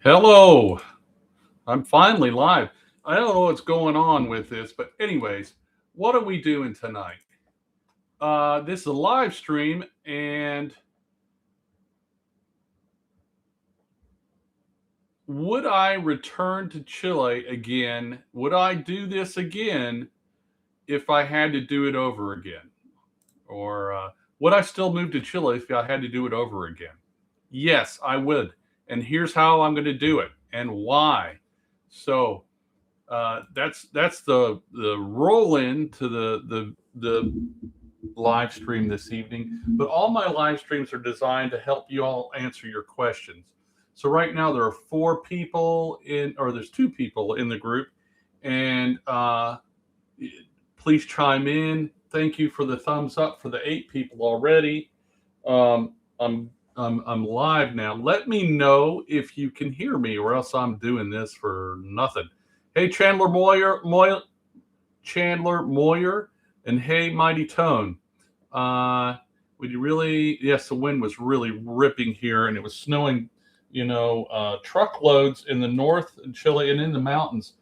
Hello, I'm finally live. I don't know what's going on with this, but anyways, what are we doing tonight? This is a live stream, and would I return to Chile again? Would I do this again if I had to do it over again? Or would I still move to Chile if I had to do it over again? Yes, I would. And here's how I'm going to do it and why. So, that's the roll in to the live stream this evening. But all my live streams are designed to help you all answer your questions. So right now there are four people or there's two people in the group, and please chime in. Thank you for the thumbs up for the 8 people already. I'm live now. Let me know if you can hear me, or else I'm doing this for nothing. Hey, Chandler Moyer, and hey, Mighty Tone. Would you really? Yes, the wind was really ripping here, and it was snowing. Truckloads in the north in Chile and in the mountains,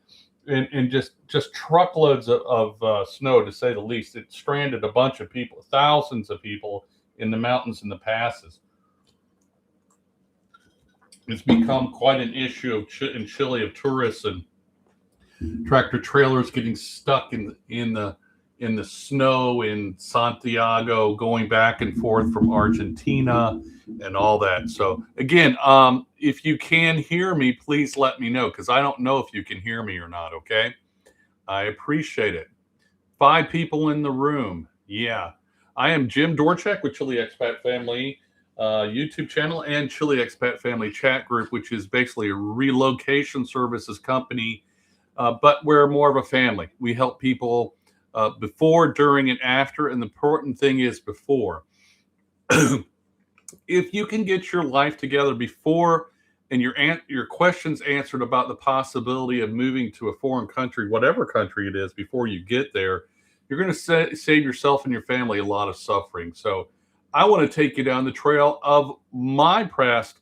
and just truckloads of snow, to say the least. It stranded a bunch of people, thousands of people in the mountains and the passes. It's become quite an issue in Chile of tourists and tractor trailers getting stuck in the snow in Santiago, going back and forth from Argentina and all that. So again, if you can hear me, please let me know, because I don't know if you can hear me or not. Okay, I appreciate it. 5 people in the room. Yeah, I am Jim Dorchek with Chile Expat Family YouTube channel and Chile Expat Family chat group, which is basically a relocation services company. But we're more of a family. We help people before, during, and after. And the important thing is before. If you can get your life together before and your questions answered about the possibility of moving to a foreign country, whatever country it is, before you get there, you're going to save yourself and your family a lot of suffering. So I want to take you down the trail of my past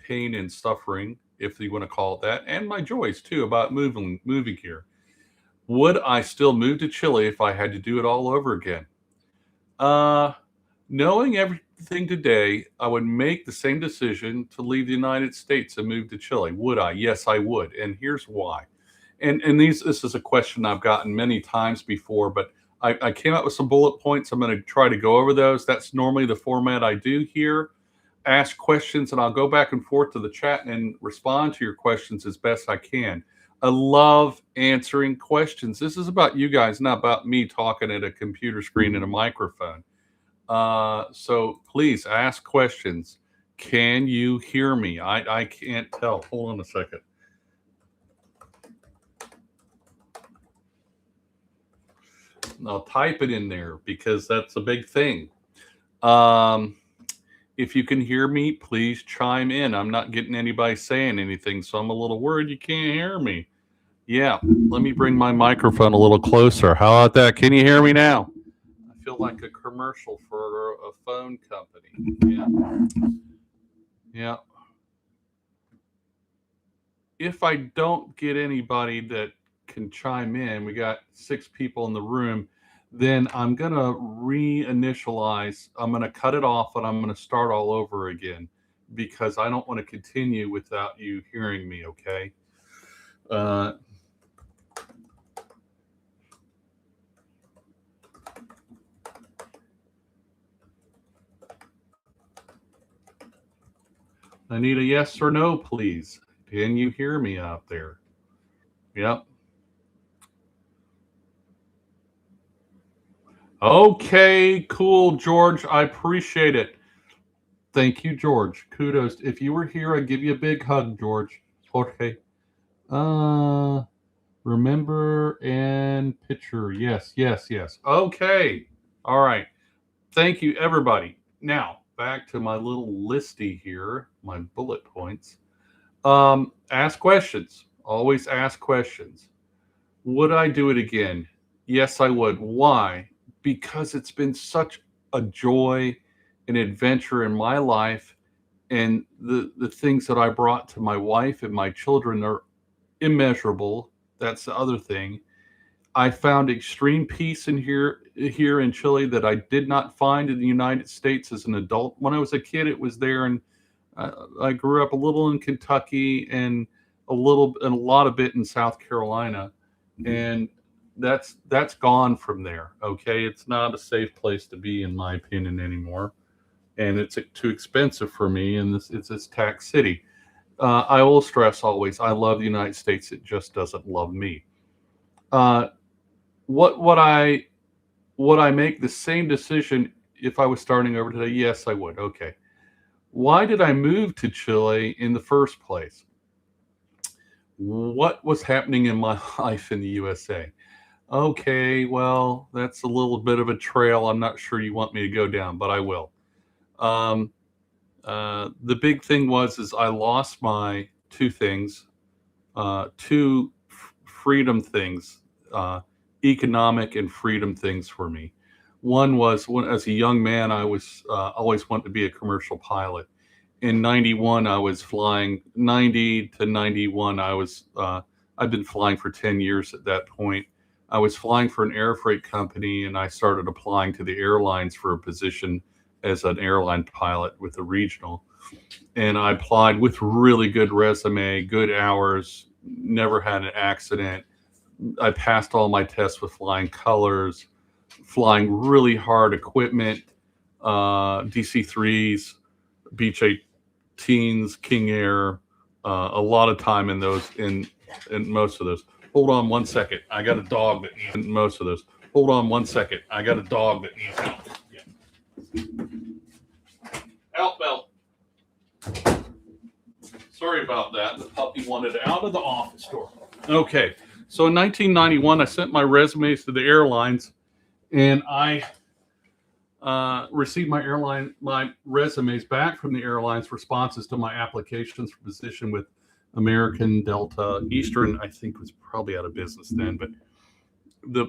pain and suffering, if you want to call it that, and my joys too about moving here. Would I still move to Chile if I had to do it all over again? Knowing everything today, I would make the same decision to leave the United States and move to Chile. Would I? Yes, I would. And here's why. And this is a question I've gotten many times before, but I came up with some bullet points. I'm going to try to go over those. That's normally the format I do here. Ask questions, and I'll go back and forth to the chat and respond to your questions as best I can. I love answering questions. This is about you guys, not about me talking at a computer screen and a microphone. So please ask questions. Can you hear me? I can't tell. Hold on a second. I'll type it in there because that's a big thing. If you can hear me, please chime in. I'm not getting anybody saying anything, so I'm a little worried you can't hear me. Yeah, let me bring my microphone a little closer. How about that? Can you hear me now? I feel like a commercial for a phone company. Yeah. Yeah. If I don't get anybody that can chime in, we got 6 people in the room, then I'm going to reinitialize. I'm going to cut it off, and I'm going to start all over again, because I don't want to continue without you hearing me, okay? I need a yes or no, please. Can you hear me out there? Yep. Okay, cool, George. I appreciate it. Thank you, George. Kudos. If you were here, I'd give you a big hug, George. Okay. Remember and picture. Yes. Okay. All right. Thank you, everybody. Now, back to my little listy here, my bullet points. Ask questions. Always ask questions. Would I do it again? Yes, I would. Why? Because it's been such a joy and adventure in my life and the things that I brought to my wife and my children are immeasurable. That's the other thing. I found extreme peace in here in Chile that I did not find in the United States as an adult. When I was a kid, it was there, and I grew up a little in Kentucky and a lot of it in South Carolina, and that's gone from there. Okay, it's not a safe place to be, in my opinion, anymore, and it's too expensive for me. And it's this tax city. I will stress always, I love the United States. It just doesn't love me. Uh, what would I make the same decision if I was starting over today? Yes, I would. Okay. Why did I move to Chile in the first place? What was happening in my life in the USA? Okay, well, that's a little bit of a trail I'm not sure you want me to go down, but I will. Um, the big thing was is I lost my two things, two freedom things, economic and freedom things for me. One was when, as a young man, I was always wanted to be a commercial pilot. In '91, I was flying 90 to 91. I've been flying for 10 years at that point. I was flying for an air freight company, and I started applying to the airlines for a position as an airline pilot with a regional. And I applied with really good resume, good hours, never had an accident. I passed all my tests with flying colors, flying really hard equipment, DC-3s, Beech 18s, King Air, a lot of time in those, in most of those. Hold on one second. I got a dog that needs most of those. Hold on one second. I got a dog that needs help. Yeah. Help, Bell. Sorry about that. The puppy wanted out of the office door. Okay. So in 1991, I sent my resumes to the airlines, and I received my resumes back from the airlines, responses to my applications for position with American, Delta, Eastern. I think was probably out of business then, but the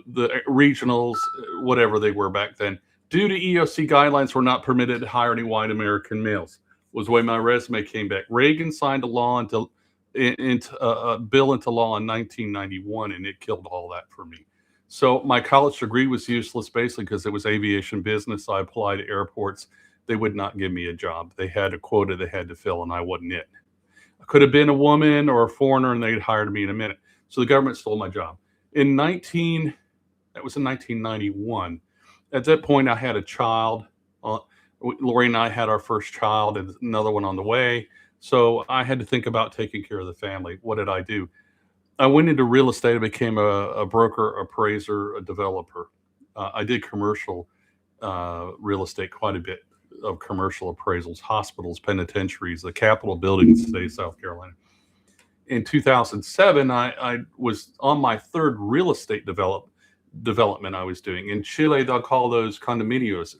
regionals, whatever they were back then, due to EOC guidelines, were not permitted to hire any white American males. Was the way my resume came back. Reagan signed a law into a bill into law in 1991, and it killed all that for me. So my college degree was useless basically because it was aviation business. I applied to airports. They would not give me a job. They had a quota they had to fill, and I wasn't it. I could have been a woman or a foreigner, and they'd hired me in a minute. So the government stole my job. That was in 1991. At that point, I had a child. Lori and I had our first child and another one on the way. So I had to think about taking care of the family. What did I do? I went into real estate. I became a broker, appraiser, a developer. I did commercial real estate, quite a bit of commercial appraisals, hospitals, penitentiaries, the Capitol building in the state of South Carolina. In 2007, I was on my third real estate development I was doing. In Chile, they'll call those condominios.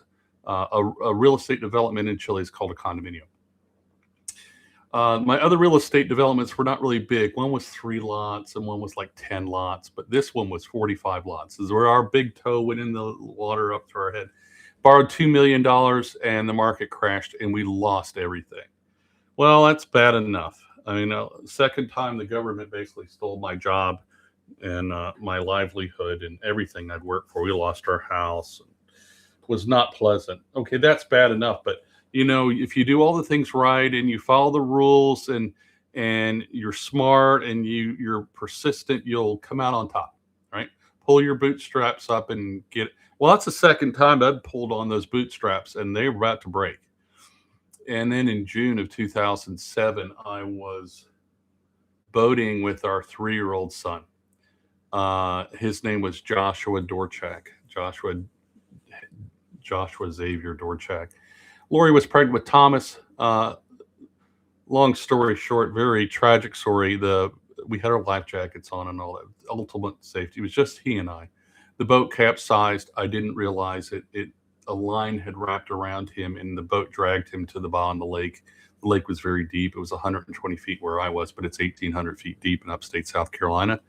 A real estate development in Chile is called a condominium. My other real estate developments were not really big. One was 3 lots and one was like 10 lots, but this one was 45 lots. This is where our big toe went in the water up to our head. Borrowed $2 million and the market crashed and we lost everything. Well, that's bad enough. I mean, second time the government basically stole my job and my livelihood and everything I'd worked for. We lost our house. It was not pleasant. Okay, that's bad enough, but you know, if you do all the things right and you follow the rules and you're smart and you're persistent, you'll come out on top, right? Pull your bootstraps up and get it. Well, that's the second time I'd pulled on those bootstraps and they were about to break. And then in June of 2007, I was boating with our 3-year-old son. His name was Joshua Dorchak. Joshua Xavier Dorchak. Lori was pregnant with Thomas. Long story short, very tragic story. We had our life jackets on and all that. Ultimate safety. It was just he and I. The boat capsized. I didn't realize it. A line had wrapped around him, and the boat dragged him to the bottom of the lake. The lake was very deep. It was 120 feet where I was, but it's 1,800 feet deep in upstate South Carolina.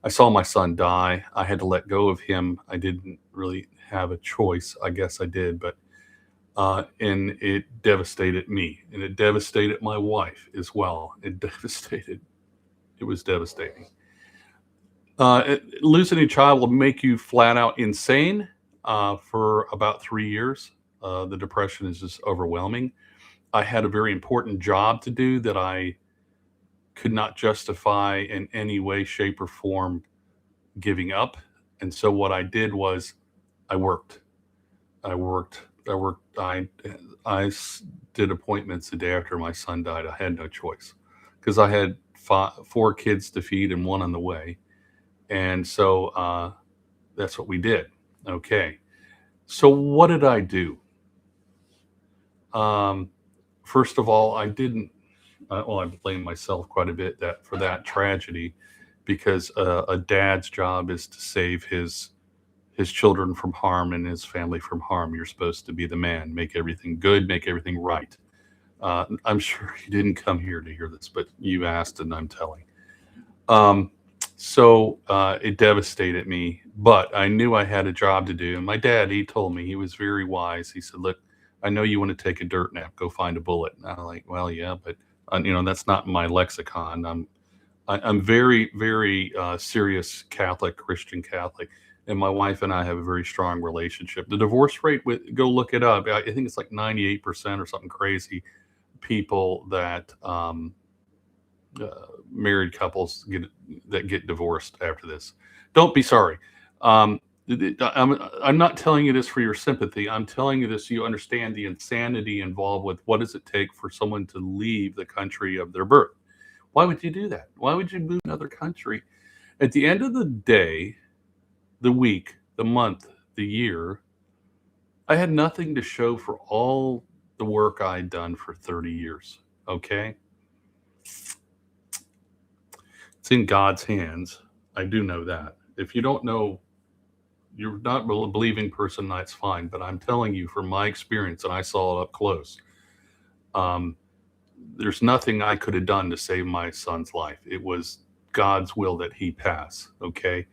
I saw my son die. I had to let go of him. I didn't really have a choice. I guess I did, but And it devastated me, and it devastated my wife as well. It was devastating. Losing a child will make you flat out insane for about 3 years. The depression is just overwhelming. I had a very important job to do that I could not justify in any way, shape, or form giving up. And so what I did was I worked. I worked. I worked. Did appointments the day after my son died. I had no choice because I had four kids to feed and one on the way. And so that's what we did. Okay. So what did I do? First of all, I didn't. Well, I blame myself quite a bit for that tragedy, because a dad's job is to save his children from harm and his family from harm. You're supposed to be the man, make everything good, make everything right. I'm sure you didn't come here to hear this, but you asked and I'm telling. So it devastated me, but I knew I had a job to do. And my dad, he told me, he was very wise. He said, look, I know you want to take a dirt nap, go find a bullet. And I'm like, well, yeah, but that's not my lexicon. I'm very, very serious Catholic, Christian Catholic. And my wife and I have a very strong relationship. The divorce rate, go look it up. I think it's like 98% or something crazy. People that married couples get divorced after this. Don't be sorry. I'm not telling you this for your sympathy. I'm telling you this so you understand the insanity involved with what does it take for someone to leave the country of their birth. Why would you do that? Why would you move to another country? At the end of the day, the week, the month, the year, I had nothing to show for all the work I'd done for 30 years. Okay? It's in God's hands. I do know that. If you don't know, you're not a believing person, that's fine. But I'm telling you from my experience, and I saw it up close, there's nothing I could have done to save my son's life. It was God's will that he pass. Okay?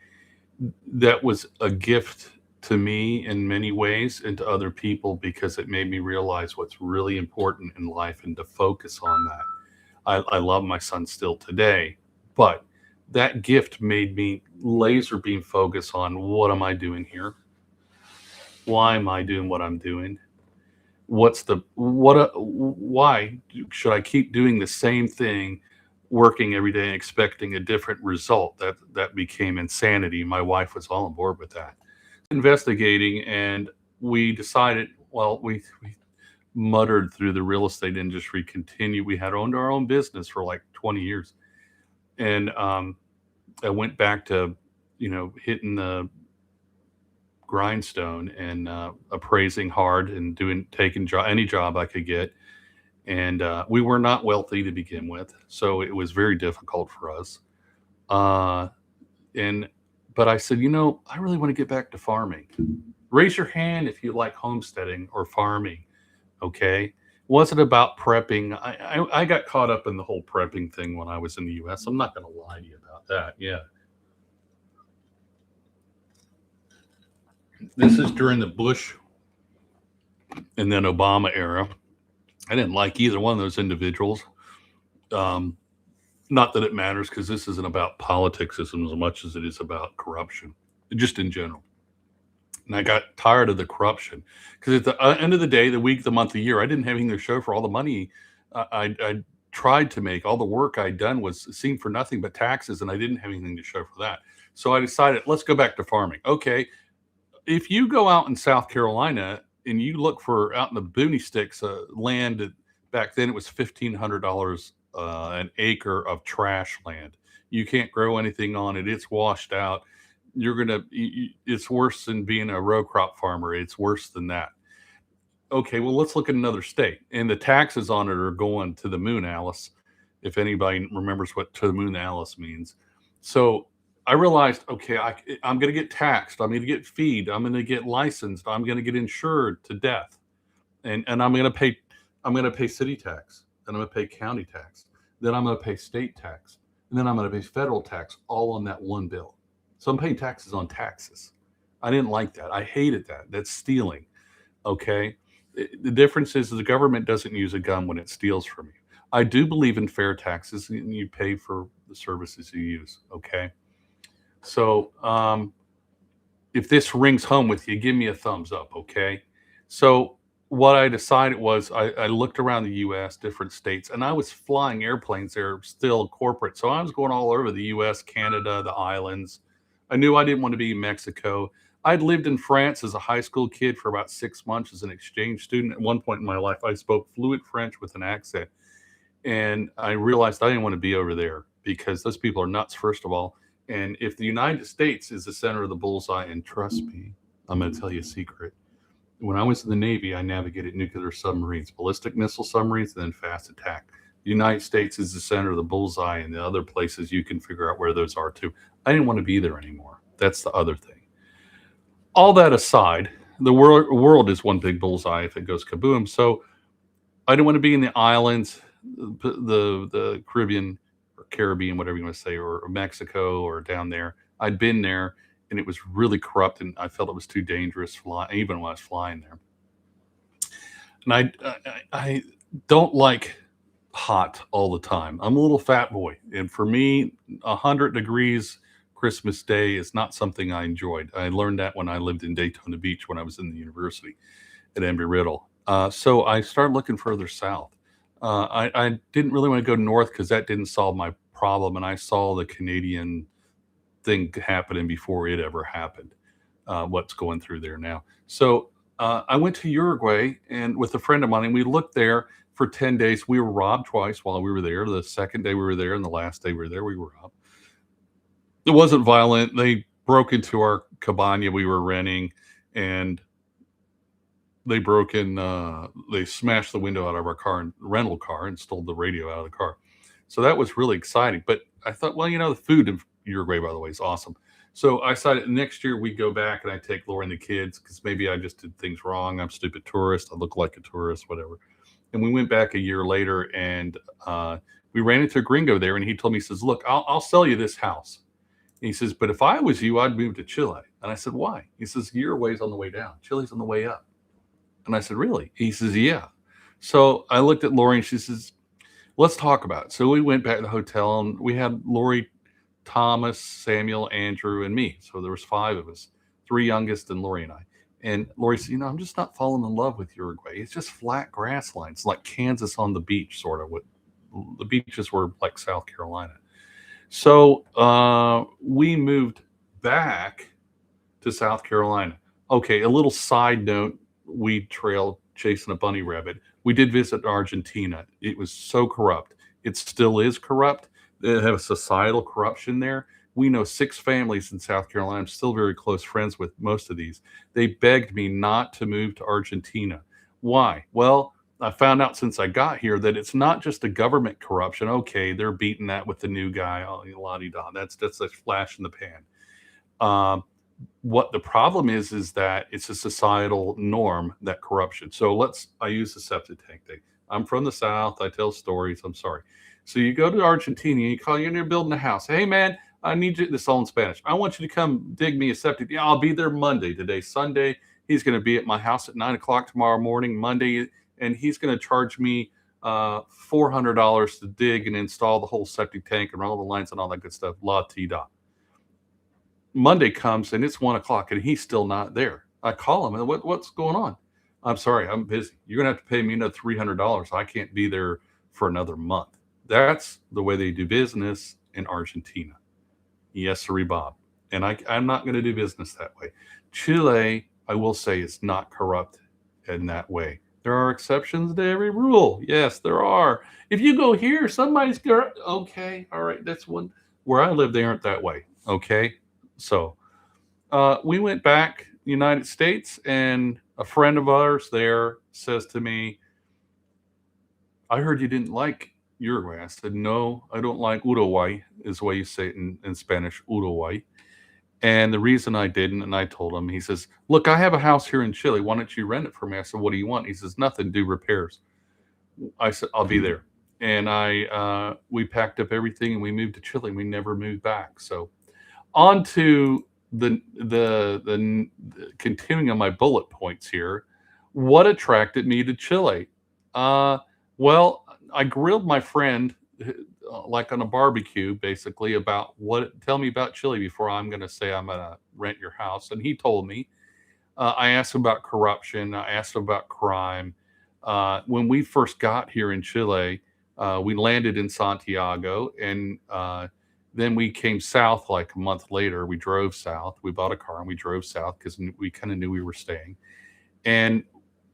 That was a gift to me in many ways and to other people, because it made me realize what's really important in life and to focus on that. I love my son still today, but that gift made me laser beam focus on what am I doing here? Why am I doing what I'm doing? Why should I keep doing the same thing, working every day and expecting a different result? That became insanity. My wife was all on board with that. Investigating, and we decided, well, we muttered through the real estate industry, continued. We had owned our own business for like 20 years. And I went back to, hitting the grindstone and appraising hard and taking any job I could get. And we were not wealthy to begin with, so it was very difficult for us. But I said, I really want to get back to farming. Raise your hand if you like homesteading or farming. Okay. Wasn't about prepping. I got caught up in the whole prepping thing when I was in the US. I'm not going to lie to you about that. Yeah. This is during the Bush and then Obama era. I didn't like either one of those individuals. Not that it matters, because this isn't about politics as much as it is about corruption, just in general. And I got tired of the corruption, because at the end of the day, the week, the month, the year, I didn't have anything to show for all the money I tried to make. All the work I'd done was seemed for nothing but taxes, and I didn't have anything to show for that. So I decided, let's go back to farming. Okay, if you go out in South Carolina and you look for out in the boony sticks land, back then it was $1,500 an acre of trash land. You can't grow anything on it. It's washed out. It's worse than being a row crop farmer. It's worse than that. Okay, well, let's look at another state. And the taxes on it are going to the moon, Alice, if anybody remembers what to the moon, Alice means. So I realized, okay, I'm going to get taxed. I'm going to get feed. I'm going to get licensed. I'm going to get insured to death. And I'm going to pay city tax. Then I'm going to pay county tax. Then I'm going to pay state tax. And then I'm going to pay federal tax, all on that one bill. So I'm paying taxes on taxes. I didn't like that. I hated that. That's stealing. Okay. The difference is the government doesn't use a gun when it steals from you. I do believe in fair taxes, and you pay for the services you use. Okay, so if this rings home with you, give me a thumbs up. Okay, so what I decided was I looked around the U.S., different states, and I was flying airplanes there, still corporate. So I was going all over the U.S., Canada, the islands. I knew I didn't want to be in Mexico. I'd lived in France as a high school kid for about 6 months as an exchange student. At one point in my life, I spoke fluent French with an accent. And I realized I didn't want to be over there because those people are nuts, first of all. And if the United States is the center of the bullseye, and trust me, I'm going to tell you a secret. When I was in the Navy, I navigated nuclear submarines, ballistic missile submarines, and then fast attack. The United States is the center of the bullseye, and the other places you can figure out where those are too. I didn't want to be there anymore. That's the other thing. All that aside, the world is one big bullseye if it goes kaboom. So I didn't want to be in the islands, the Caribbean or Caribbean, whatever you want to say, or Mexico or down there. I'd been there, and it was really corrupt, and I felt it was too dangerous even when I was flying there. And I don't like hot all the time. I'm a little fat boy, and for me, 100 degrees Christmas Day is not something I enjoyed. I learned that when I lived in Daytona Beach when I was in the university at Embry-Riddle. So I started looking further south. I didn't really want to go north because that didn't solve my problem, and I saw the Canadian thing happening before it ever happened. What's going through there now? So I went to Uruguay and with a friend of mine, and we looked there for 10 days. We were robbed twice while we were there. The second day we were there, and the last day we were there, we were robbed. It wasn't violent. They broke into our cabana we were renting, and they broke in. They smashed the window out of our rental car, and stole the radio out of the car. So that was really exciting. But I thought, well, the food in Uruguay, by the way, is awesome. So I decided next year we go back and I take Laura and the kids because maybe I just did things wrong. I'm a stupid tourist. I look like a tourist, whatever. And we went back a year later, and we ran into a gringo there, and he told me, he says, "Look, I'll sell you this house." And he says, "But if I was you, I'd move to Chile." And I said, "Why?" He says, "Uruguay's on the way down. Chile's on the way up." And I said, "Really?" He says, "Yeah." So I looked at Lori, and she says, "Let's talk about it." So we went back to the hotel, and we had Lori, Thomas, Samuel, Andrew, and me. So there was 5 of us, 3 youngest, and Lori and I. And Lori said, "I'm just not falling in love with Uruguay. It's just flat grass lines, like Kansas on the beach, sort of. What the beaches were like South Carolina." So we moved back to South Carolina. Okay, a little side note: we trailed chasing a bunny rabbit. We did visit Argentina. It was so corrupt. It still is corrupt. They have a societal corruption there. We know 6 families in South Carolina. I'm still very close friends with most of these. They begged me not to move to Argentina. Why? Well, I found out since I got here that it's not just a government corruption. Okay, they're beating that with the new guy. Oh, la-di-da. That's a flash in the pan. What the problem is that it's a societal norm, that corruption. So I use the septic tank thing. I'm from the South. I tell stories. I'm sorry. So you go to Argentina, you call, you're building a house. "Hey man, I need you," this all in Spanish. "I want you to come dig me a septic." "Yeah, I'll be there Monday." Today's Sunday. He's going to be at my house at 9 o'clock tomorrow morning, Monday. And he's going to charge me $400 to dig and install the whole septic tank and all the lines and all that good stuff. La-ti-da. Monday comes and it's 1 o'clock and he's still not there. I call him and what's going on? "I'm sorry, I'm busy. You're gonna have to pay me another $300. I can't be there for another month." That's the way they do business in Argentina. Yes, sir, Bob. And I'm not going to do business that way. Chile, I will say, is not corrupt in that way. There are exceptions to every rule. Yes, there are. If you go here, somebody's corrupt. Okay, all right, that's one. Where I live, they aren't that way. Okay, so we went back United States, and a friend of ours there says to me, "I heard you didn't like Uruguay." I said, "No, I don't like Uruguay," is the way you say it in Spanish, Uruguay. And the reason I didn't, and I told him, he says, "Look, I have a house here in Chile. Why don't you rent it for me?" I said, "What do you want?" He says, "Nothing, do repairs." I said, "I'll be there." And we packed up everything and we moved to Chile. We never moved back. So on to the continuing on my bullet points here. What attracted me to Chile? Uh, well, I grilled my friend like on a barbecue, basically about tell me about Chile before I'm going to say I'm going to rent your house. And he told me. I asked him about corruption. I asked him about crime. When we first got here in Chile, we landed in Santiago, and then we came south like a month later. We drove south. We bought a car and we drove south because we kind of knew we were staying. And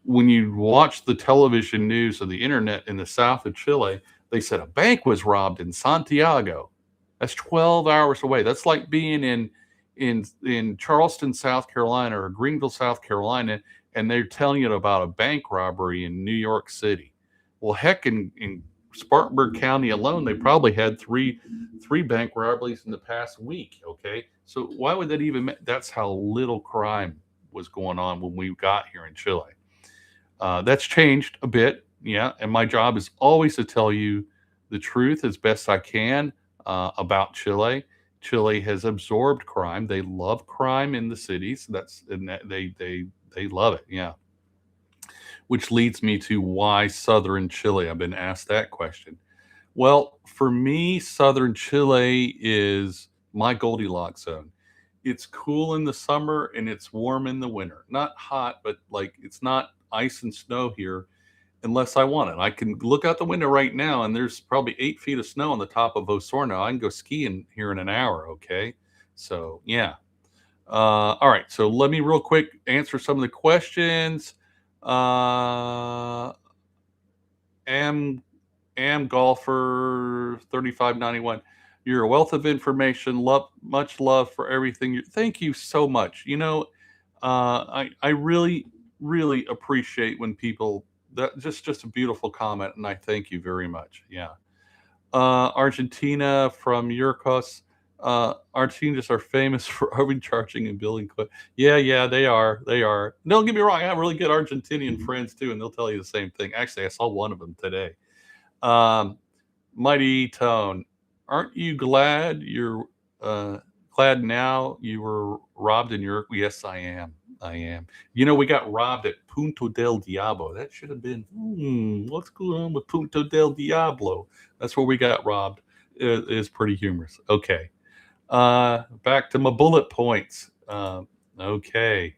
when you watch the television news or the internet in the south of Chile, they said a bank was robbed in Santiago. That's 12 hours away. That's like being in Charleston, South Carolina, or Greenville, South Carolina, and they're telling you about a bank robbery in New York City. Well, heck, in Spartanburg County alone, they probably had three bank robberies in the past week. Okay, so why would that even? That's how little crime was going on when we got here in Chile. That's changed a bit, yeah. And my job is always to tell you the truth as best I can about Chile. Chile has absorbed crime. They love crime in the cities. They love it. Yeah. Which leads me to why southern Chile. I've been asked that question. Well, for me, southern Chile is my Goldilocks zone. It's cool in the summer and it's warm in the winter. Not hot, but like it's not ice and snow here unless I want it. I can look out the window right now and there's probably 8 feet of snow on the top of Osorno. I can go skiing here in an hour. Okay. So, yeah. All right. So, let me real quick answer some of the questions. Am Am golfer 3591. You're a wealth of information. Much love for everything. Thank you so much. I really appreciate when people that just a beautiful comment, and I thank you very much. Yeah. Argentina from Yurkos. Argentinas are famous for overcharging and billing quick. Yeah, they are. They are. Don't get me wrong. I have really good Argentinian friends too, and they'll tell you the same thing. Actually, I saw one of them today. Um, Mighty Tone, aren't you glad you're glad now you were robbed in your? Yes, I am. I am. We got robbed at Punto del Diablo. That should have been. What's going on with Punto del Diablo? That's where we got robbed. It is pretty humorous. Okay. Back to my bullet points. Okay.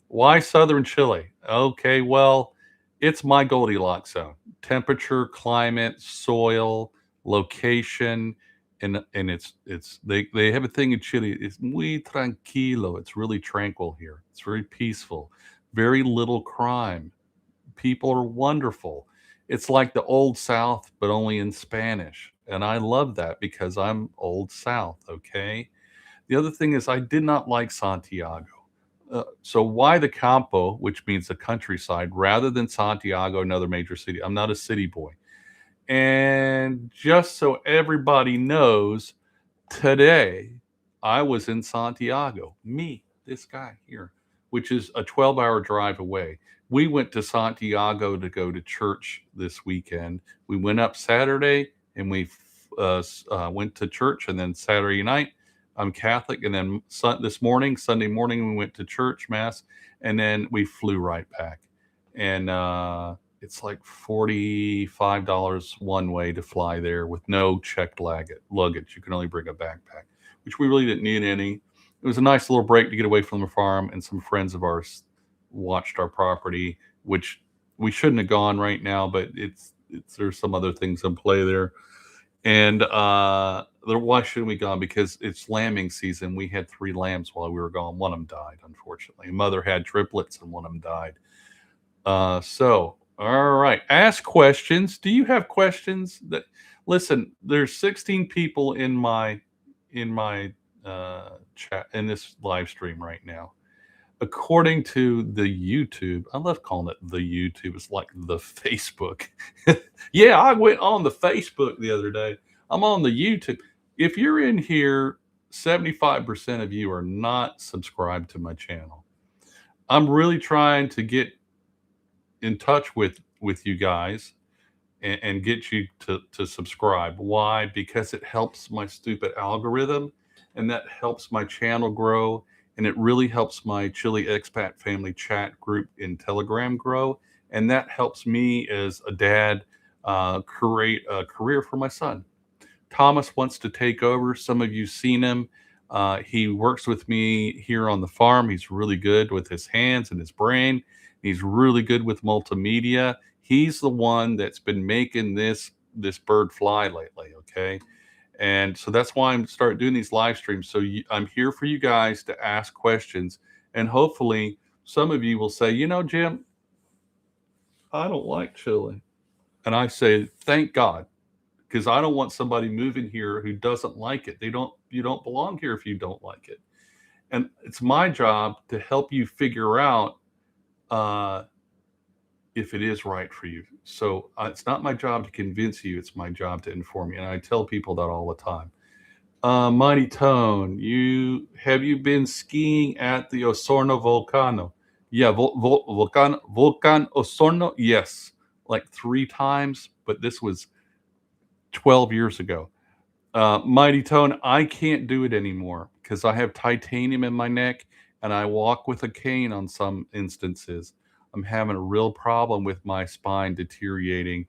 Why southern Chile? Okay, well, it's my Goldilocks zone. Temperature, climate, soil, location, and they have a thing in Chile. It's muy tranquilo. It's really tranquil here. It's very peaceful. Very little crime. People are wonderful. It's like the old South, but only in Spanish. And I love that because I'm old South, okay? The other thing is I did not like Santiago. So why the campo, which means the countryside, rather than Santiago, another major city? I'm not a city boy. And just so everybody knows, today I was in Santiago. Me, this guy here, which is a 12-hour drive away. We went to Santiago to go to church this weekend. We went up Saturday and we went to church, and then Saturday night I'm Catholic, and then Sunday morning, we went to church mass, and then we flew right back. And it's like $45 one way to fly there with no checked luggage. You can only bring a backpack, which we really didn't need any. It was a nice little break to get away from the farm, and some friends of ours watched our property, which we shouldn't have gone right now, but there's some other things in play there. And why shouldn't we go? Because it's lambing season. We had 3 lambs while we were gone. One of them died, unfortunately. Mother had triplets, and one of them died. All right. Ask questions. Do you have questions? Listen, there's 16 people in my chat in this live stream right now. According to the YouTube, I love calling it the YouTube. It's like the Facebook. Yeah, I went on the Facebook the other day. I'm on the YouTube. If you're in here, 75% of you are not subscribed to my channel. I'm really trying to get in touch with you guys and get you to subscribe. Why? Because it helps my stupid algorithm, and that helps my channel grow. and it really helps my Chile expat family chat group in Telegram grow, and that helps me as a dad create a career for my son. Thomas wants to take over. Some of you seen him. He works with me here on the farm. He's really good with his hands and his brain. He's really good with multimedia. He's the one that's been making this bird fly lately. Okay, and so that's why I'm start doing these live streams. So I'm here for you guys to ask questions, and hopefully some of you will say, you know, Jim, I don't like Chile, and I say, thank God, because I don't want somebody moving here who doesn't like it. You don't belong here if you don't like it. And it's my job to help you figure out uh, if it is right for you. So it's not my job to convince you. It's my job to inform you. And I tell people that all the time. Mighty Tone, have you been skiing at the Osorno Volcano? Yeah, Volcan Osorno. Yes, like 3 times, but this was 12 years ago. Mighty Tone, I can't do it anymore because I have titanium in my neck and I walk with a cane on some instances. I'm having a real problem with my spine deteriorating.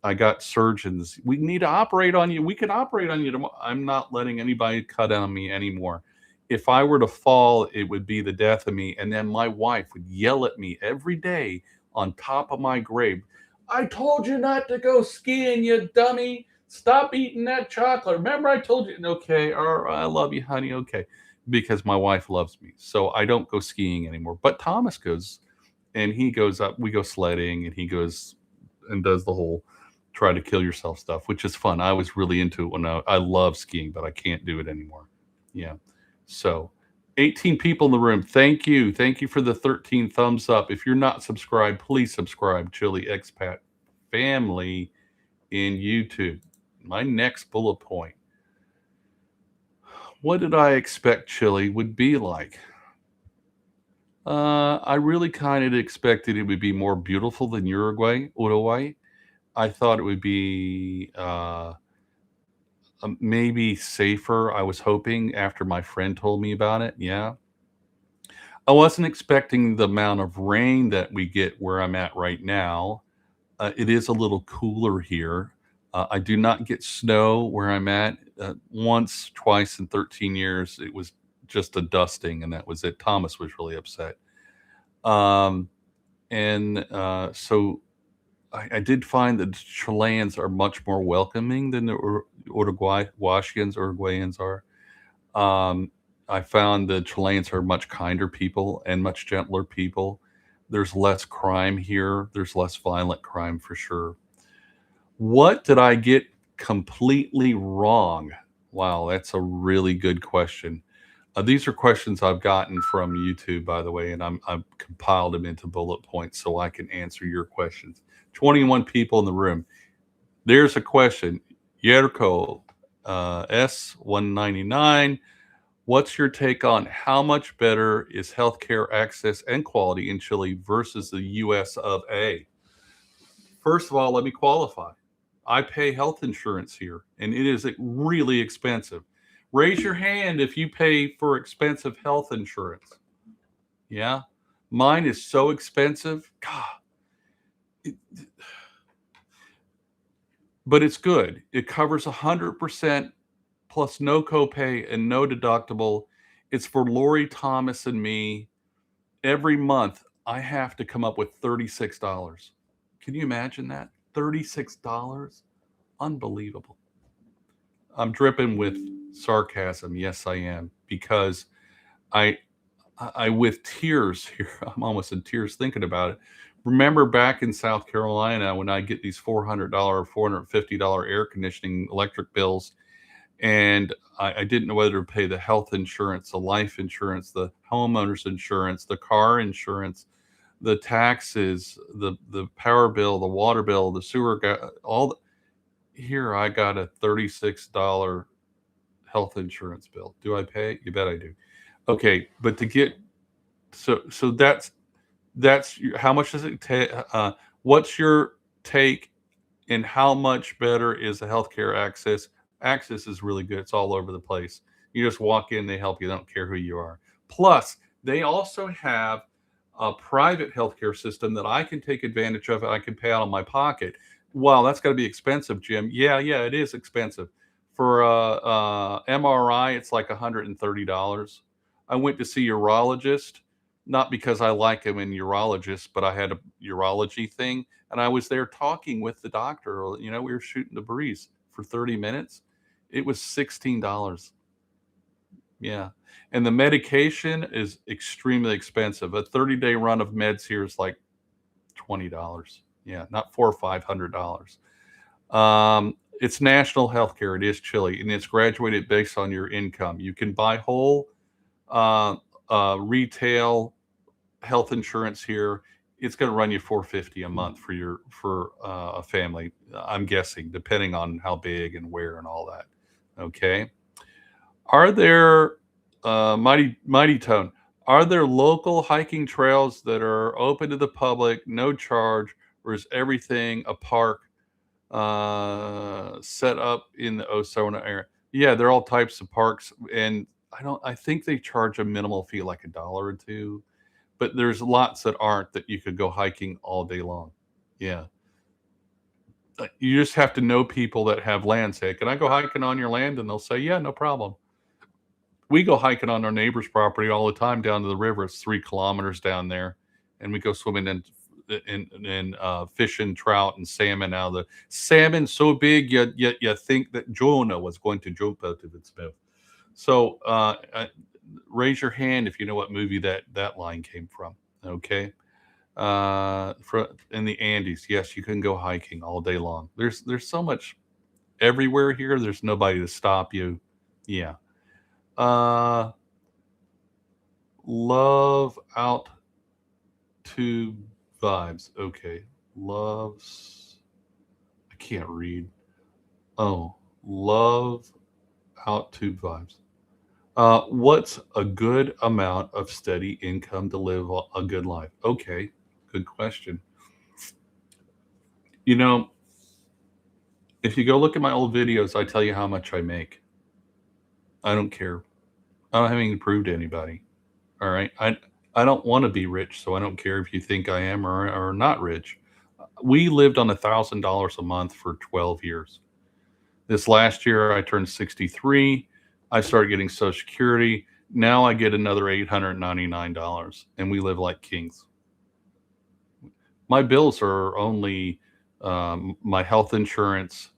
I got surgeons. We need to operate on you. We can operate on you tomorrow. I'm not letting anybody cut on me anymore. If I were to fall, it would be the death of me. And then my wife would yell at me every day on top of my grave. I told you not to go skiing, you dummy. Stop eating that chocolate. Remember I told you? Okay, or I love you, honey. Okay, because my wife loves me. So I don't go skiing anymore. But Thomas goes, and he goes up. We go sledding, and he goes and does the whole try to kill yourself stuff, which is fun. I was really into it when I love skiing, but I can't do it anymore. Yeah. So 18 people in the room. Thank you. Thank you for the 13 thumbs up. If you're not subscribed, please subscribe. Chile Expat Family in YouTube. My next bullet point. What did I expect Chile would be like? I really kind of expected it would be more beautiful than Uruguay. I thought it would be maybe safer. I was hoping after my friend told me about it. Yeah. I wasn't expecting the amount of rain that we get where I'm at right now. It is a little cooler here. I do not get snow where I'm at. Once, twice in 13 years, it was just a dusting, and that was it. Thomas was really upset. So I did find that Chileans are much more welcoming than the Uruguayans are. I found the Chileans are much kinder people and much gentler people. There's less crime here. There's less violent crime for sure. What did I get completely wrong? Wow, that's a really good question. These are questions I've gotten from YouTube, by the way, and I've compiled them into bullet points so I can answer your questions. 21 people in the room. There's a question. Yerko, S199. What's your take on how much better is healthcare access and quality in Chile versus the US of A? First of all, let me qualify. I pay health insurance here, and it is really expensive. Raise your hand if you pay for expensive health insurance. Yeah, mine is so expensive. God, but it's good. It covers 100% plus no copay and no deductible. It's for Lori Thomas and me. Every month, I have to come up with $36. Can you imagine that? $36? Unbelievable. I'm dripping with sarcasm. Yes, I am, because I with tears here. I'm almost in tears thinking about it. Remember back in South Carolina when I get these $400, $450 air conditioning electric bills, and I didn't know whether to pay the health insurance, the life insurance, the homeowner's insurance, the car insurance, the taxes, the power bill, the water bill, the sewer, here I got a $36 health insurance bill. Do I pay? You bet I do. Okay, but to get so that's how much does it take? What's your take, and how much better is the healthcare access? Access is really good. It's all over the place. You just walk in, they help you. They don't care who you are. Plus, they also have a private healthcare system that I can take advantage of and I can pay out of my pocket. Wow, that's got to be expensive, Jim. Yeah, it is expensive. For a MRI, it's like $130. I went to see a urologist, not because I like him in urologist, but I had a urology thing, and I was there talking with the doctor. We were shooting the breeze for 30 minutes. It was $16. Yeah. And the medication is extremely expensive. A 30-day run of meds here is like $20. Yeah, not $400 or $500. It's national health care. It is Chile, and it's graduated based on your income. You can buy whole retail health insurance here. It's going to run you $450 a month for a family. I'm guessing, depending on how big and where and all that. Okay. Are there mighty tone? Are there local hiking trails that are open to the public, no charge, or is everything a park set up in the Osona area? Yeah, there are all types of parks, and I think they charge a minimal fee, like $1 or $2, but there's lots that aren't, that you could go hiking all day long. Yeah. You just have to know people that have land. Say, can I go hiking on your land? And they'll say, yeah, no problem. We go hiking on our neighbor's property all the time down to the river. It's 3 kilometers down there, and we go swimming and fishing trout and salmon. Now the salmon so big, you think that Jonah was going to jump out of its mouth. So raise your hand if you know what movie that line came from. Okay. In the Andes, yes, you can go hiking all day long. There's so much everywhere here. There's nobody to stop you. Yeah. Love out to vibes. Okay. Loves. I can't read. Oh, love out to vibes. What's a good amount of steady income to live a good life? Okay. Good question. If you go look at my old videos, I tell you how much I make. I don't care. I don't have anything to prove to anybody. All right. I don't want to be rich, so I don't care if you think I am or not rich. We lived on $1,000 a month for 12 years. This last year, I turned 63. I started getting Social Security. Now I get another $899, and we live like kings. My bills are only my health insurance,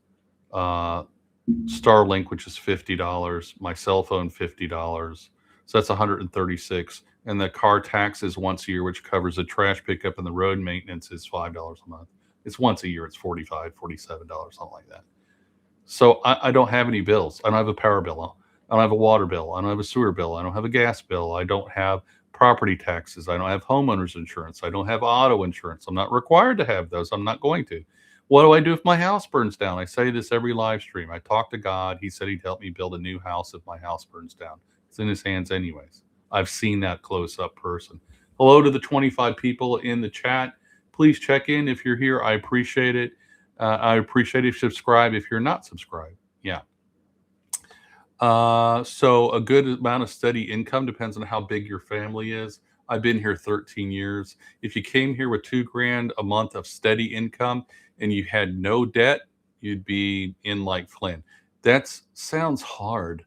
Starlink, which is $50, my cell phone $50, so that's $136, and the car taxes once a year, which covers the trash pickup and the road maintenance, is $5 a month. It's once a year. It's $45, $47, something like that. So I don't have any bills. I don't have a power bill. I don't have a water bill. I don't have a sewer bill. I don't have a gas bill. I don't have property taxes. I don't have homeowners insurance. I don't have auto insurance. I'm not required to have those. I'm not going to. What do I do if my house burns down? I say this every live stream. I talk to God. He said he'd help me build a new house if my house burns down. It's in his hands anyways. I've seen that close up person. Hello to the 25 people in the chat. Please check in if you're here. I appreciate it. I appreciate if you subscribe if you're not subscribed. Yeah. So a good amount of steady income depends on how big your family is. I've been here 13 years. If you came here with $2,000 a month of steady income and you had no debt, you'd be in like Flynn. That sounds hard,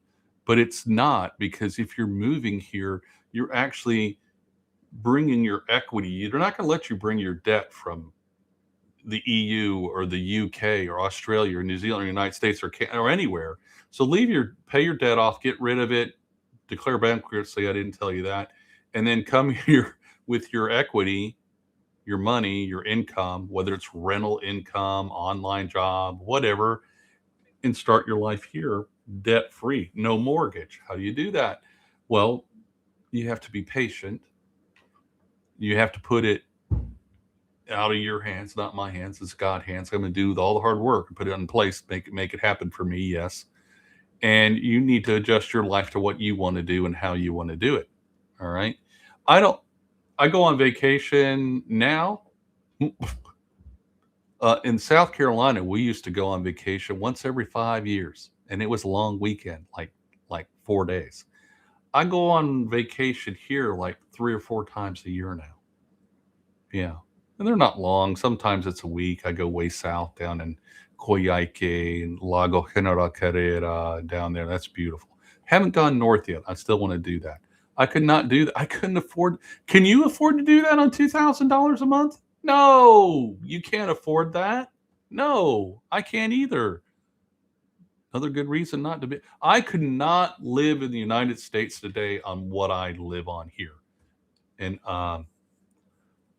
but it's not, because if you're moving here, you're actually bringing your equity. They're not going to let you bring your debt from the EU or the UK or Australia or New Zealand or United States or anywhere. So pay your debt off, get rid of it, declare bankruptcy. I didn't tell you that. And then come here with your equity, your money, your income, whether it's rental income, online job, whatever, and start your life here debt free, no mortgage. How do you do that? Well, you have to be patient. You have to put it out of your hands, not my hands. It's God's hands. I'm going to do all the hard work and put it in place, make it happen for me. Yes. And you need to adjust your life to what you want to do and how you want to do it. All right. I go on vacation now. In South Carolina, we used to go on vacation once every 5 years, and it was a long weekend, like 4 days. I go on vacation here like 3 or 4 times a year now. Yeah, and they're not long. Sometimes it's a week. I go way south down in Coyhaique and Lago General Carrera down there. That's beautiful. Haven't gone north yet. I still want to do that. I could not do that. I couldn't afford. Can you afford to do that on $2,000 a month? No, you can't afford that. No, I can't either. Another good reason not to be. I could not live in the United States today on what I live on here. And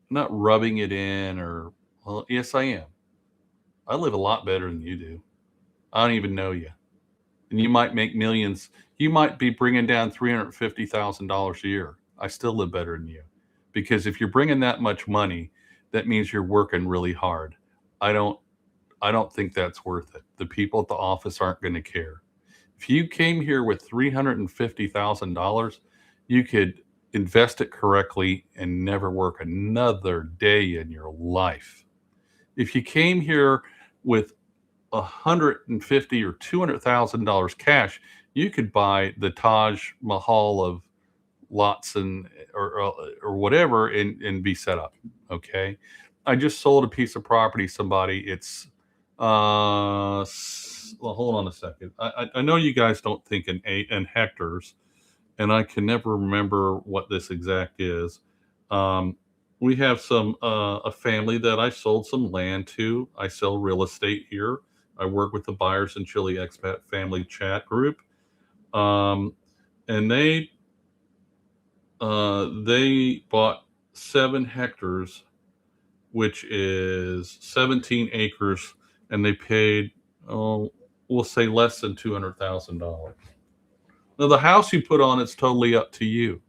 not rubbing it in or, well, yes, I am. I live a lot better than you do. I don't even know you. And you might make millions. You might be bringing down $350,000 a year. I still live better than you. Because if you're bringing that much money, that means you're working really hard. I don't I don't think that's worth it. The people at the office aren't going to care. If you came here with $350,000, you could invest it correctly and never work another day in your life. If you came here with 150 or $200,000 cash, you could buy the Taj Mahal of lots and or whatever and be set up. Okay. I just sold a piece of property to somebody. It's well, hold on a second. I know you guys don't think in hectares, and I can never remember what this exact is. Um, we have a family that I sold some land to. I sell real estate here. I work with the buyers in Chile Expat family chat group, um, and they bought 7 hectares, which is 17 acres, and they paid, oh, we'll say less than $200,000. Now, the house you put on, it's totally up to you.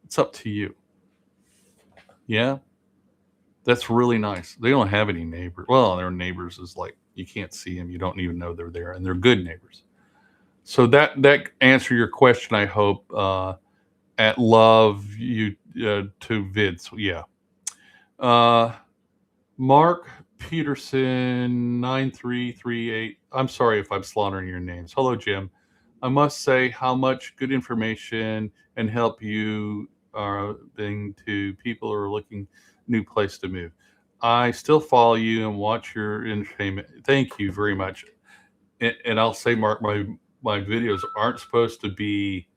It's up to you. Yeah, that's really nice. They don't have any neighbors. Well, their neighbors is like you can't see them. You don't even know they're there, and they're good neighbors. So that answer your question, I hope. At love you to vids, yeah. Uh, Mark Peterson 9338. I'm sorry if I'm slaughtering your names. Hello, Jim. I must say how much good information and help you are being to people who are looking new place to move. I still follow you and watch your entertainment. Thank you very much. And I'll say, Mark, my videos aren't supposed to be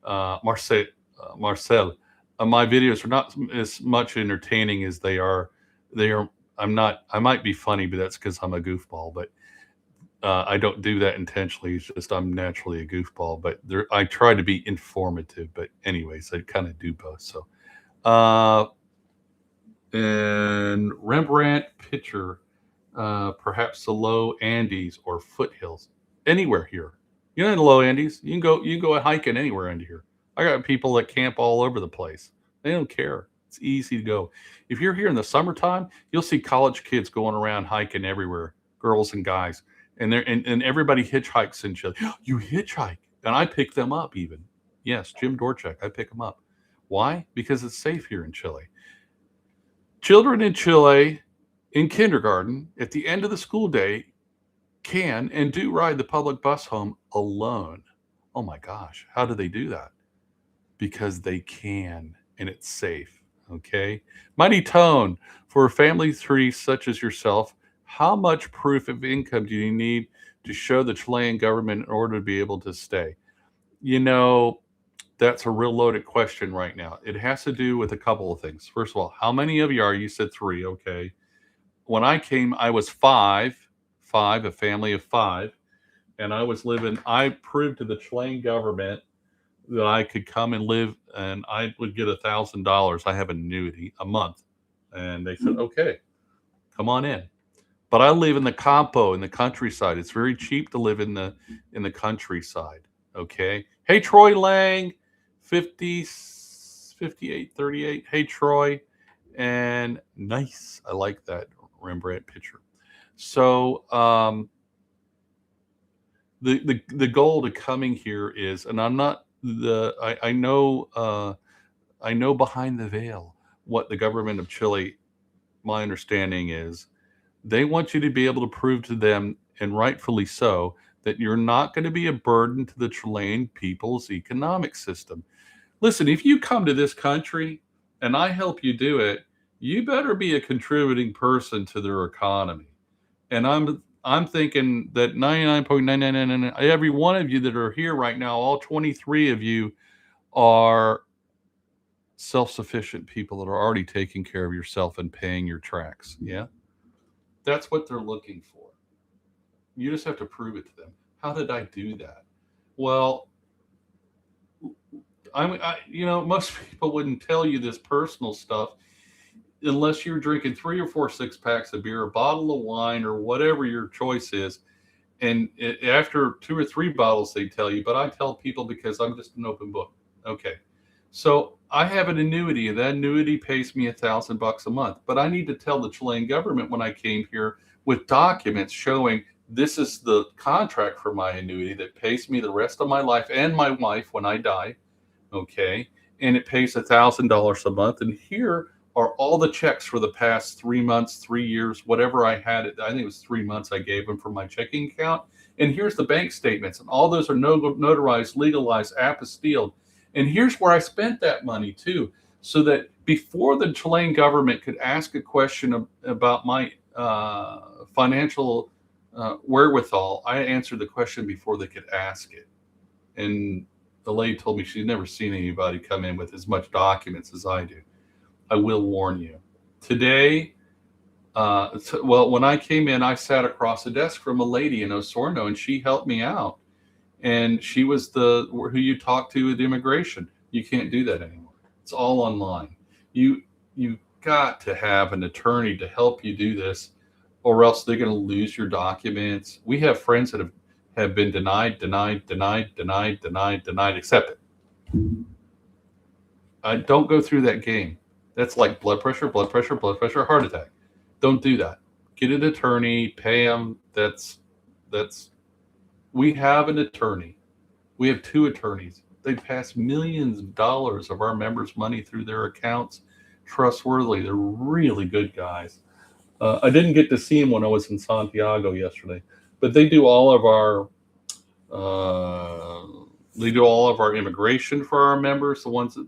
Marcel. My videos are not as much entertaining as they are. They are. I'm not. I might be funny, but that's because I'm a goofball. But I don't do that intentionally. It's just I'm naturally a goofball. But I try to be informative. But anyways, I kind of do both. So, and Rembrandt picture, perhaps the low Andes or foothills, anywhere here. You know, in the low Andes, you can go hiking anywhere under here. I got people that camp all over the place. They don't care. It's easy to go. If you're here in the summertime, you'll see college kids going around hiking everywhere, girls and guys, and everybody hitchhikes in Chile. You hitchhike, and I pick them up even. Yes, Jim Dorchek, I pick them up. Why? Because it's safe here in Chile. Children in Chile in kindergarten at the end of the school day can and do ride the public bus home alone. Oh my gosh, how do they do that? Because they can and it's safe. Okay. Mighty Tone, for a family tree such as yourself, how much proof of income do you need to show the Chilean government in order to be able to stay? You know, that's a real loaded question right now. It has to do with a couple of things. First of all, how many of you are? You said 3. Okay. When I came, I was five, a family of 5. And I proved to the Chilean government that I could come and live and I would get $1,000. I have an annuity a month. And they said, okay, come on in. But I live in the campo, in the countryside. It's very cheap to live in the countryside. Okay. Hey, Troy Lang, 50, 58, 38. Hey, Troy. And nice. I like that Rembrandt picture. So the goal to coming here is, and I'm not I know behind the veil what the government of Chile, my understanding is, they want you to be able to prove to them, and rightfully so, that you're not going to be a burden to the Chilean people's economic system. Listen, if you come to this country and I help you do it, you better be a contributing person to their economy. And I'm thinking that 99.9999 every one of you that are here right now, all 23 of you are self-sufficient people that are already taking care of yourself and paying your tax. Yeah. That's what they're looking for. You just have to prove it to them. How did I do that? Well, most people wouldn't tell you this personal stuff unless you're drinking 3 or 4 6-packs of beer, a bottle of wine, or whatever your choice is. And after 2 or 3 bottles, they tell you, but I tell people because I'm just an open book. Okay. So I have an annuity, and that annuity pays me $1,000 a month. But I need to tell the Chilean government when I came here with documents showing this is the contract for my annuity that pays me the rest of my life and my wife when I die. Okay. And it pays $1,000 a month. And here are all the checks for the past 3 months, 3 years, whatever I had. I think it was 3 months I gave them for my checking account. And here's the bank statements. And all those are notarized, legalized, apostilled. And here's where I spent that money too. So that before the Chilean government could ask a question about my financial wherewithal, I answered the question before they could ask it. And the lady told me she'd never seen anybody come in with as much documents as I do. I will warn you. Today, when I came in, I sat across the desk from a lady in Osorno, and she helped me out. And she was who you talk to at immigration. You can't do that anymore. It's all online. You got to have an attorney to help you do this, or else they're going to lose your documents. We have friends that have been denied, accepted. Don't go through that game. That's like blood pressure, heart attack. Don't do that. Get an attorney, pay them. We have an attorney. We have 2 attorneys. They pass millions of dollars of our members' money through their accounts. Trustworthy. They're really good guys. I didn't get to see them when I was in Santiago yesterday, but they do all of our immigration for our members,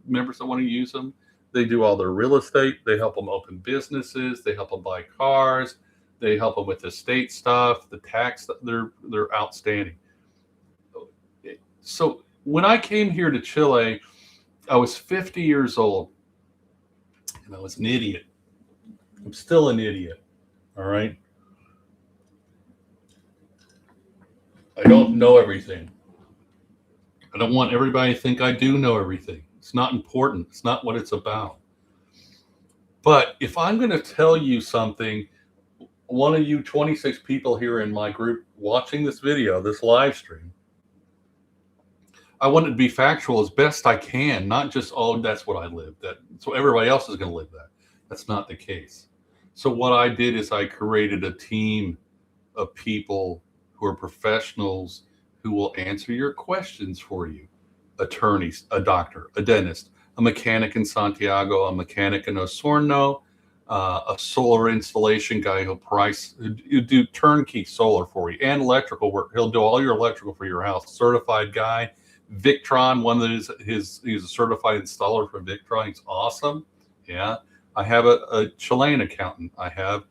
members that want to use them. They do all their real estate. They help them open businesses. They help them buy cars. They help them with the state stuff, the tax. They're outstanding. So when I came here to Chile, I was 50 years old, and I was an idiot. I'm still an idiot. All right. I don't know everything. I don't want everybody to think I do know everything. It's not important. It's not what it's about. But if I'm going to tell you something, one of you 26 people here in my group watching this video, this live stream, I want it to be factual as best I can, not just, oh, that's what I lived. So everybody else is going to live that. That's not the case. So what I did is I created a team of people who are professionals who will answer your questions for you. Attorneys, a doctor, a dentist, a mechanic in Santiago, a mechanic in Osorno, a solar installation guy who'll do turnkey solar for you and electrical work. He'll do all your electrical for your house. Certified guy. Victron, one that he's a certified installer for Victron. He's awesome. Yeah. I have a Chilean accountant. I have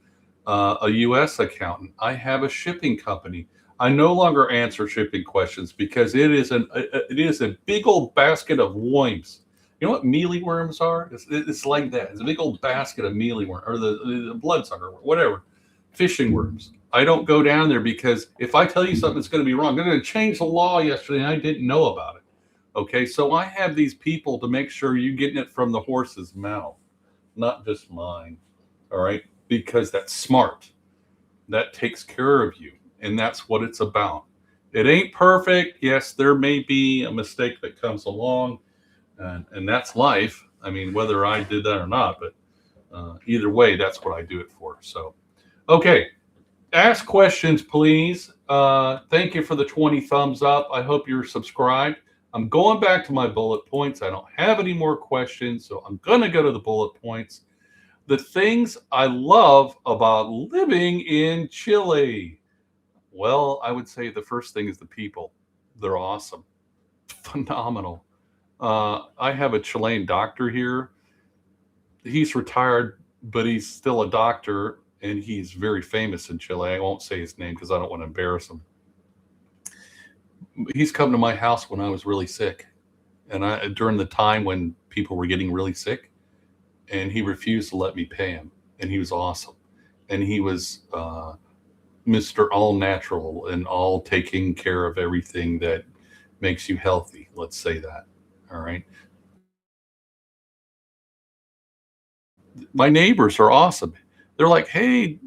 a U.S. accountant. I have a shipping company. I no longer answer shipping questions because it is a big old basket of worms. You know what mealyworms are? It's like that. It's a big old basket of mealyworm or the bloodsucker, whatever, fishing worms. I don't go down there because if I tell you something that's going to be wrong, they're going to change the law yesterday and I didn't know about it. Okay, so I have these people to make sure you're getting it from the horse's mouth, not just mine. All right, because that's smart. That takes care of you. And that's what it's about. It ain't perfect. Yes, there may be a mistake that comes along, and that's life. I mean, whether I did that or not, but either way, that's what I do it for. So, okay, ask questions, please. Thank you for the 20 thumbs up. I hope you're subscribed. I'm going back to my bullet points. I don't have any more questions, so I'm going to go to the bullet points. The things I love about living in Chile. Well, I would say the first thing is the people. They're awesome, phenomenal. I have a Chilean doctor here. He's retired, but he's still a doctor, and he's very famous in Chile. I won't say his name because I don't want to embarrass him. He's come to my house when I was really sick, and during the time when people were getting really sick, and he refused to let me pay him, and he was awesome, and he was Mr. All Natural and all taking care of everything that makes you healthy. Let's say that. All right. My neighbors are awesome. They're like, "Hey,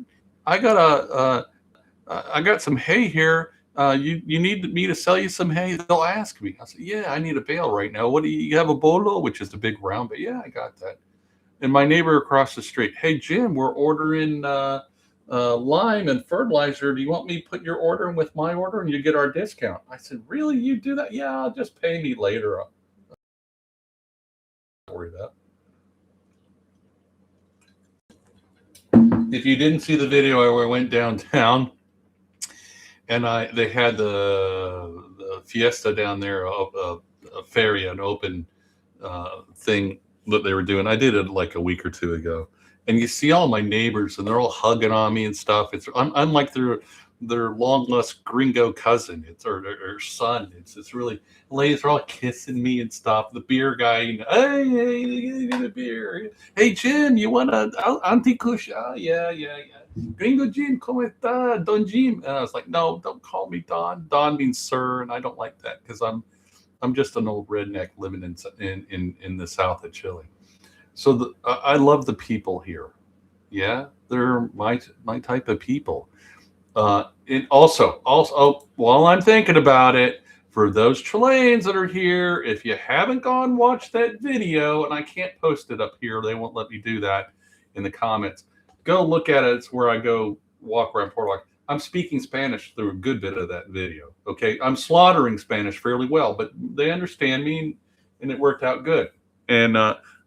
I got I got some hay here. You need me to sell you some hay?" They'll ask me. I say, "Yeah, I need a bale right now. What do you have, a bolo?" Which is the big round, but yeah, I got that. And my neighbor across the street, "Hey Jim, we're ordering lime and fertilizer. Do you want me to put your order in with my order and you get our discount?" I said, "Really? You do that?" "Yeah, just pay me later. I'll worry about it." If you didn't see the video where I went downtown and they had the fiesta down there, a feria, an open thing that they were doing. I did it like a week or two ago, and you see all my neighbors, and they're all hugging on me and stuff. I'm like their long lost gringo cousin. It's or son. It's really, ladies are all kissing me and stuff. The beer guy, hey, get a beer. Hey Jim, you want a anticush? Yeah, yeah, yeah. Gringo Jim, ¿cómo está, Don Jim? And I was like, no, don't call me Don. Don means sir, and I don't like that because I'm just an old redneck living in the south of Chile. So I love the people here. Yeah, they're my type of people. And also, while I'm thinking about it, for those Chileans that are here, if you haven't gone and watched that video, and I can't post it up here, they won't let me do that in the comments. Go look at it. It's where I go walk around Porto. I'm speaking Spanish through a good bit of that video. Okay, I'm slaughtering Spanish fairly well, but they understand me, and it worked out good. And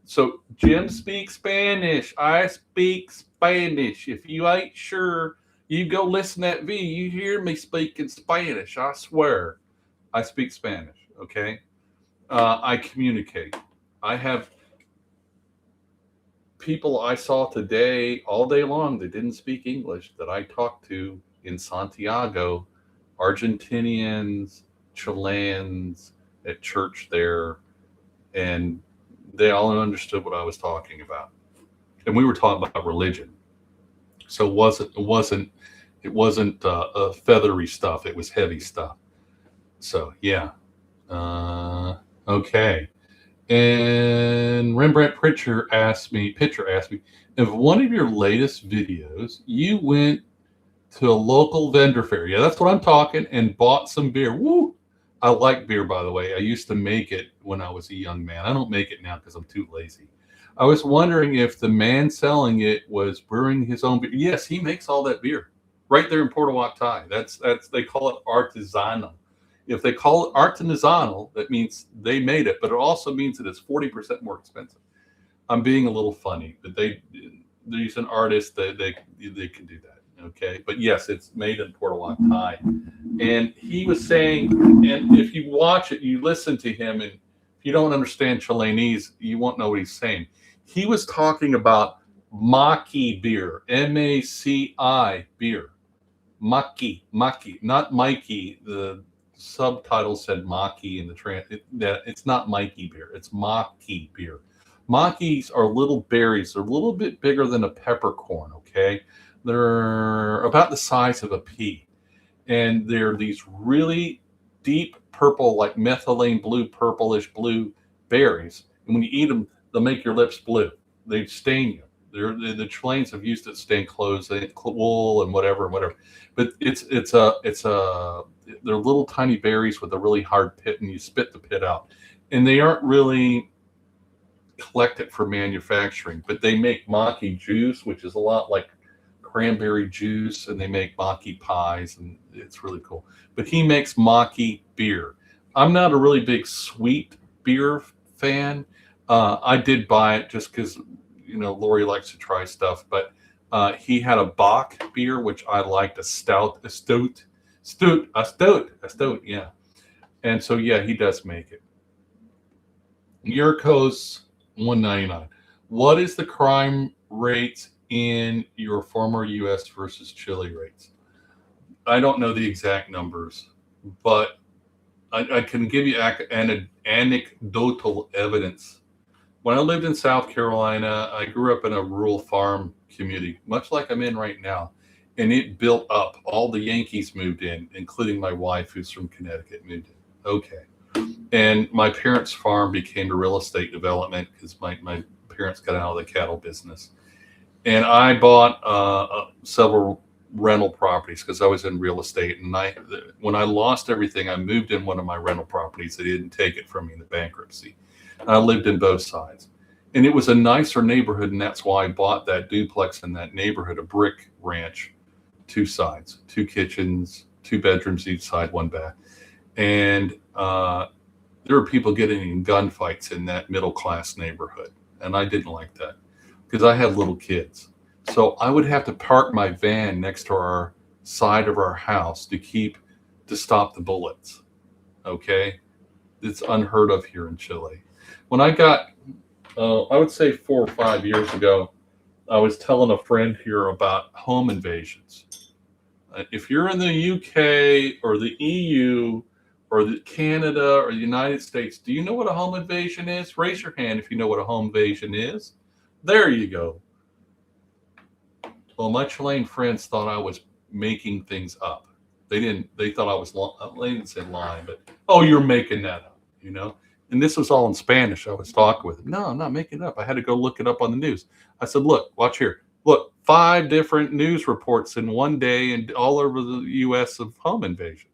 so Jim speaks Spanish. I speak Spanish. If you ain't sure, you go listen to that video. You hear me speaking Spanish. I swear, I speak Spanish. Okay, I communicate. I have people I saw today all day long that didn't speak English that I talked to in Santiago, Argentinians, Chileans at church there, and they all understood what I was talking about. And we were talking about religion. So it wasn't feathery stuff. It was heavy stuff. So yeah. Okay. And Rembrandt Pitcher asked me, if one of your latest videos you went to a local vendor fair. Yeah, that's what I'm talking, and bought some beer. Woo! I like beer, by the way. I used to make it when I was a young man. I don't make it now because I'm too lazy. I was wondering if the man selling it was brewing his own beer. Yes, he makes all that beer right there in Puerto Watai. That's they call it artisanal. If they call it artisanal, that means they made it, but it also means that it's 40% more expensive. I'm being a little funny, but there's an artist that they can do that. Okay, but yes, it's made in Puerto Watai. And he was saying, and if you watch it, you listen to him, and if you don't understand Chileanese, you won't know what he's saying. He was talking about Maki beer, Maci beer, Maki, not Mikey. The subtitle said Maki in it's not Mikey beer, it's Maki beer. Makis are little berries. They're a little bit bigger than a peppercorn. Okay, they're about the size of a pea, and they're these really deep purple, like methylene blue, purplish blue berries. And when you eat them, they'll make your lips blue. They stain you. The Chileans have used it to stain clothes, wool, and whatever. But they're little tiny berries with a really hard pit, and you spit the pit out. And they aren't really collected for manufacturing, but they make maki juice, which is a lot like cranberry juice, and they make maki pies, and it's really cool. But he makes maki beer. I'm not a really big sweet beer fan. I did buy it just because Lori likes to try stuff, but he had a Bach beer, which I liked, a stout. Astute, yeah. And so yeah, he does make it. Yurko's 199. What is the crime rate in your former U.S. versus Chile rates? I don't know the exact numbers, but I can give you anecdotal evidence. When I lived in South Carolina, I grew up in a rural farm community, much like I'm in right now, and it built up. All the Yankees moved in, including my wife, who's from Connecticut, moved in. Okay. And my parents' farm became a real estate development because my parents got out of the cattle business. And I bought several rental properties because I was in real estate. And when I lost everything, I moved in one of my rental properties. They didn't take it from me in the bankruptcy. And I lived in both sides. And it was a nicer neighborhood. And that's why I bought that duplex in that neighborhood, a brick ranch, two sides, two kitchens, two bedrooms each side, one bath. And there were people getting in gunfights in that middle class neighborhood. And I didn't like that because I had little kids. So I would have to park my van next to our side of our house to stop the bullets. Okay. It's unheard of here in Chile. When I got, I would say 4 or 5 years ago, I was telling a friend here about home invasions. If you're in the UK or the EU or Canada or the United States, do you know what a home invasion is? Raise your hand if you know what a home invasion is. There you go. Well, my Chilean friends thought I was making things up. They thought I was, they didn't say lying, but, oh, you're making that up, you know? And this was all in Spanish. I was talking with them. No, I'm not making it up. I had to go look it up on the news. I said, look, watch here. Look, 5 different news reports in one day and all over the U.S. of home invasions.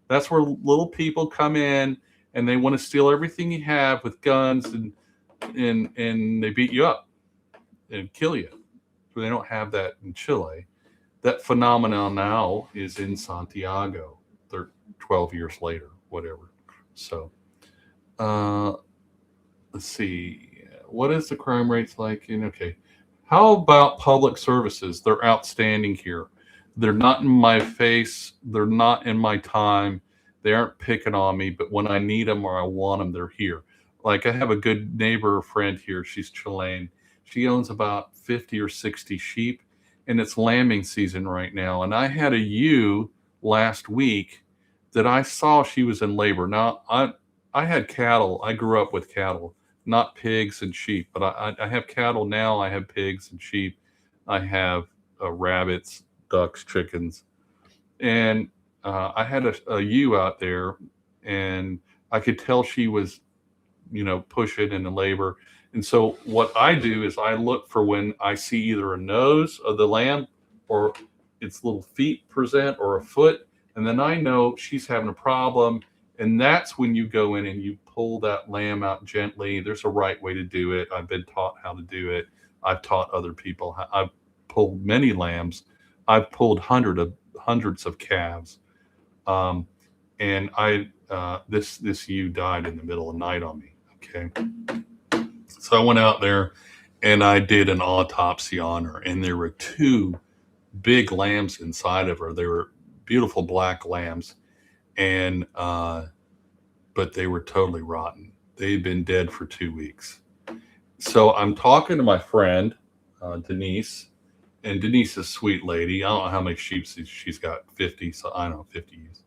That's where little people come in and they want to steal everything you have with guns and they beat you up and kill you. They don't have that in Chile. That phenomenon now is in Santiago. They're 12 years later, whatever. So, let's see. What is the crime rates like in? Okay. How about public services? They're outstanding here. They're not in my face. They're not in my time. They aren't picking on me, but when I need them or I want them, they're here. Like I have a good neighbor friend here. She's Chilean. She owns about 50 or 60 sheep, and it's lambing season right now. And I had a ewe last week that I saw she was in labor. Now, I had cattle. I grew up with cattle, not pigs and sheep, but I have cattle now. I have pigs and sheep. I have rabbits, ducks, chickens. And I had a ewe out there, and I could tell she was, pushing into labor. And so what I do is I look for when I see either a nose of the lamb or its little feet present or a foot, and then I know she's having a problem. And that's when you go in and you pull that lamb out gently. There's a right way to do it. I've been taught how to do it. I've taught other people. I've pulled many lambs. I've pulled hundreds of calves. And this ewe died in the middle of the night on me. Okay. So I went out there and I did an autopsy on her, and there were 2 big lambs inside of her. They were beautiful black lambs, and but they were totally rotten. They had been dead for 2 weeks. So I'm talking to my friend Denise, and Denise is a sweet lady. I don't know how many sheep she's got, 50. So I don't know, 50 ewes.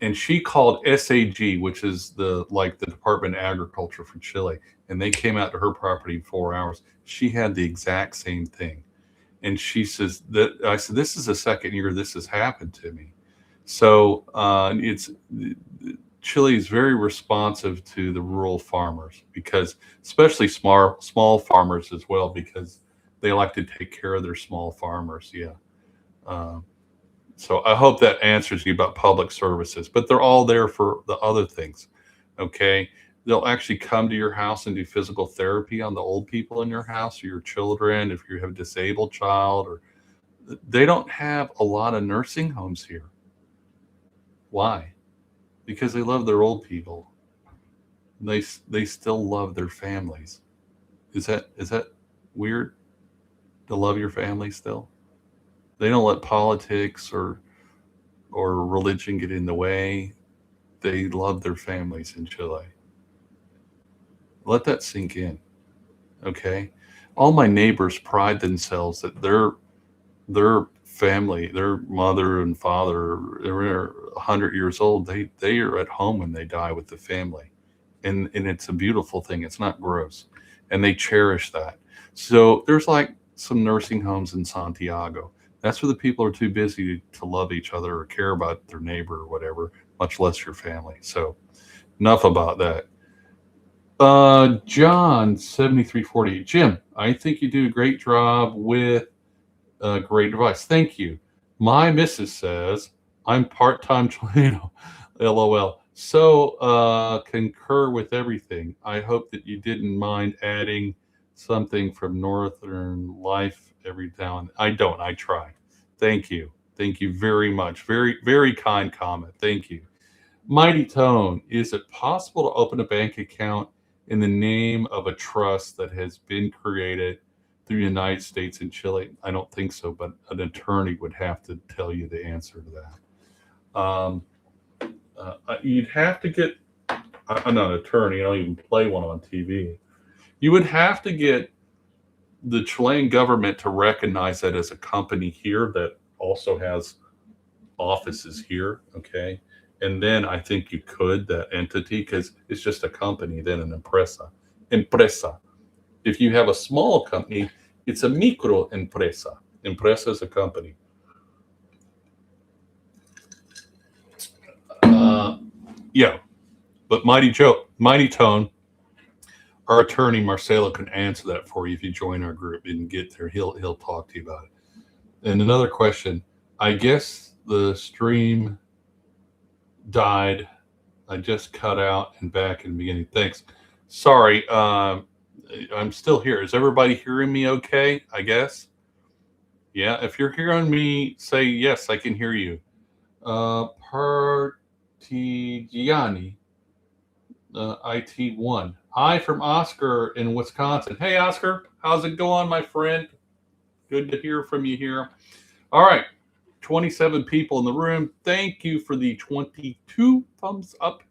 And she called SAG, which is the Department of Agriculture for Chile, and they came out to her property in 4 hours. She had the exact same thing, and she says that I said, "This is the second year this has happened to me." So Chile is very responsive to the rural farmers, because especially small farmers as well, because they like to take care of their small farmers. Yeah. So I hope that answers you about public services, but they're all there for the other things. Okay. They'll actually come to your house and do physical therapy on the old people in your house or your children. If you have a disabled child, or they don't have a lot of nursing homes here. Why? Because they love their old people. They still love their families. Is that weird to love your family still? They don't let politics or or religion get in the way. They love their families in Chile. Let that sink in. Okay. All my neighbors pride themselves that their family, their mother and father, they're 100 years old. They are at home when they die with the family, and it's a beautiful thing. It's not gross, and they cherish that. So there's like some nursing homes in Santiago. That's where the people are too busy to love each other or care about their neighbor or whatever, much less your family. So enough about that. John 7340. Jim, I think you do a great job with great advice. Thank you. My missus says I'm part-time Chileno. LOL. So concur with everything. I hope that you didn't mind adding something from Northern Life every now and then. I don't. I try. Thank you. Thank you very much. Very, very kind comment. Thank you. Mighty Tone, is it possible to open a bank account in the name of a trust that has been created through the United States and Chile? I don't think so, but an attorney would have to tell you the answer to that. You'd have to get, I'm not an attorney, I don't even play one on TV. You would have to get the Chilean government to recognize that as a company here that also has offices here, okay? And then I think you could, that entity, because it's just a company, then an empresa. Empresa. If you have a small company, it's a micro empresa. Empresa is a company. Yeah, but Mighty Tone, our attorney Marcelo can answer that for you if you join our group and get there. He'll talk to you about it. And another question, I guess the stream died. I just cut out and back in the beginning. Thanks. Sorry, I'm still here. Is everybody hearing me okay? I guess. Yeah, if you're hearing me, say yes, I can hear you. Partigiani, IT1. Hi from Oscar in Wisconsin. Hey, Oscar, how's it going, my friend? Good to hear from you here. All right, 27 people in the room. Thank you for the 22 thumbs up.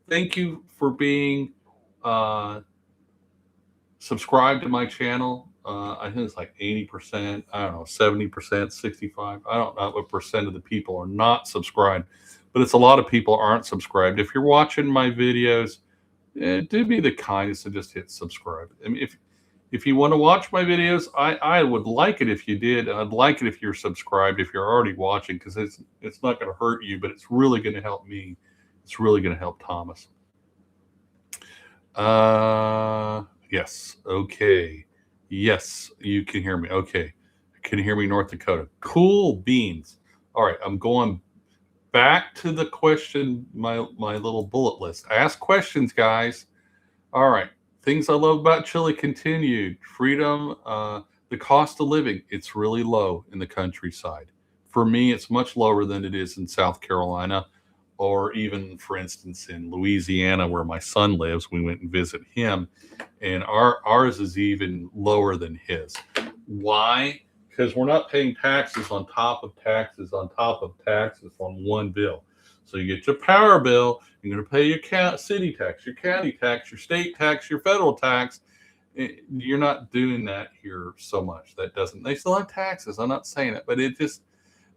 Thank you for being subscribed to my channel. I think it's like 80%, I don't know, 70%, 65. I don't know what percent of the people are not subscribed, but it's a lot of people aren't subscribed. If you're watching my videos, do me the kindness to just hit subscribe. I mean, if you want to watch my videos, I would like it if you did. And I'd like it if you're subscribed, if you're already watching, because it's not going to hurt you, but it's really going to help me. It's really going to help Thomas. Yes. Okay. Yes, you can hear me. Okay. Can you hear me, North Dakota? Cool beans. All right. I'm going back to the question, my little bullet list. Ask questions, guys. All right. Things I love about Chile continued. Freedom, the cost of living, it's really low in the countryside. For me, it's much lower than it is in South Carolina, or even, for instance, in Louisiana, where my son lives. We went and visit him, and ours is even lower than his. Why? Because we're not paying taxes on top of taxes on top of taxes on one bill. So you get your power bill, you're going to pay your city tax, your county tax, your state tax, your federal tax. You're not doing that here so much. They still have taxes. I'm not saying it, but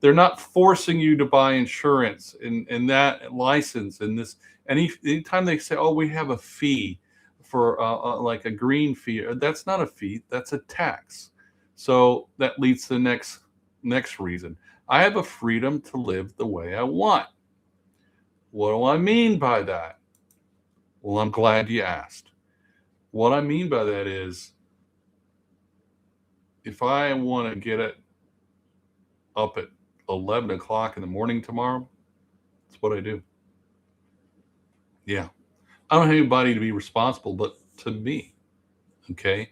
they're not forcing you to buy insurance and that license and this. Anytime they say, oh, we have a fee for like a green fee, that's not a fee, that's a tax. So that leads to the next reason. I have a freedom to live the way I want. What do I mean by that? Well, I'm glad you asked. What I mean by that is, if I want to get it up at 11 o'clock in the morning tomorrow, that's what I do. Yeah. I don't have anybody to be responsible but to me. Okay.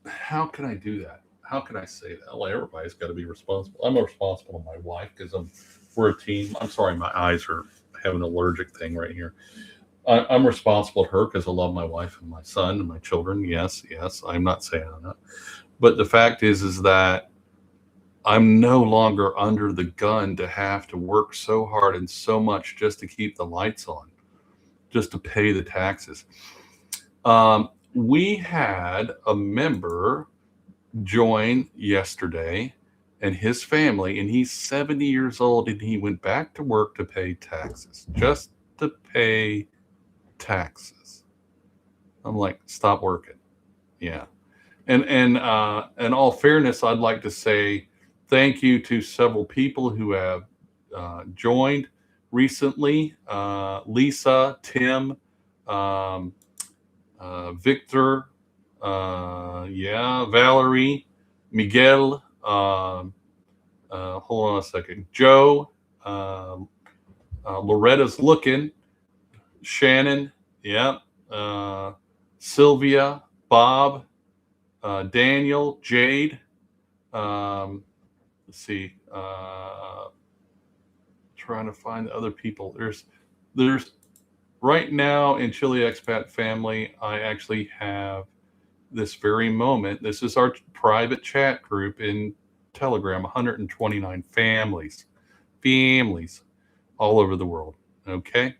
How can I do that? How can I say that? Well, everybody's got to be responsible. I'm responsible to my wife because we're a team. I'm sorry, my eyes are having an allergic thing right here. I'm responsible to her because I love my wife and my son and my children. Yes. I'm not saying I'm not. But the fact is that I'm no longer under the gun to have to work so hard and so much just to keep the lights on, just to pay the taxes. We had a member join yesterday and his family, and he's 70 years old, and he went back to work to pay taxes, just to pay taxes. I'm like, stop working. Yeah. And in all fairness, I'd like to say thank you to several people who have joined recently. Lisa, Tim, um, Victor, yeah, Valerie, Miguel, hold on a second, Joe, Loretta's looking, Shannon, yeah, Sylvia, Bob, Daniel, Jade. Let's see. Trying to find the other people. There's right now in Chile Expat Family. I actually have this very moment. This is our private chat group in Telegram. 129 families all over the world. Okay.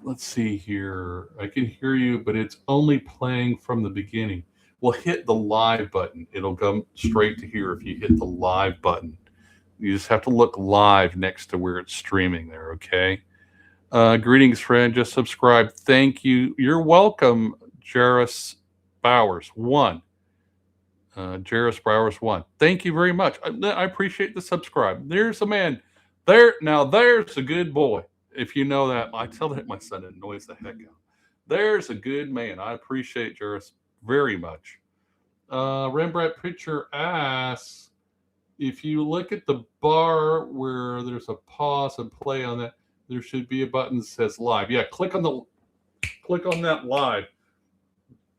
Let's see here. I can hear you, but it's only playing from the beginning. Well, hit the live button. It'll come straight to here if you hit the live button. You just have to look live next to where it's streaming there, okay? Greetings, friend. Just subscribe. Thank you. You're welcome, Jairus Bowers 1. Jairus Bowers 1. Thank you very much. I appreciate the subscribe. There's a man. There's a good boy. If you know that, I tell that my son annoys the heck out. There's a good man. I appreciate Jairus very much. Rembrandt Picture asks, if you look at the bar where there's a pause and play on that, there should be a button that says live. Yeah, click on that live,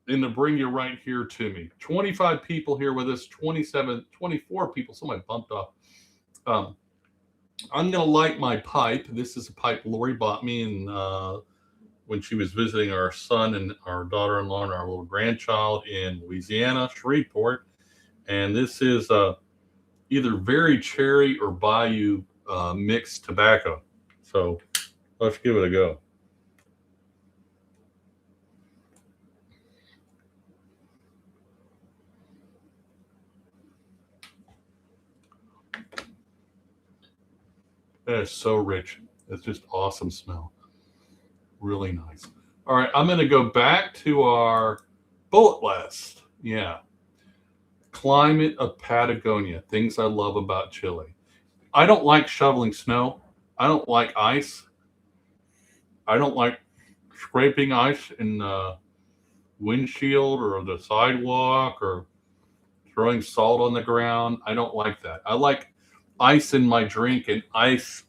and to bring you right here to me. 25 people here with us, 24 people. Somebody bumped off. I'm going to light my pipe. This is a pipe Lori bought me when she was visiting our son and our daughter-in-law and our little grandchild in Louisiana, Shreveport. And this is either very cherry or bayou mixed tobacco. So let's give it a go. That is so rich. It's just awesome smell. Really nice. All right, I'm going to go back to our bullet list. Yeah. Climate of Patagonia. Things I love about Chile. I don't like shoveling snow. I don't like ice. I don't like scraping ice in the windshield or the sidewalk or throwing salt on the ground. I don't like that. I like ice in my drink and ice.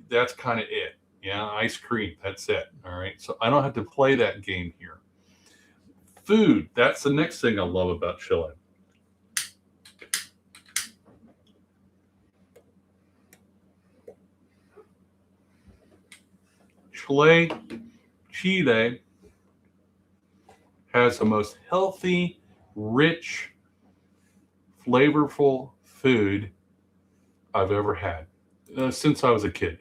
That's kind of it. Yeah, ice cream. That's it. All right. So I don't have to play that game here. Food. That's the next thing I love about Chile. Chile has the most healthy, rich, flavorful food I've ever had since I was a kid.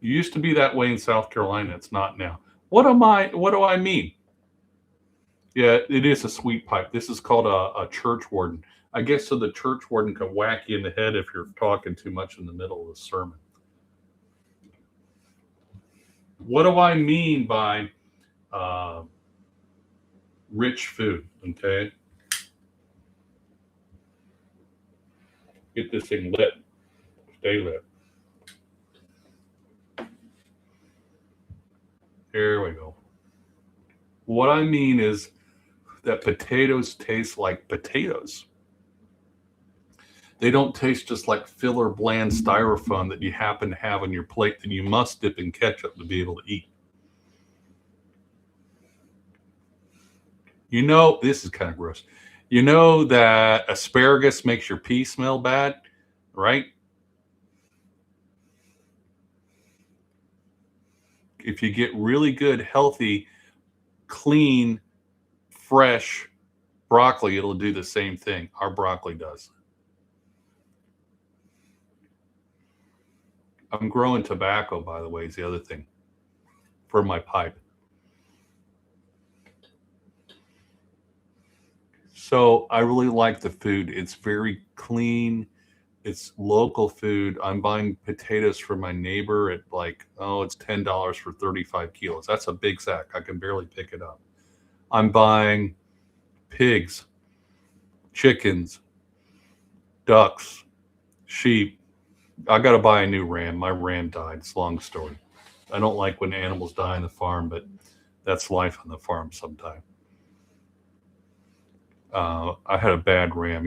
It used to be that way in South Carolina. It's not now. What do I mean? Yeah, it is a sweet pipe. This is called a church warden. I guess so the church warden can whack you in the head if you're talking too much in the middle of the sermon. What do I mean by rich food? Okay. Get this thing lit. Stay lit. Here we go. What I mean is that potatoes taste like potatoes. They don't taste just like filler bland styrofoam that you happen to have on your plate that you must dip in ketchup to be able to eat. You know, this is kind of gross. You know that asparagus makes your pee smell bad, right? If you get really good, healthy, clean, fresh, broccoli, it'll do the same thing. Our broccoli does. I'm growing tobacco, by the way, is the other thing for my pipe. So I really like the food. It's very clean. It's local food. I'm buying potatoes from my neighbor at like, oh, it's $10 for 35 kilos. That's a big sack. I can barely pick it up. I'm buying pigs, chickens, ducks, sheep. I got to buy a new ram. My ram died. It's a long story. I don't like when animals die on the farm, but that's life on the farm sometime. I had a bad ram.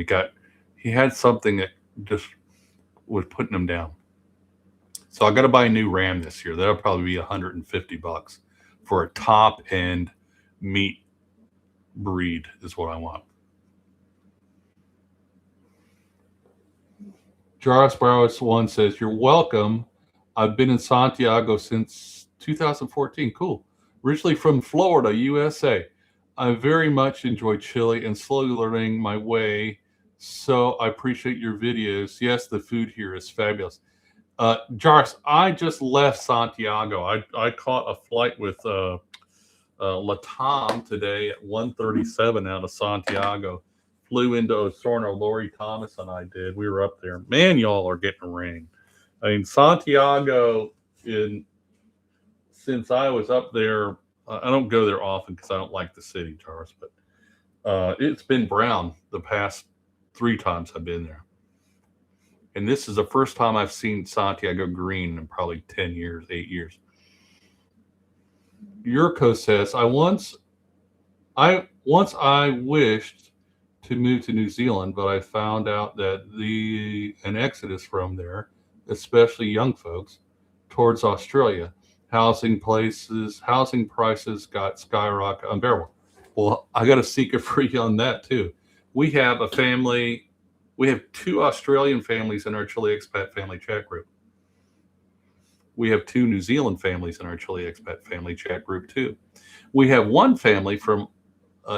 He had something that just was putting him down. So I got to buy a new ram this year. That'll probably be $150 for a top end meat breed is what I want. Jarvis Barrows one says, "You're welcome. I've been in Santiago since 2014. Cool. Originally from Florida, USA. I very much enjoy Chile and slowly learning my way. So I appreciate your videos. Yes, the food here is fabulous." Jarvis, I just left Santiago. I caught a flight with Latam today at 1:37 out of Santiago. Flew into Osorno. Lori Thomas and I did. We were up there. Man, y'all are getting rain. I mean, Santiago, since I was up there, I don't go there often because I don't like the city, Charles, but it's been brown the past 3 times I've been there. And this is the first time I've seen Santiago green in probably 10 years, 8 years. Yurko says, I once wished to move to New Zealand, but I found out that an exodus from there, especially young folks, towards Australia. Housing prices got skyrocketed, unbearable. Well, I got a secret for you on that too. We have a family. We have 2 Australian families in our Chile Expat family chat group. We have 2 New Zealand families in our Chile Expat family chat group too. We have one family from,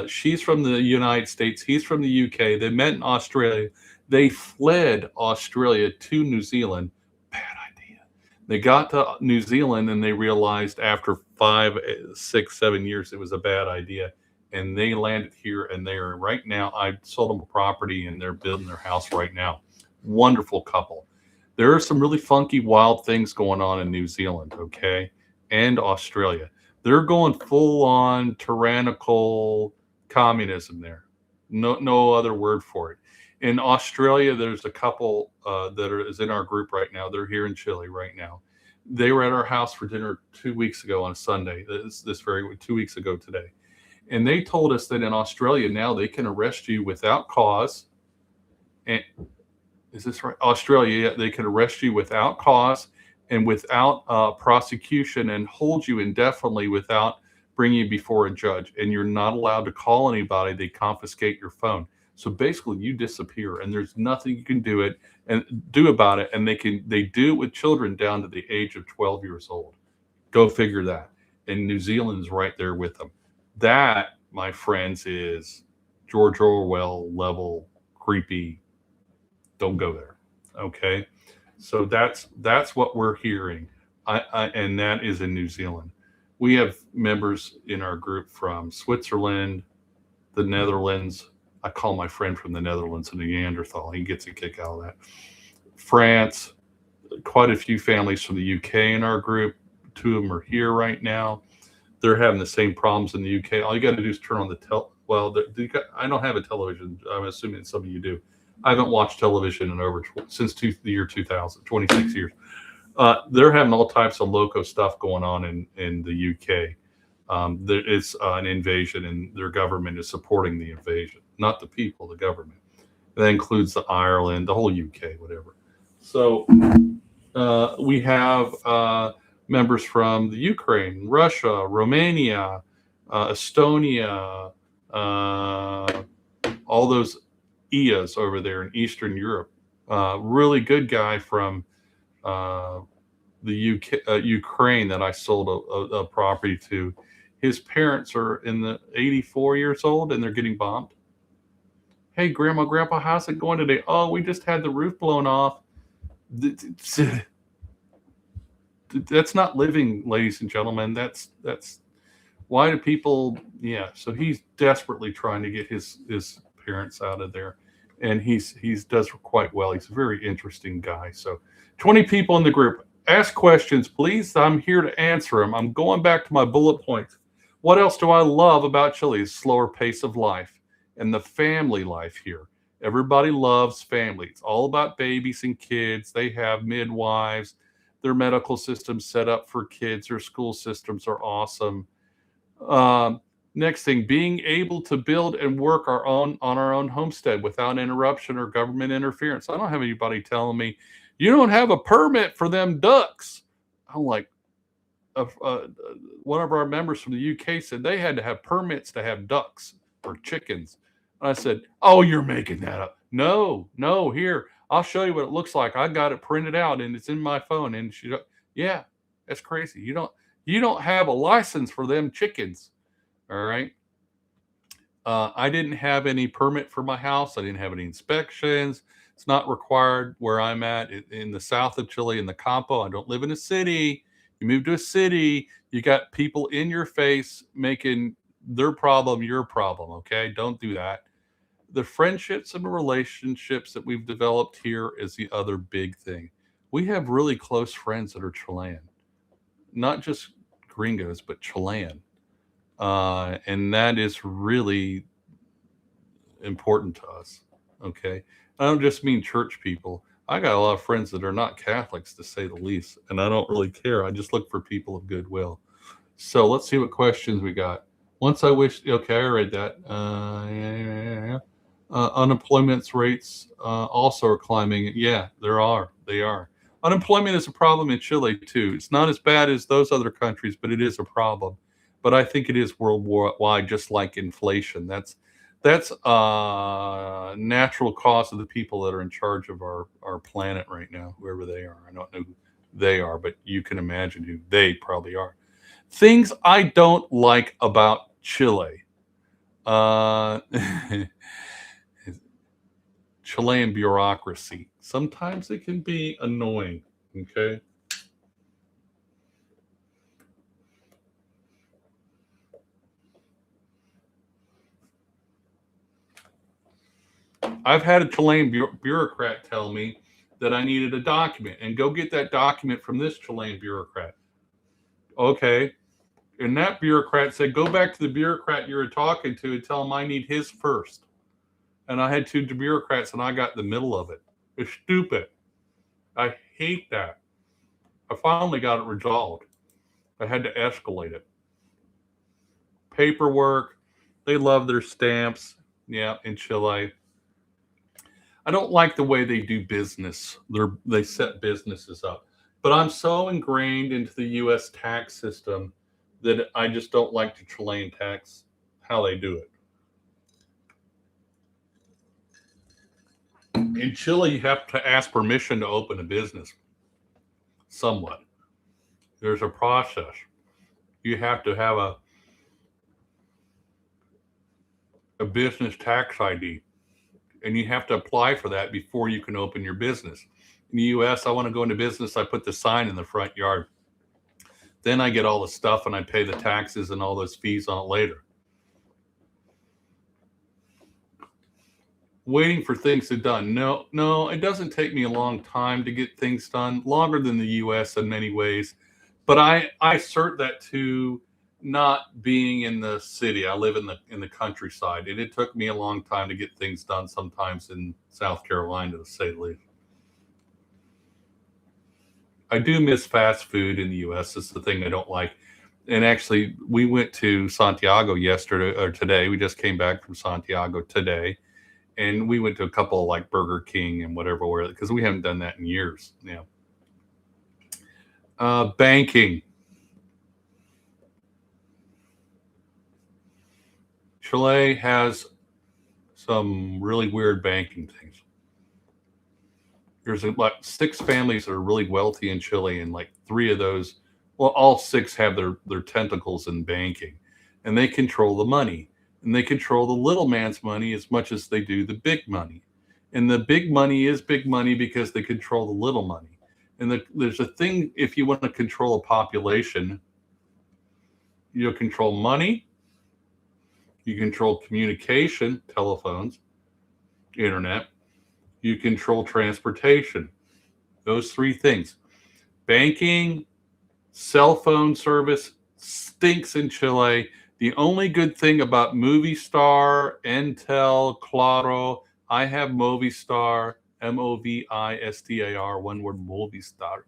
she's from the United States, he's from the UK. They met in Australia. They fled Australia to New Zealand. Bad idea. They got to New Zealand and they realized after 5, 6, 7 years it was a bad idea. And they landed here, and they're right now. I sold them a property, and they're building their house right now. Wonderful couple. There are some really funky, wild things going on in New Zealand, okay, and Australia. They're going full on tyrannical communism there. No other word for it. In Australia, there's a couple is in our group right now. They're here in Chile right now. They were at our house for dinner 2 weeks ago on a Sunday. This very 2 weeks ago today. And they told us that in Australia now they can arrest you without cause. And is this right? Australia, they can arrest you without cause and without prosecution and hold you indefinitely without bringing you before a judge. And you're not allowed to call anybody. They confiscate your phone. So basically, you disappear, and there's nothing you can do about it. And they do it with children down to the age of 12 years old. Go figure that. And New Zealand's right there with them. That, my friends, is George Orwell level creepy. Don't go there. Okay. So that's what we're hearing. And that is in New Zealand. We have members in our group from Switzerland, the Netherlands. I call my friend from the Netherlands a Neanderthal. He gets a kick out of that. France, quite a few families from the UK in our group. 2 of them are here right now. They're having the same problems in the UK. All you got to do is turn on I don't have a television. I'm assuming some of you do. I haven't watched television since the year 2000, 26 years. They're having all types of loco stuff going on in the UK. There is an invasion, and their government is supporting the invasion, not the people, the government. That includes the Ireland, the whole UK, whatever. So we have members from the Ukraine, Russia, Romania, Estonia, all those EAs over there in Eastern Europe. Really good guy from the UK, Ukraine that I sold a property to. His parents are in the 84 years old, and they're getting bombed. Hey, Grandma, Grandpa, how's it going today? Oh, we just had the roof blown off. That's not living, ladies and gentlemen. That's why do people? Yeah. So he's desperately trying to get his parents out of there, and he's does quite well. He's a very interesting guy. So 20 people in the group. Ask questions, please. I'm here to answer them. I'm going back to my bullet points. What else do I love about Chile? Slower pace of life and the family life here. Everybody loves family. It's all about babies and kids. They have midwives. Their medical systems set up for kids. Their school systems are awesome. Next thing, being able to build and work on our own homestead without interruption or government interference. I don't have anybody telling me you don't have a permit for them ducks. I'm like, one of our members from the UK said they had to have permits to have ducks or chickens. And I said, "Oh, you're making that up." No, here, I'll show you what it looks like. I got it printed out and it's in my phone. And yeah, that's crazy. You don't have a license for them chickens. All right. I didn't have any permit for my house. I didn't have any inspections. It's not required where I'm at in the south of Chile in the campo. I don't live in a city. You move to a city, you got people in your face making their problem your problem. Okay. Don't do that. The friendships and relationships that we've developed here is the other big thing. We have really close friends that are Chilean, not just gringos, but Chilean. And that is really important to us. Okay. I don't just mean church people. I got a lot of friends that are not Catholics, to say the least, and I don't really care. I just look for people of goodwill. So let's see what questions we got. Once I wish, okay, I read that. Yeah. Unemployment rates also are climbing. Yeah, they are. Unemployment is a problem in Chile too. It's not as bad as those other countries, but it is a problem. But I think it is worldwide, just like inflation. That's natural cause of the people that are in charge of our planet right now, whoever they are. I don't know who they are, but you can imagine who they probably are. Things I don't like about Chile. Chilean bureaucracy. Sometimes it can be annoying. Okay. I've had a Chilean bureaucrat tell me that I needed a document and go get that document from this Chilean bureaucrat. Okay. And that bureaucrat said, go back to the bureaucrat you were talking to and tell him I need his first. And I had two bureaucrats and I got in the middle of it. It's stupid. I hate that. I finally got it resolved. I had to escalate it. Paperwork. They love their stamps. Yeah, in Chile. I don't like the way they do business. They set businesses up. But I'm so ingrained into the U.S. tax system that I just don't like the Chilean tax, how they do it. In Chile, you have to ask permission to open a business. Somewhat. There's a process. You have to have a business tax ID, and you have to apply for that before you can open your business. In the US, I want to go into business. I put the sign in the front yard. Then I get all the stuff and I pay the taxes and all those fees on it later. Waiting for things to be done. No, it doesn't take me a long time to get things done, longer than the US in many ways. But I assert that to not being in the city. I live in the countryside, and it took me a long time to get things done sometimes in South Carolina, to say the least. I do miss fast food in the US. It's the thing I don't like. And actually, we went to Santiago yesterday or today. We just came back from Santiago today, and we went to a couple like Burger King and whatever, because we haven't done that in years. Yeah. Banking. Chile has some really weird banking things. There's like 6 families that are really wealthy in Chile, and like 3 of those, well, all 6 have their tentacles in banking, and they control the money. and they control the little man's money as much as they do the big money. And the big money is big money because they control the little money. And there's a thing, if you want to control a population, you'll control money, you control communication, telephones, internet, you control transportation. Those three things. Banking, cell phone service stinks in Chile. The only good thing about Movistar, Entel, Claro, I have Movistar, Movistar, one word, Movistar.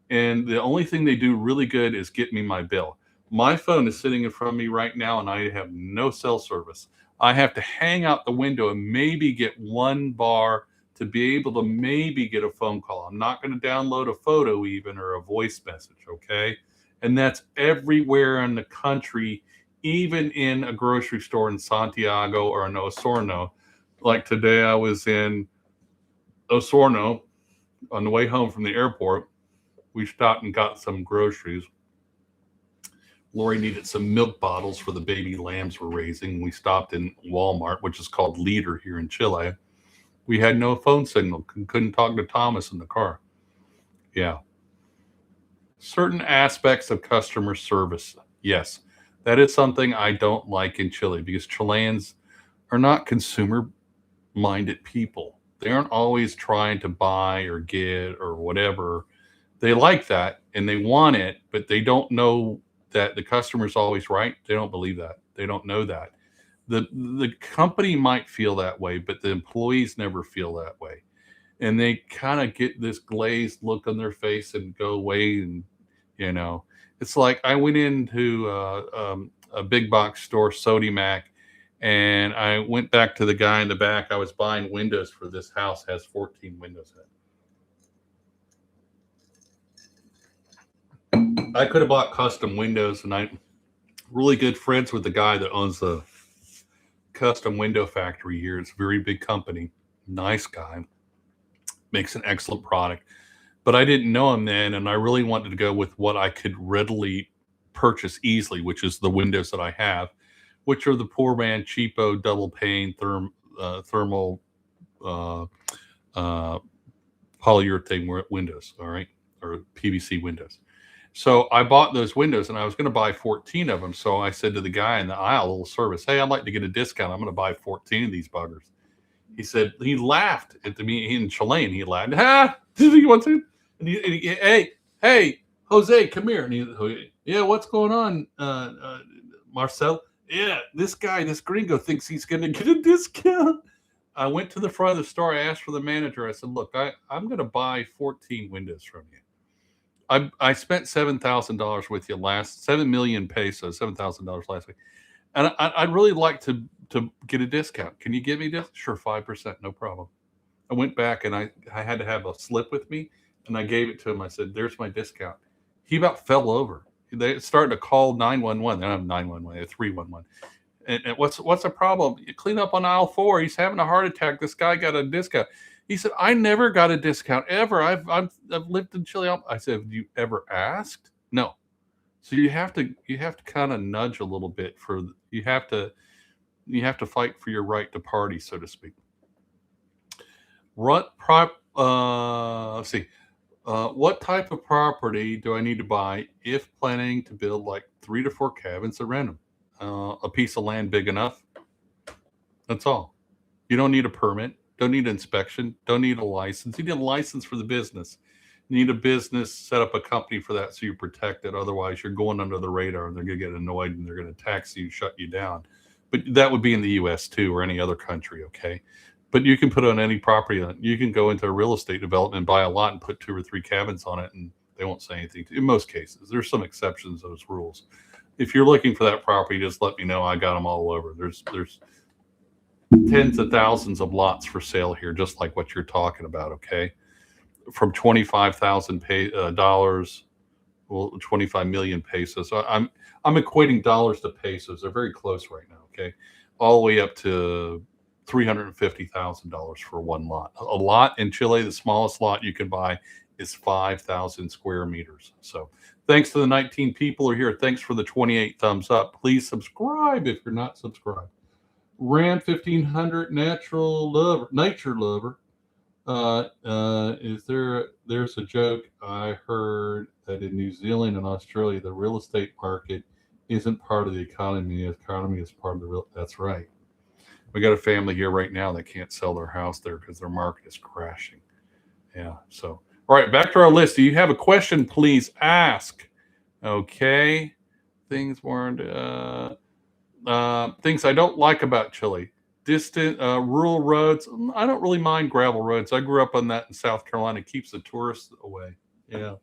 And the only thing they do really good is get me my bill. My phone is sitting in front of me right now, and I have no cell service. I have to hang out the window and maybe get one bar to be able to maybe get a phone call. I'm not going to download a photo even or a voice message, okay? And that's everywhere in the country, even in a grocery store in Santiago or in Osorno. Like today I was in Osorno on the way home from the airport. We stopped and got some groceries. Lori needed some milk bottles for the baby lambs we're raising. We stopped in Walmart, which is called Leader here in Chile. We had no phone signal. Couldn't talk to Thomas in the car. Yeah. Certain aspects of customer service. Yes, that is something I don't like in Chile because Chileans are not consumer-minded people. They aren't always trying to buy or get or whatever. They like that and they want it, but they don't know that the customer's always right. They don't believe that. They don't know that. The company might feel that way, but the employees never feel that way. And they kind of get this glazed look on their face and go away. And, it's like I went into a big box store, Sodimac, and I went back to the guy in the back. I was buying windows for this house, has 14 windows in it. I could have bought custom windows, and I'm really good friends with the guy that owns the custom window factory here. It's a very big company, nice guy, makes an excellent product. But I didn't know him then, and I really wanted to go with what I could readily purchase easily, which is the windows that I have, which are the poor man cheapo double pane thermal polyurethane windows, all right, or PVC windows. So I bought those windows, and I was going to buy 14 of them. So I said to the guy in the aisle, little service, "Hey, I'd like to get a discount. I'm going to buy 14 of these buggers." He said, he laughed at me in Chilean. He laughed. "Ha! You want to?" And hey, Jose, come here. And yeah, what's going on, Marcel? Yeah, this gringo thinks he's going to get a discount. I went to the front of the store. I asked for the manager. I said, "Look, I'm going to buy 14 windows from you. I spent $7,000 with you 7 million pesos, $7,000 last week. And I'd really like to get a discount. Can you give me this?" "Sure, 5%, no problem." I went back and I had to have a slip with me, and I gave it to him. I said, "There's my discount." He about fell over. They started to call 911. They don't have 911, they have 311. And what's the problem? You clean up on aisle 4. He's having a heart attack. This guy got a discount. He said, "I never got a discount ever. I've lived in Chile." I said, "Have you ever asked?" "No." So you have to kind of nudge a little bit you have to fight for your right to party, so to speak. What type of property do I need to buy if planning to build like 3 to 4 cabins and rent them? A piece of land big enough. That's all. You don't need a permit. Don't need inspection. Don't need a license. You need a license for the business. You need a business, set up a company for that so you're protected. Otherwise, you're going under the radar, and they're going to get annoyed, and they're going to tax you, shut you down. But that would be in the U.S. too, or any other country, okay? But you can put on any property. You can go into a real estate development and buy a lot and put 2 or 3 cabins on it, and they won't say anything. In most cases, there's some exceptions to those rules. If you're looking for that property, just let me know. I got them all over. There's tens of thousands of lots for sale here, just like what you're talking about, okay? From $25,000 well, 25 million pesos. So I'm equating dollars to pesos. They're very close right now, okay? All the way up to $350,000 for one lot. A lot in Chile, the smallest lot you can buy is 5,000 square meters. So thanks to the 19 people who are here. Thanks for the 28 thumbs up. Please subscribe if you're not subscribed. Ram 1500 nature lover. There's a joke I heard that in New Zealand and Australia, the real estate market isn't part of the economy. The economy is part of the real. That's right. We got a family here right now that can't sell their house there because their market is crashing. Yeah. So, all right, back to our list. Do you have a question? Please ask. Okay. Things weren't. Things I don't like about Chile. Distant, rural roads. I don't really mind gravel roads. I grew up on that in South Carolina. It keeps the tourists away. Yeah.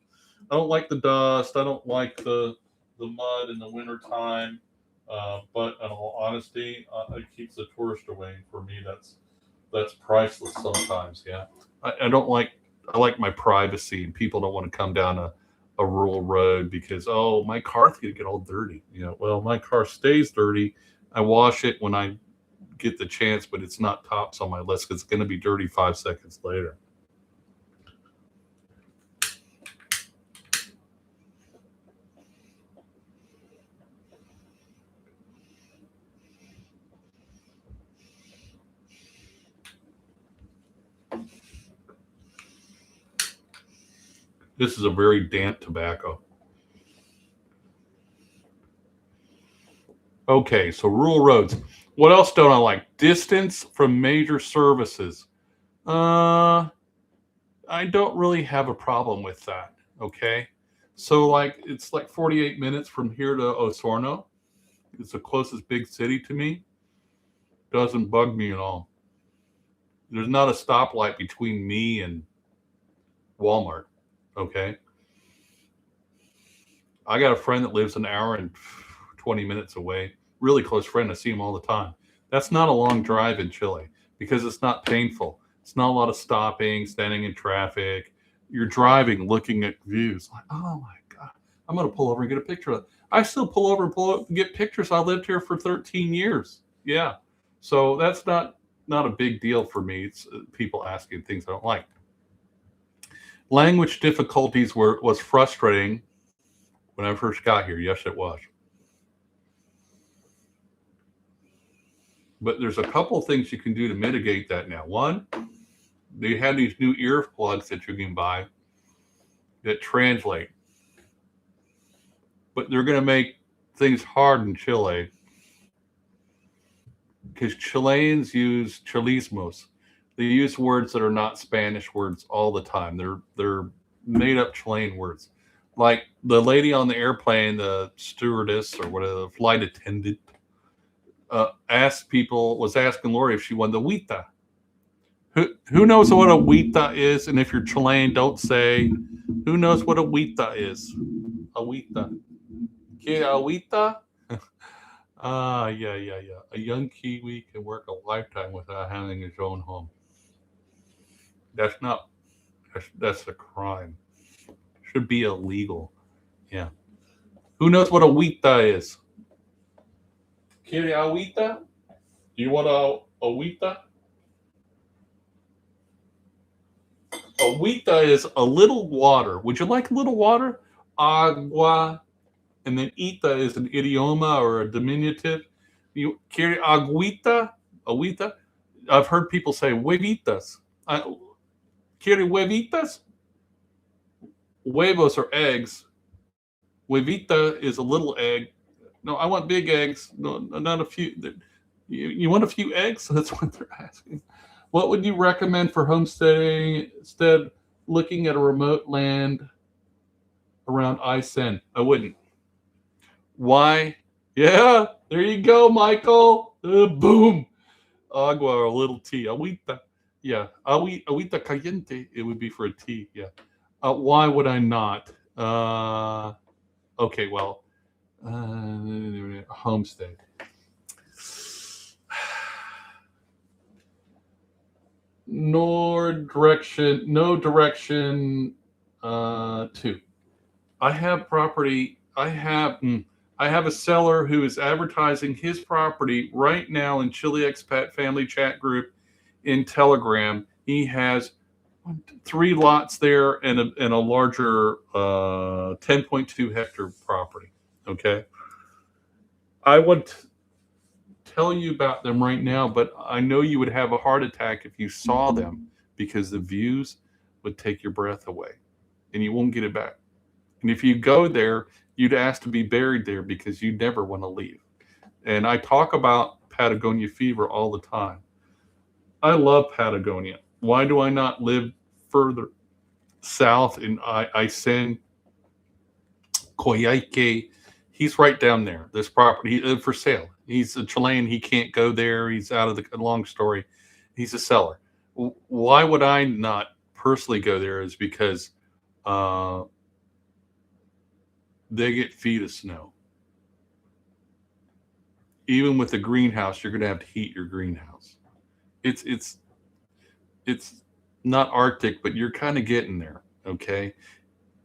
I don't like the dust. I don't like the mud in the wintertime. But in all honesty, it keeps the tourist away. For me, that's priceless sometimes. Yeah. I don't like, I like my privacy, and people don't want to come down a rural road because, oh, my car's gonna get all dirty. Well, my car stays dirty. I wash it when I get the chance, but it's not tops on my list because it's going to be dirty 5 seconds later. This is a very damp tobacco. Okay, so rural roads. What else don't I like? Distance from major services. I don't really have a problem with that. Okay. So like it's like 48 minutes from here to Osorno. It's the closest big city to me. Doesn't bug me at all. There's not a stoplight between me and Walmart. Okay. I got a friend that lives an hour and 20 minutes away. Really close friend. I see him all the time. That's not a long drive in Chile because it's not painful. It's not a lot of stopping, standing in traffic. You're driving, looking at views. Like, oh my God, I'm going to pull over and get a picture of it. I still pull over and pull up and get pictures. I lived here for 13 years. Yeah. So that's not a big deal for me. It's people asking things I don't like. Language difficulties was frustrating when I first got here. Yes, it was. But there's a couple of things you can do to mitigate that now. One, they have these new earplugs that you can buy that translate. But they're going to make things hard in Chile because Chileans use chilismos. They use words that are not Spanish words all the time. They're made up Chilean words. Like the lady on the airplane, the stewardess or whatever, the flight attendant, was asking Lori if she wanted the huita. Who knows what a huita is? And if you're Chilean, don't say, who knows what a huita is? A huita. ¿Quiere agüita? Yeah. A young Kiwi can work a lifetime without having his own home. That's a crime. Should be illegal. Yeah. Who knows what a huita is? ¿Quiere agüita? Do you want a agüita? Agüita is a little water. Would you like a little water? Agua. And then ita is an idioma or a diminutive. You quiere agüita? Agüita? I've heard people say huevitas. Quiere huevitas? Huevos are eggs. Huevita is a little egg. No, I want big eggs. No, not a few. You want a few eggs? That's what they're asking. What would you recommend for homesteading instead looking at a remote land around Isen? I wouldn't. Why? Yeah, there you go, Michael. Boom. Agua or a little tea. Agüita. Yeah. Agüita caliente. It would be for a tea. Yeah. Why would I not? Okay, well, homestead. No direction. Two. I have property. I have a seller who is advertising his property right now in Chile Expat Family Chat Group in Telegram. He has 3 lots there and a larger 10.2 hectare property. Okay. I would tell you about them right now, but I know you would have a heart attack if you saw them, because the views would take your breath away and you won't get it back. And if you go there, you'd ask to be buried there because you never want to leave. And I talk about Patagonia fever all the time. I love Patagonia. Why do I not live further south? And I send Coyhaique. He's right down there. This property for sale. He's a Chilean. He can't go there. He's out of the long story. He's a seller. Why would I not personally go there? Is because they get feet of snow. Even with the greenhouse, you're going to have to heat your greenhouse. It's not Arctic, but you're kind of getting there. Okay,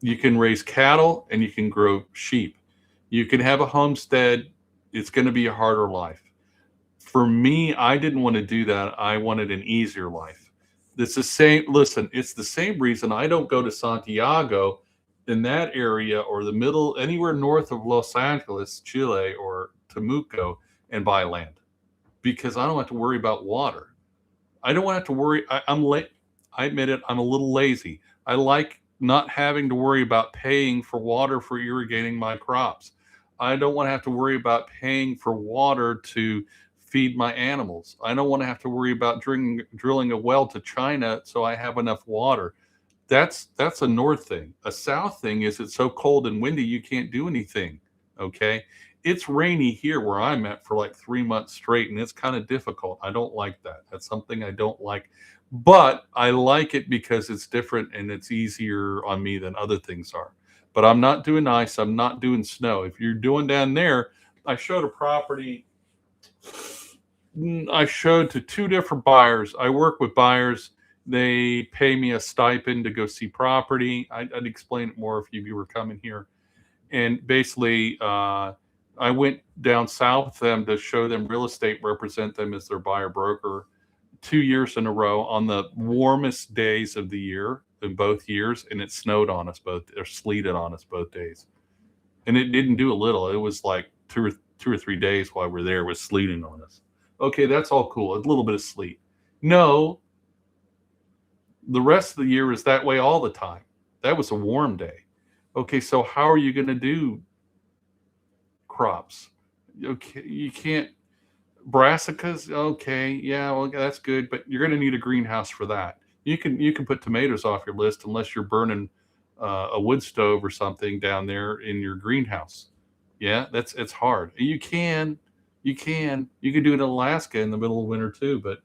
you can raise cattle and you can grow sheep. You can have a homestead. It's going to be a harder life. For me, I didn't want to do that. I wanted an easier life. It's the same. Listen, it's the same reason I don't go to Santiago in that area or the middle, anywhere north of Los Angeles, Chile, or Temuco and buy land, because I don't have to worry about water. I don't want to have to worry. I'm late. I admit it. I'm a little lazy. I like not having to worry about paying for water for irrigating my crops. I don't want to have to worry about paying for water to feed my animals. I don't want to have to worry about drilling a well to China so I have enough water. That's a north thing. A south thing is it's so cold and windy you can't do anything. Okay. It's rainy here where I'm at for like 3 months straight, and it's kind of difficult. I don't like that. That's something I don't like. But I like it because it's different and it's easier on me than other things are. But I'm not doing ice. I'm not doing snow. If you're doing down there, I showed a property. I showed to 2 different buyers. I work with buyers. They pay me a stipend to go see property. I'd explain it more if you were coming here. And basically, I went down south with them to show them real estate, represent them as their buyer broker 2 years in a row on the warmest days of the year in both years. And it snowed on us both, or sleeted on us both days. And it didn't do a little. It was like two or 3 days while we're there was sleeting on us. Okay, that's all cool. A little bit of sleet. No, the rest of the year is that way all the time. That was a warm day. Okay, so how are you going to do crops? Okay, you can't. Brassicas, okay, yeah, well, that's good, but you're going to need a greenhouse for that. You can put tomatoes off your list unless you're burning a wood stove or something down there in your greenhouse. Yeah, it's hard. You can do it in Alaska in the middle of winter too, but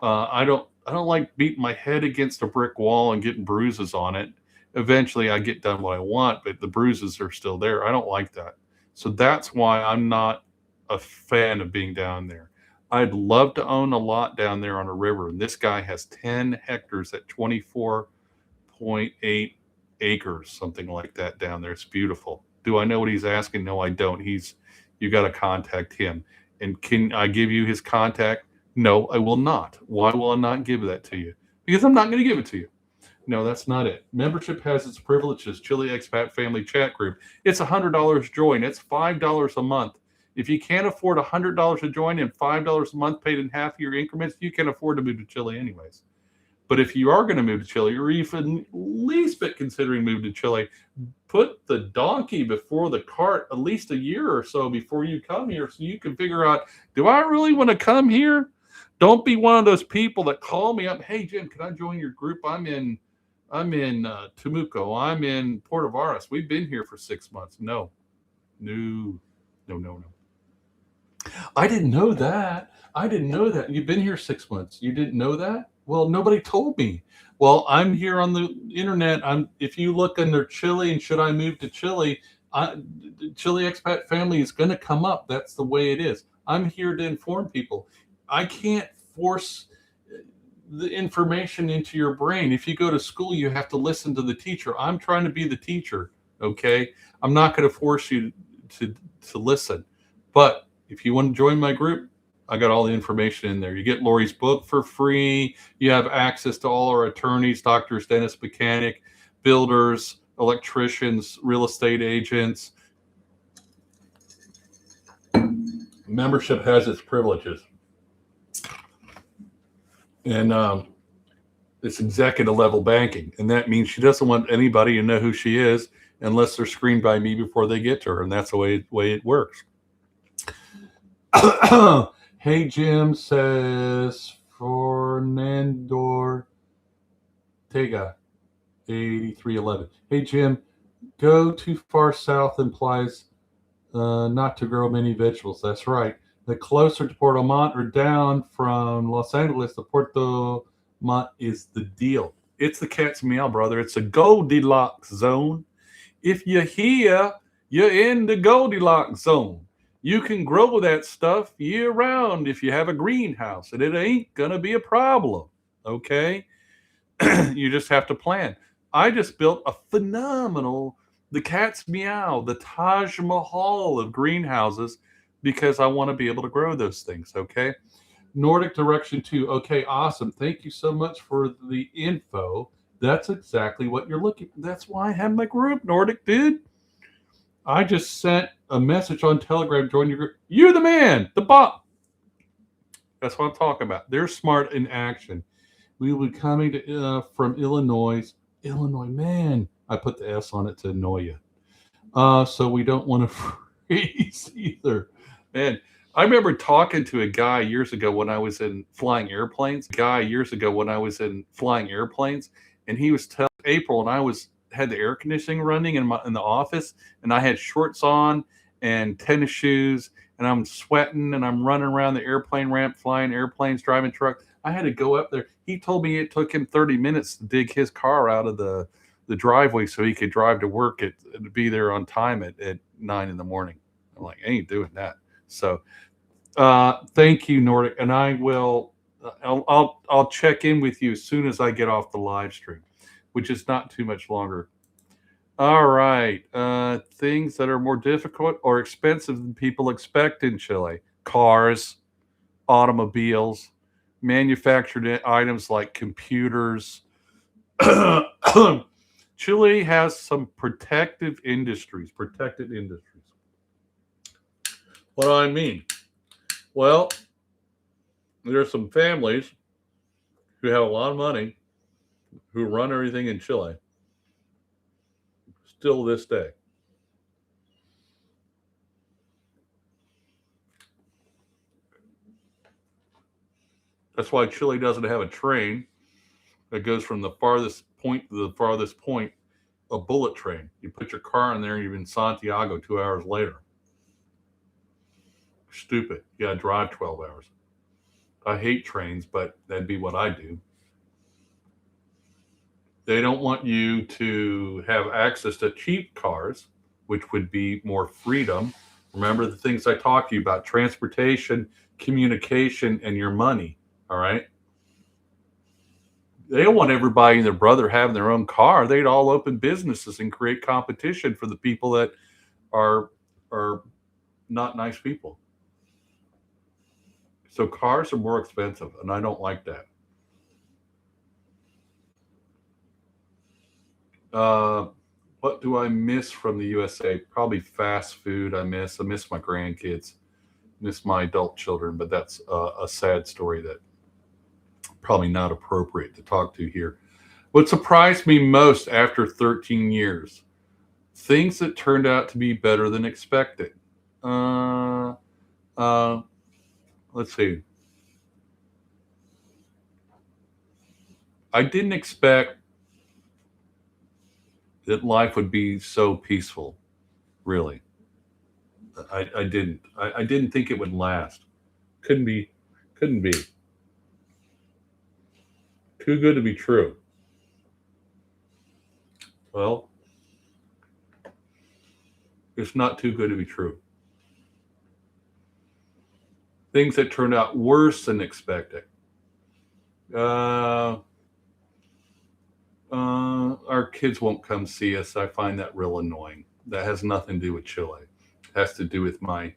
I don't like beating my head against a brick wall and getting bruises on it. Eventually, I get done what I want, but the bruises are still there. I don't like that. So that's why I'm not a fan of being down there. I'd love to own a lot down there on a river. And this guy has 10 hectares at 24.8 acres, something like that down there. It's beautiful. Do I know what he's asking? No, I don't. You got to contact him. And can I give you his contact? No, I will not. Why will I not give that to you? Because I'm not going to give it to you. No, that's not it. Membership has its privileges. Chile Expat Family Chat Group. It's $100 join. It's $5 a month. If you can't afford $100 to join and $5 a month paid in half your increments, you can afford to move to Chile anyways. But if you are going to move to Chile, or even least bit considering moving to Chile, put the donkey before the cart at least a year or so before you come here, so you can figure out, do I really want to come here? Don't be one of those people that call me up. Hey, Jim, can I join your group? I'm in Temuco. I'm in Puerto Varas. We've been here for 6 months. No. I didn't know that. You've been here 6 months. You didn't know that? Well, nobody told me. Well, I'm here on the internet. If you look under Chile and should I move to Chile, Chile Expat Family is going to come up. That's the way it is. I'm here to inform people. I can't force the information into your brain. If you go to school, you have to listen to the teacher. I'm trying to be the teacher. Okay. I'm not going to force you to listen, but if you want to join my group, I got all the information in there. You get Lori's book for free. You have access to all our attorneys, doctors, dentists, mechanic, builders, electricians, real estate agents. membership has its privileges. And it's executive level banking. And that means she doesn't want anybody to know who she is unless they're screened by me before they get to her. And that's the way it works. Hey, Jim says Fernando Tega, 8311. Hey, Jim, go too far south implies not to grow many vegetables. That's right. The closer to Puerto Montt or down from Los Angeles to Puerto Montt is the deal. It's the cat's meow, brother. It's a Goldilocks zone. If you're here, you're in the Goldilocks zone. You can grow that stuff year round if you have a greenhouse, and it ain't going to be a problem, okay? You just have to plan. I just built a phenomenal, the cat's meow, the Taj Mahal of greenhouses because I want to be able to grow those things, okay? Nordic Direction 2. Okay, awesome. Thank you so much for the info. That's exactly what you're looking for. That's why I have my group, Nordic, dude. I just sent a message on Telegram, join your group. You're the man, the bot. That's what I'm talking about. They're smart in action. We will be coming to from Illinois. Illinois, man. I put the S on it to annoy you. So we don't want to freeze either. Man, I remember talking to a guy years ago when I was in flying airplanes. And he was telling April, and I had the air conditioning running in the office, and I had shorts on and tennis shoes, and I'm sweating, and I'm running around the airplane ramp, flying airplanes, driving trucks. I had to go up there. He told me it took him 30 minutes to dig his car out of the driveway so he could drive to work to be there on time at 9 in the morning. I'm like, I ain't doing that. So thank you, Nordic, and I will. I'll check in with you as soon as I get off the live stream, which is not too much longer. All right. Things that are more difficult or expensive than people expect in Chile: cars, automobiles, manufactured items like computers. Chile has some protected industries. What do I mean? Well, there's some families who have a lot of money who run everything in Chile still this day. That's why Chile doesn't have a train that goes from the farthest point to the farthest point, a bullet train. You put your car in there and you're in Santiago 2 hours later. Stupid. You got to drive 12 hours. I hate trains, but that'd be what I do. They don't want you to have access to cheap cars, which would be more freedom. Remember the things I talked to you about: transportation, communication, and your money. All right. They don't want everybody and their brother having their own car. They'd all open businesses and create competition for the people that are not nice people. So cars are more expensive, and I don't like that. What do I miss from the USA? Probably fast food. I miss my grandkids, miss my adult children, but that's a sad story that probably not appropriate to talk to here. What surprised me most after 13 years? Things that turned out to be better than expected. Let's see. I didn't expect that life would be so peaceful, really. I didn't. I didn't think it would last. Couldn't be. Too good to be true. Well, it's not too good to be true. Things that turned out worse than expected. Our kids won't come see us. I find that real annoying. That has nothing to do with Chile. It has to do with my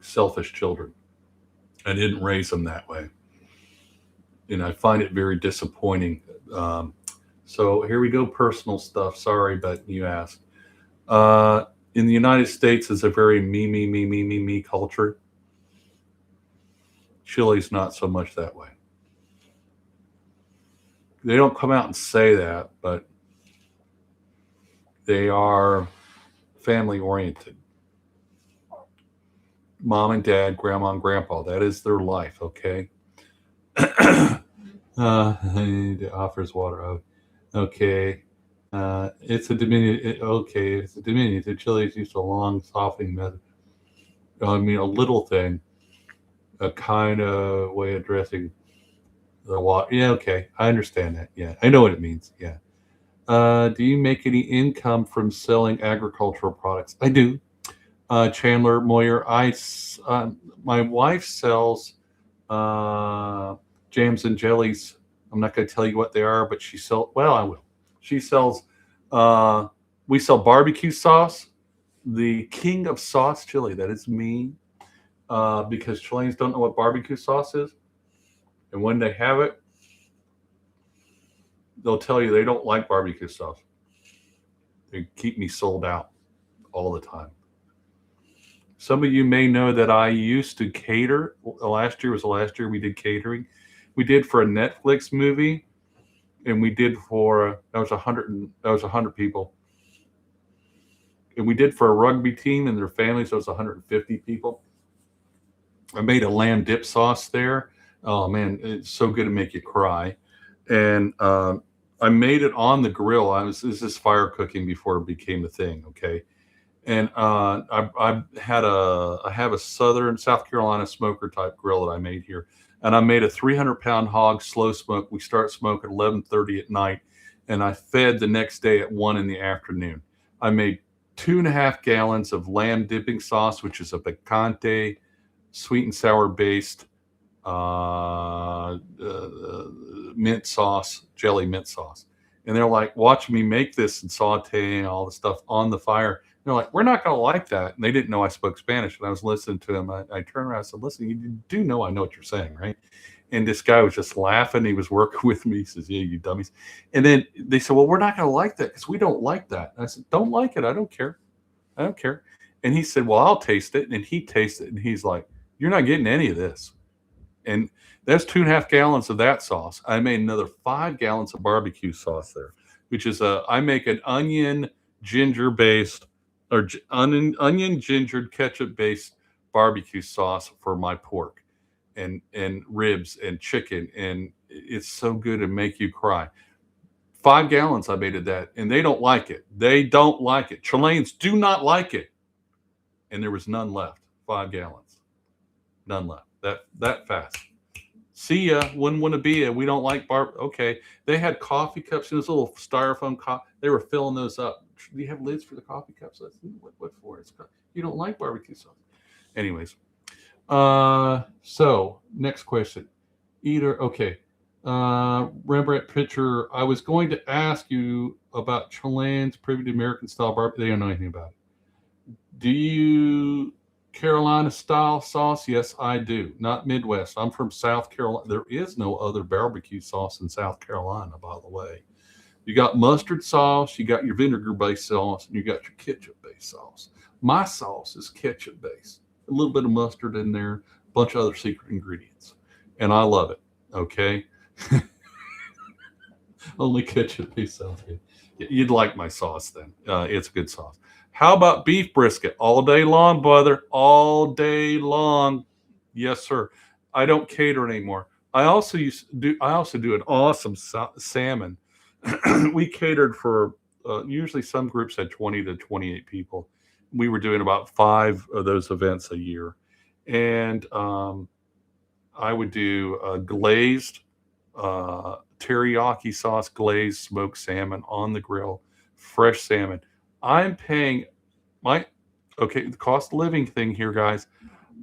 selfish children. I didn't raise them that way. And I find it very disappointing. So here we go, personal stuff. Sorry, but you asked. in the United States is a very me culture. Chile's not so much that way. They don't come out and say that, but they are family oriented. Mom and dad, grandma and grandpa, that is their life, okay? It offers water. Oh, okay. It's a diminutive. Okay, it's a diminutive. Chile is used to a long softening method. I mean, a little thing, a kind of way of addressing the water. Yeah, okay, I understand that. Yeah, I know what it means. Yeah. Do you make any income from selling agricultural products? I do. Chandler Moyer, my wife sells uh, jams and jellies. I'm not going to tell you what they are, but she sells. Well, I will. She sells. Uh, we sell barbecue sauce, the king of sauce chili. That is me, because Chileans don't know what barbecue sauce is, and when they have it, they'll tell you they don't like barbecue sauce. They keep me sold out all the time. Some of you may know that I used to cater. Last year was the last year we did catering. We did for a Netflix movie, and we did for that was 100 people, and we did for a rugby team and their families. So it was 150 people. I made a lamb dip sauce there. Oh man, it's so good to make you cry. And I made it on the grill. This is fire cooking before it became a thing. Okay, and I have a Southern South Carolina smoker type grill that I made here, and I made a 300-pound hog slow smoke. We start smoke at 11:30 at night, and I fed the next day at 1 in the afternoon. I made 2.5 gallons of lamb dipping sauce, which is a picante, sweet and sour based uh, mint sauce, jelly mint sauce. And they're like watching me make this and sauteing all the stuff on the fire. They're like, we're not going to like that. And they didn't know I spoke Spanish. And I was listening to them. I turned around and said, listen, you do know I know what you're saying, right? And this guy was just laughing. He was working with me. He says, yeah, you dummies. And then they said, well, we're not going to like that because we don't like that. And I said, don't like it. I don't care. I don't care. And he said, well, I'll taste it. And he tasted it. And he's like, you're not getting any of this. And that's 2.5 gallons of that sauce. I made another 5 gallons of barbecue sauce there, which is I make an onion ginger based or onion ginger ketchup based barbecue sauce for my pork and ribs and chicken, and it's so good to make you cry. 5 gallons I made of that, and they don't like it. They don't like it. Chileans do not like it, and there was none left. 5 gallons, none left. That fast. See ya. Wouldn't want to be a. We don't like Okay, they had coffee cups in this little styrofoam cup. They were filling those up. Do you have lids for the coffee cups? What for? You don't like barbecue sauce. Anyways, so next question. Okay. Rembrandt Pitcher. I was going to ask you about Chileans privy to American style barbecue. They don't know anything about it. Do you Carolina style sauce? Yes, I do. Not Midwest. I'm from South Carolina. There is no other barbecue sauce in South Carolina, by the way. You got mustard sauce, you got your vinegar based sauce, and you got your ketchup based sauce. My sauce is ketchup based. A little bit of mustard in there, a bunch of other secret ingredients. And I love it. Okay. Only ketchup based sounds good. You'd like my sauce then. It's a good sauce. How about beef brisket? All day long, brother. All day long. Yes, sir. I don't cater anymore. I also do an awesome salmon. We catered for usually some groups had 20 to 28 people. We were doing about 5 of those events a year, and I would do glazed teriyaki sauce glazed smoked salmon on the grill, fresh salmon. I'm paying the cost of living thing here, guys.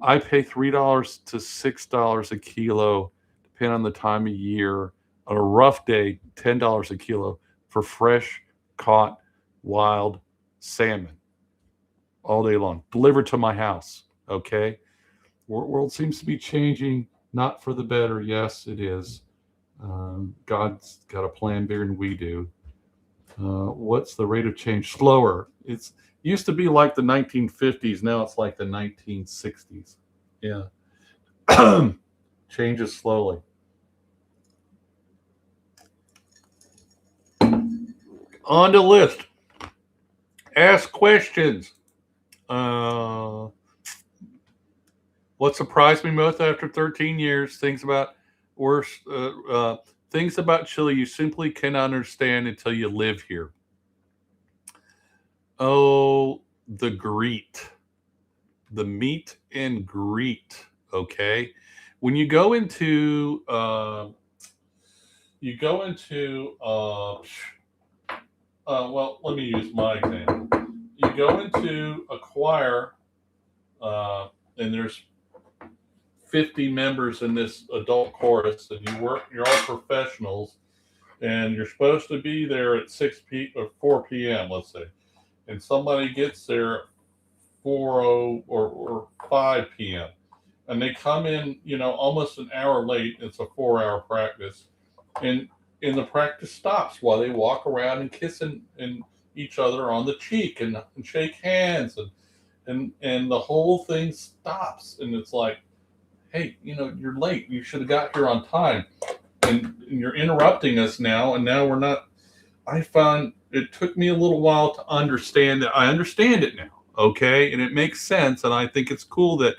I pay $3 to $6 a kilo, depending on the time of year. On a rough day, $10 a kilo for fresh caught wild salmon all day long, delivered to my house. Okay, world seems to be changing, not for the better. Yes, it is. God's got a plan bigger than we do. What's the rate of change? Slower. It's used to be like the 1950s. Now it's like the 1960s. Yeah. Changes slowly. On the list. Ask questions. Uh, what surprised me most after 13 years? Worse. Things about Chile you simply cannot understand until you live here. Oh, the greet, the meet and greet. Okay, when you go into well, let me use my example. You go into a choir, and there's 50 members in this adult chorus, and you're all professionals, and you're supposed to be there at 4 p.m., let's say, and somebody gets there at 4 or 5 p.m., and they come in, almost an hour late. It's a 4-hour practice, and the practice stops while they walk around and kiss and each other on the cheek and shake hands, and the whole thing stops, and it's like, hey, you're late. You should have got here on time, and you're interrupting us now, and now we're not. I found it took me a little while to understand that. I understand it now, okay, and it makes sense, and I think it's cool that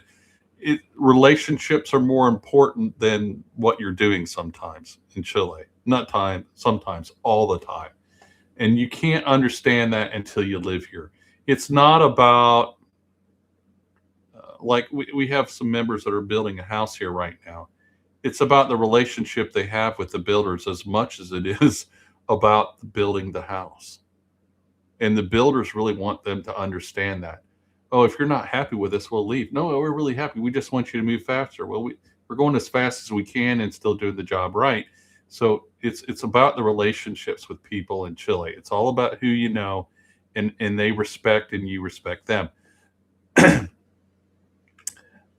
relationships are more important than what you're doing sometimes in Chile. Not time, sometimes, all the time. And you can't understand that until you live here. It's not about, like, we have some members that are building a house here right now. It's about the relationship they have with the builders as much as it is about building the house. And the builders really want them to understand that. Oh, if you're not happy with us, we'll leave. No, we're really happy. We just want you to move faster. Well, we're going as fast as we can and still doing the job right. So it's about the relationships with people in Chile. It's all about who you know, and they respect and you respect them.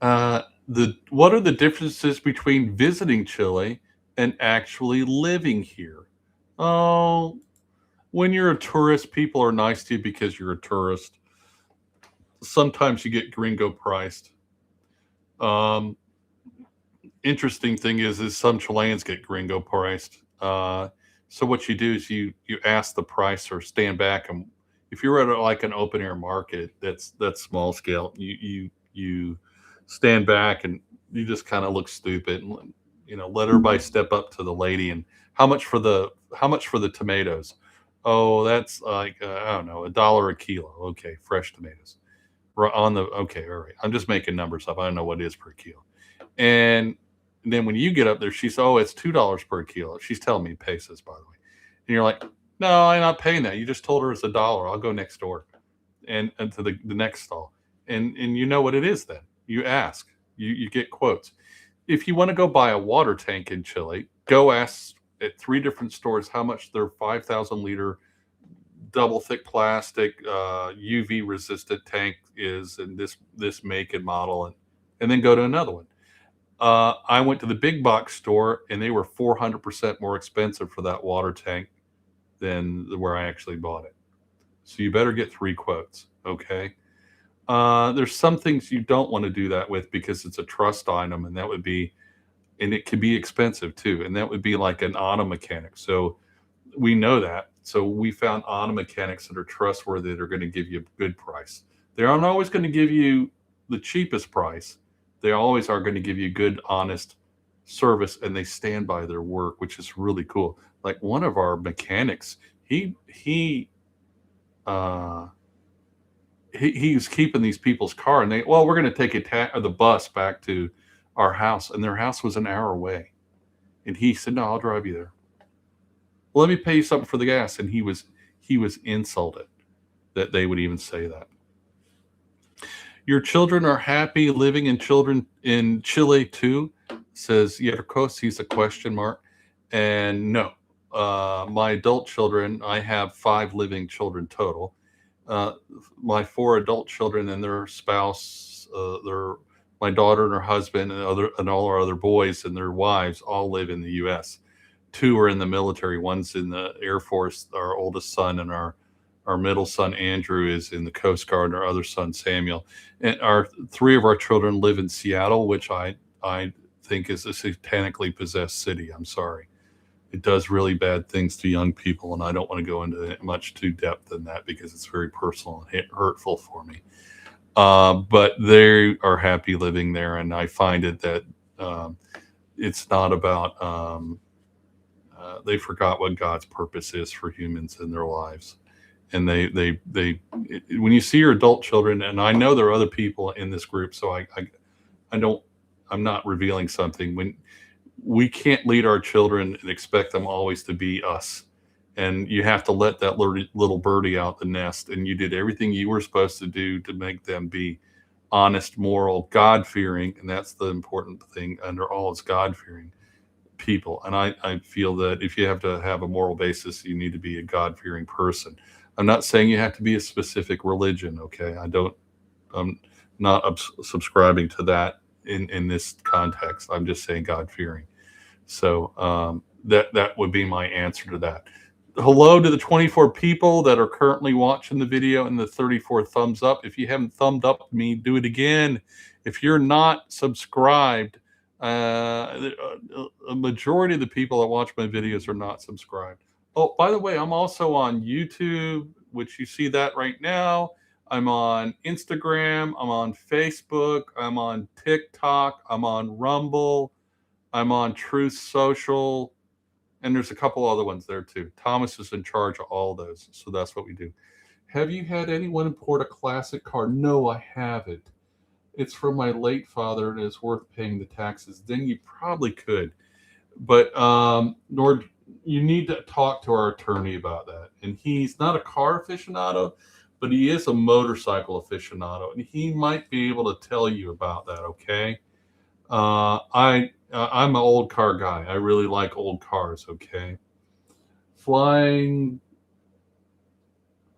What are the differences between visiting Chile and actually living here? Oh, when you're a tourist, people are nice to you because you're a tourist. Sometimes you get gringo priced. Um, Interesting thing is some Chileans get gringo priced. So what you do is you ask the price or stand back, and if you're at like an open air market, that's small scale. You stand back and you just kind of look stupid, and let everybody step up to the lady. And how much for the tomatoes? Oh, that's like I don't know, $1 a kilo. Okay, fresh tomatoes. Okay, all right. I'm just making numbers up. I don't know what it is per kilo. And then when you get up there, she's, oh, it's $2 per kilo. She's telling me pesos, by the way. And you're like, no, I'm not paying that. You just told her it's $1. I'll go next door and to the next stall. And you know what it is then. You ask. You get quotes. If you want to go buy a water tank in Chile, go ask at 3 different stores how much their 5,000 liter double thick plastic UV resistant tank is, and this make and model, and then go to another one. I went to the big box store, and they were 400% more expensive for that water tank than where I actually bought it. So you better get 3 quotes, okay? There's some things you don't want to do that with because it's a trust item, and it could be expensive too, and that would be like an auto mechanic. So we know that. So we found auto mechanics that are trustworthy, that are going to give you a good price. They aren't always going to give you the cheapest price. They always are going to give you good, honest service, and they stand by their work, which is really cool. Like one of our mechanics, uh, he was keeping these people's car, and we're going to take the bus back to our house, and their house was an hour away, and he said, no, I'll drive you there. Well, let me pay you something for the gas. And he was insulted that they would even say that. Your children are happy living in Chile too, says Yerkos. He's a question mark. And no, my adult children, I have 5 living children total. My 4 adult children and their spouse, my daughter and her husband, and all our other boys and their wives all live in the U.S. 2 are in the military. One's in the Air Force, our oldest son, and our middle son Andrew is in the Coast Guard, and our other son Samuel. And 3 of our children live in Seattle, which I think is a satanically possessed city. I'm sorry. It does really bad things to young people, and I don't want to go into much too depth in that because it's very personal and hurtful for me. But they are happy living there, and I find it that it's not about they forgot what God's purpose is for humans in their lives. And they when you see your adult children, and I know there are other people in this group, so I'm not revealing something. When we can't lead our children and expect them always to be us, and you have to let that little birdie out the nest, and you did everything you were supposed to do to make them be honest, moral, God-fearing, and that's the important thing under all is God-fearing people. And I feel that if you have to have a moral basis, you need to be a God-fearing person. I'm not saying you have to be a specific religion, okay? I'm not subscribing to that in this context. I'm just saying God-fearing. So that would be my answer to that. Hello to the 24 people that are currently watching the video and the 34 thumbs up. If you haven't thumbed up me, do it again. If you're not subscribed, a majority of the people that watch my videos are not subscribed. Oh, by the way, I'm also on YouTube, which you see that right now. I'm on Instagram. I'm on Facebook. I'm on TikTok. I'm on Rumble. I'm on Truth Social. And there's a couple other ones there too. Thomas is in charge of all those. So that's what we do. Have you had anyone import a classic car? No, I haven't. It's from my late father and it's worth paying the taxes. Then you probably could. But Nord, you need to talk to our attorney about that. And he's not a car aficionado, but he is a motorcycle aficionado. And he might be able to tell you about that, okay? I'm an old car guy. I really like old cars, okay? Flying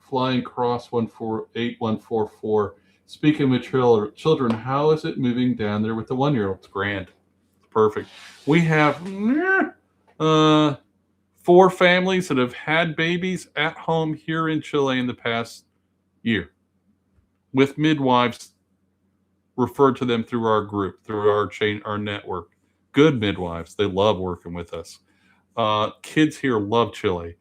Cross 8144. Speaking with children, how is it moving down there with the 1-year-old? It's grand. It's perfect. We have 4 families that have had babies at home here in Chile in the past year with midwives referred to them through our group, through our chain, our network. Good midwives. They love working with us. Kids here love Chile.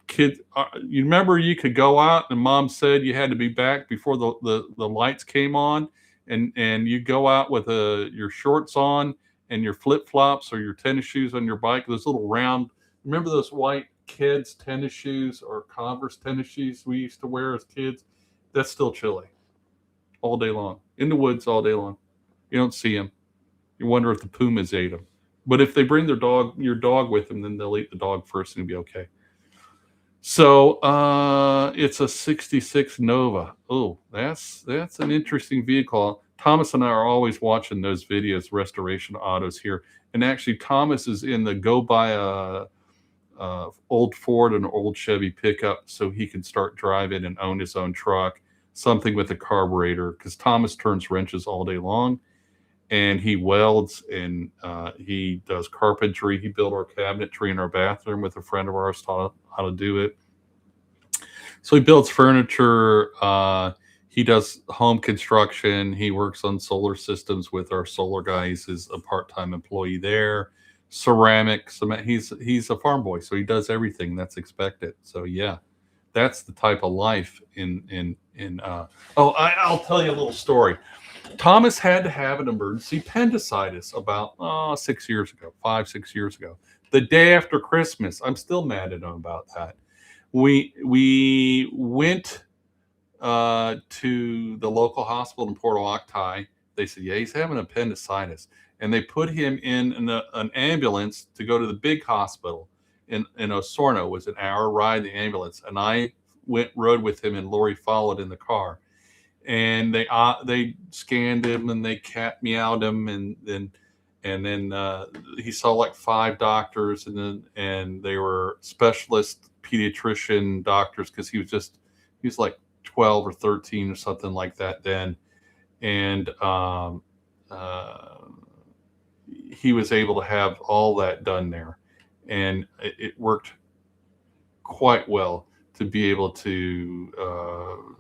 Kids, you remember you could go out and mom said you had to be back before the lights came on, and you go out with your shorts on and your flip-flops or your tennis shoes on your bike, those little round, remember those white kids tennis shoes or Converse tennis shoes we used to wear as kids? That's still Chile. All day long. In the woods all day long. You don't see them. You wonder if the pumas ate them. But if they bring your dog with them, then they'll eat the dog first and it'll be okay. So it's a 66 Nova. Oh, that's an interesting vehicle. Thomas and I are always watching those videos, restoration autos here. And actually, Thomas is in the go buy a old Ford and old Chevy pickup so he can start driving and own his own truck, something with a carburetor, because Thomas turns wrenches all day long. And he welds and he does carpentry. He built our cabinetry in our bathroom with a friend of ours, taught how to do it. So he builds furniture. He does home construction. He works on solar systems with our solar guys. He's a part-time employee there. Ceramics. He's a farm boy, so he does everything that's expected. So yeah, that's the type of life I'll tell you a little story. Thomas had to have an emergency appendicitis about 6 years ago, 5-6 years ago, the day after Christmas. I'm still mad at him about that. We went to the local hospital in Porto Octai. They said, yeah, he's having appendicitis. And they put him in an ambulance to go to the big hospital in Osorno. It was an hour ride, the ambulance. And I rode with him, and Lori followed in the car. And they scanned him and they cat meowed him, and then he saw like 5 doctors, and they were specialist pediatrician doctors, because he was like 12 or 13 or something like that then, and he was able to have all that done there. and it worked quite well to be able to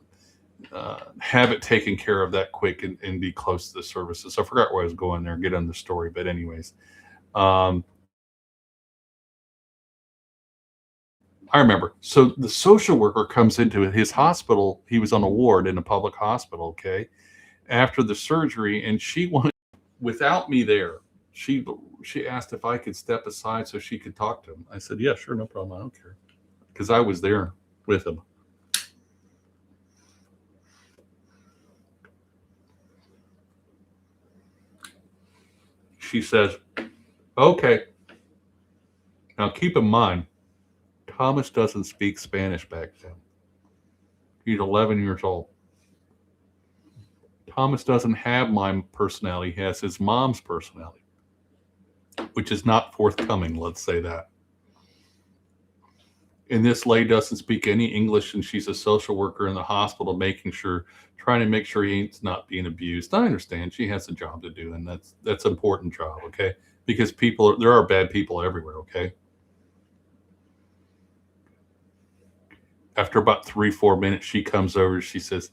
have it taken care of that quick and be close to the services. I forgot where I was going there, get on the story, but anyways, um, I remember. So the social worker comes into his hospital. He was on a ward in a public hospital. Okay, after the surgery, and she wanted, without me there, she she asked if I could step aside so she could talk to him. I said, yeah, sure, no problem. I don't care, because I was there with him. She says, okay. Now keep in mind, Thomas doesn't speak Spanish back then. He's 11 years old. Thomas doesn't have my personality. He has his mom's personality, which is not forthcoming, let's say that. And this lady doesn't speak any English, and she's a social worker in the hospital, trying to make sure he's not being abused. I understand she has a job to do, and that's an important job, okay? Because there are bad people everywhere, okay? After about 3-4 minutes, she comes over. She says,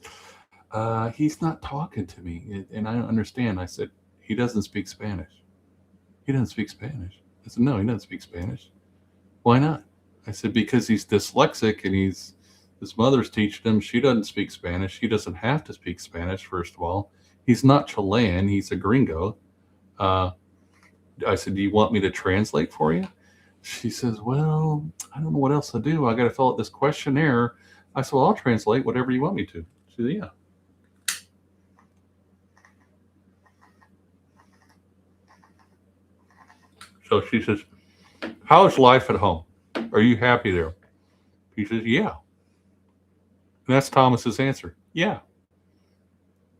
he's not talking to me, and I don't understand. I said, he doesn't speak Spanish. He doesn't speak Spanish. I said, no, he doesn't speak Spanish. Why not? I said, because he's dyslexic and his mother's teaching him. She doesn't speak Spanish. He doesn't have to speak Spanish, first of all. He's not Chilean. He's a gringo. I said, do you want me to translate for you? She says, well, I don't know what else to do. I got to fill out this questionnaire. I said, well, I'll translate whatever you want me to. She said, yeah. So she says, how's life at home? Are you happy there? He says, yeah. And that's Thomas's answer. Yeah.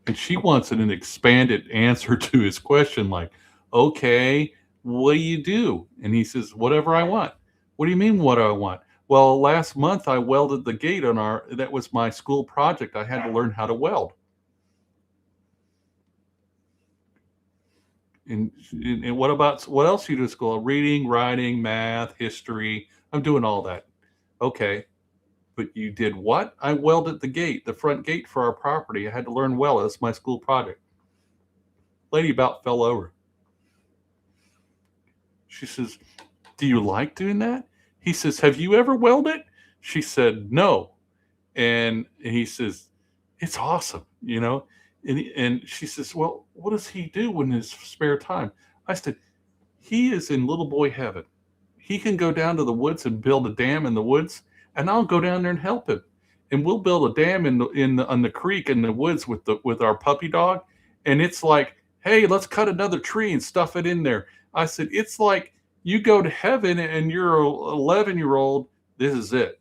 And she wants an expanded answer to his question, like, okay, what do you do? And he says, whatever I want. What do you mean, what do I want? Well, last month I welded the gate that was my school project. I had to learn how to weld. And what else you do at school? Reading, writing, math, history. I'm doing all that. Okay. But you did what? I welded the front gate for our property. I had to learn well. That's my school project. Lady about fell over. She says, do you like doing that? He says, have you ever welded? She said, no. And he says, it's awesome, you know? And she says, well, what does he do in his spare time? I said, he is in little boy heaven. He can go down to the woods and build a dam in the woods, and I'll go down there and help him. And we'll build a dam on the creek in the woods with our puppy dog. And it's like, hey, let's cut another tree and stuff it in there. I said, it's like you go to heaven and you're an 11-year-old. This is it.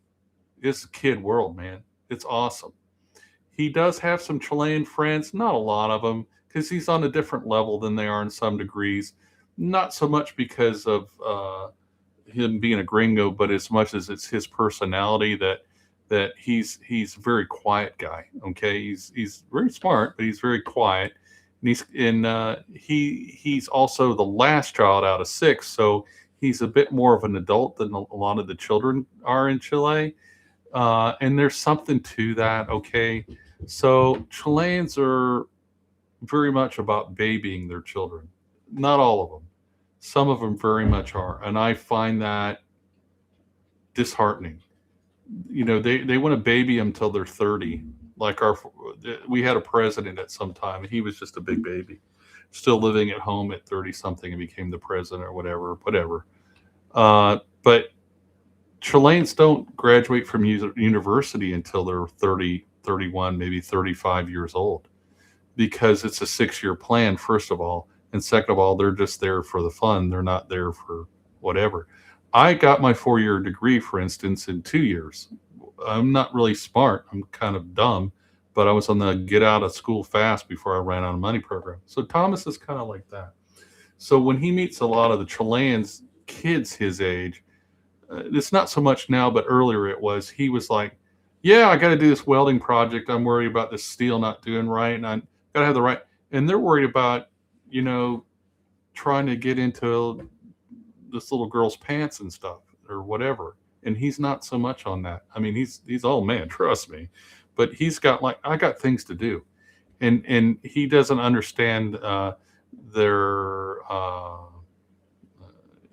It's a kid world, man. It's awesome. He does have some Chilean friends, not a lot of them, because he's on a different level than they are in some degrees. Not so much because of him being a gringo, but as much as it's his personality that he's a very quiet guy. Okay, he's very smart, but he's very quiet. And he's also the last child out of 6, so he's a bit more of an adult than a lot of the children are in Chile. And there's something to that. Okay, so Chileans are very much about babying their children. Not all of them. Some of them very much are, and I find that disheartening. You know, they want to baby them till they're 30. Like we had a president at some time, and he was just a big baby, still living at home at 30 something, and became the president or whatever. But Chileans don't graduate from university until they're 30, 31, maybe 35 years old, because it's a 6-year plan, first of all. And second of all, they're just there for the fun. They're not there for whatever. I got my 4-year degree, for instance, in 2 years. I'm not really smart. I'm kind of dumb, but I was on the get out of school fast before I ran out of money program. So Thomas is kind of like that. So when he meets a lot of the Chileans, kids his age, it's not so much now, but earlier it was, he was like, yeah, I got to do this welding project. I'm worried about this steel not doing right. And I got to have the right. And they're worried about, trying to get into this little girl's pants and stuff or whatever. And he's not so much on that. I mean, he's oh man, trust me. But he's got like, I got things to do. And he doesn't understand their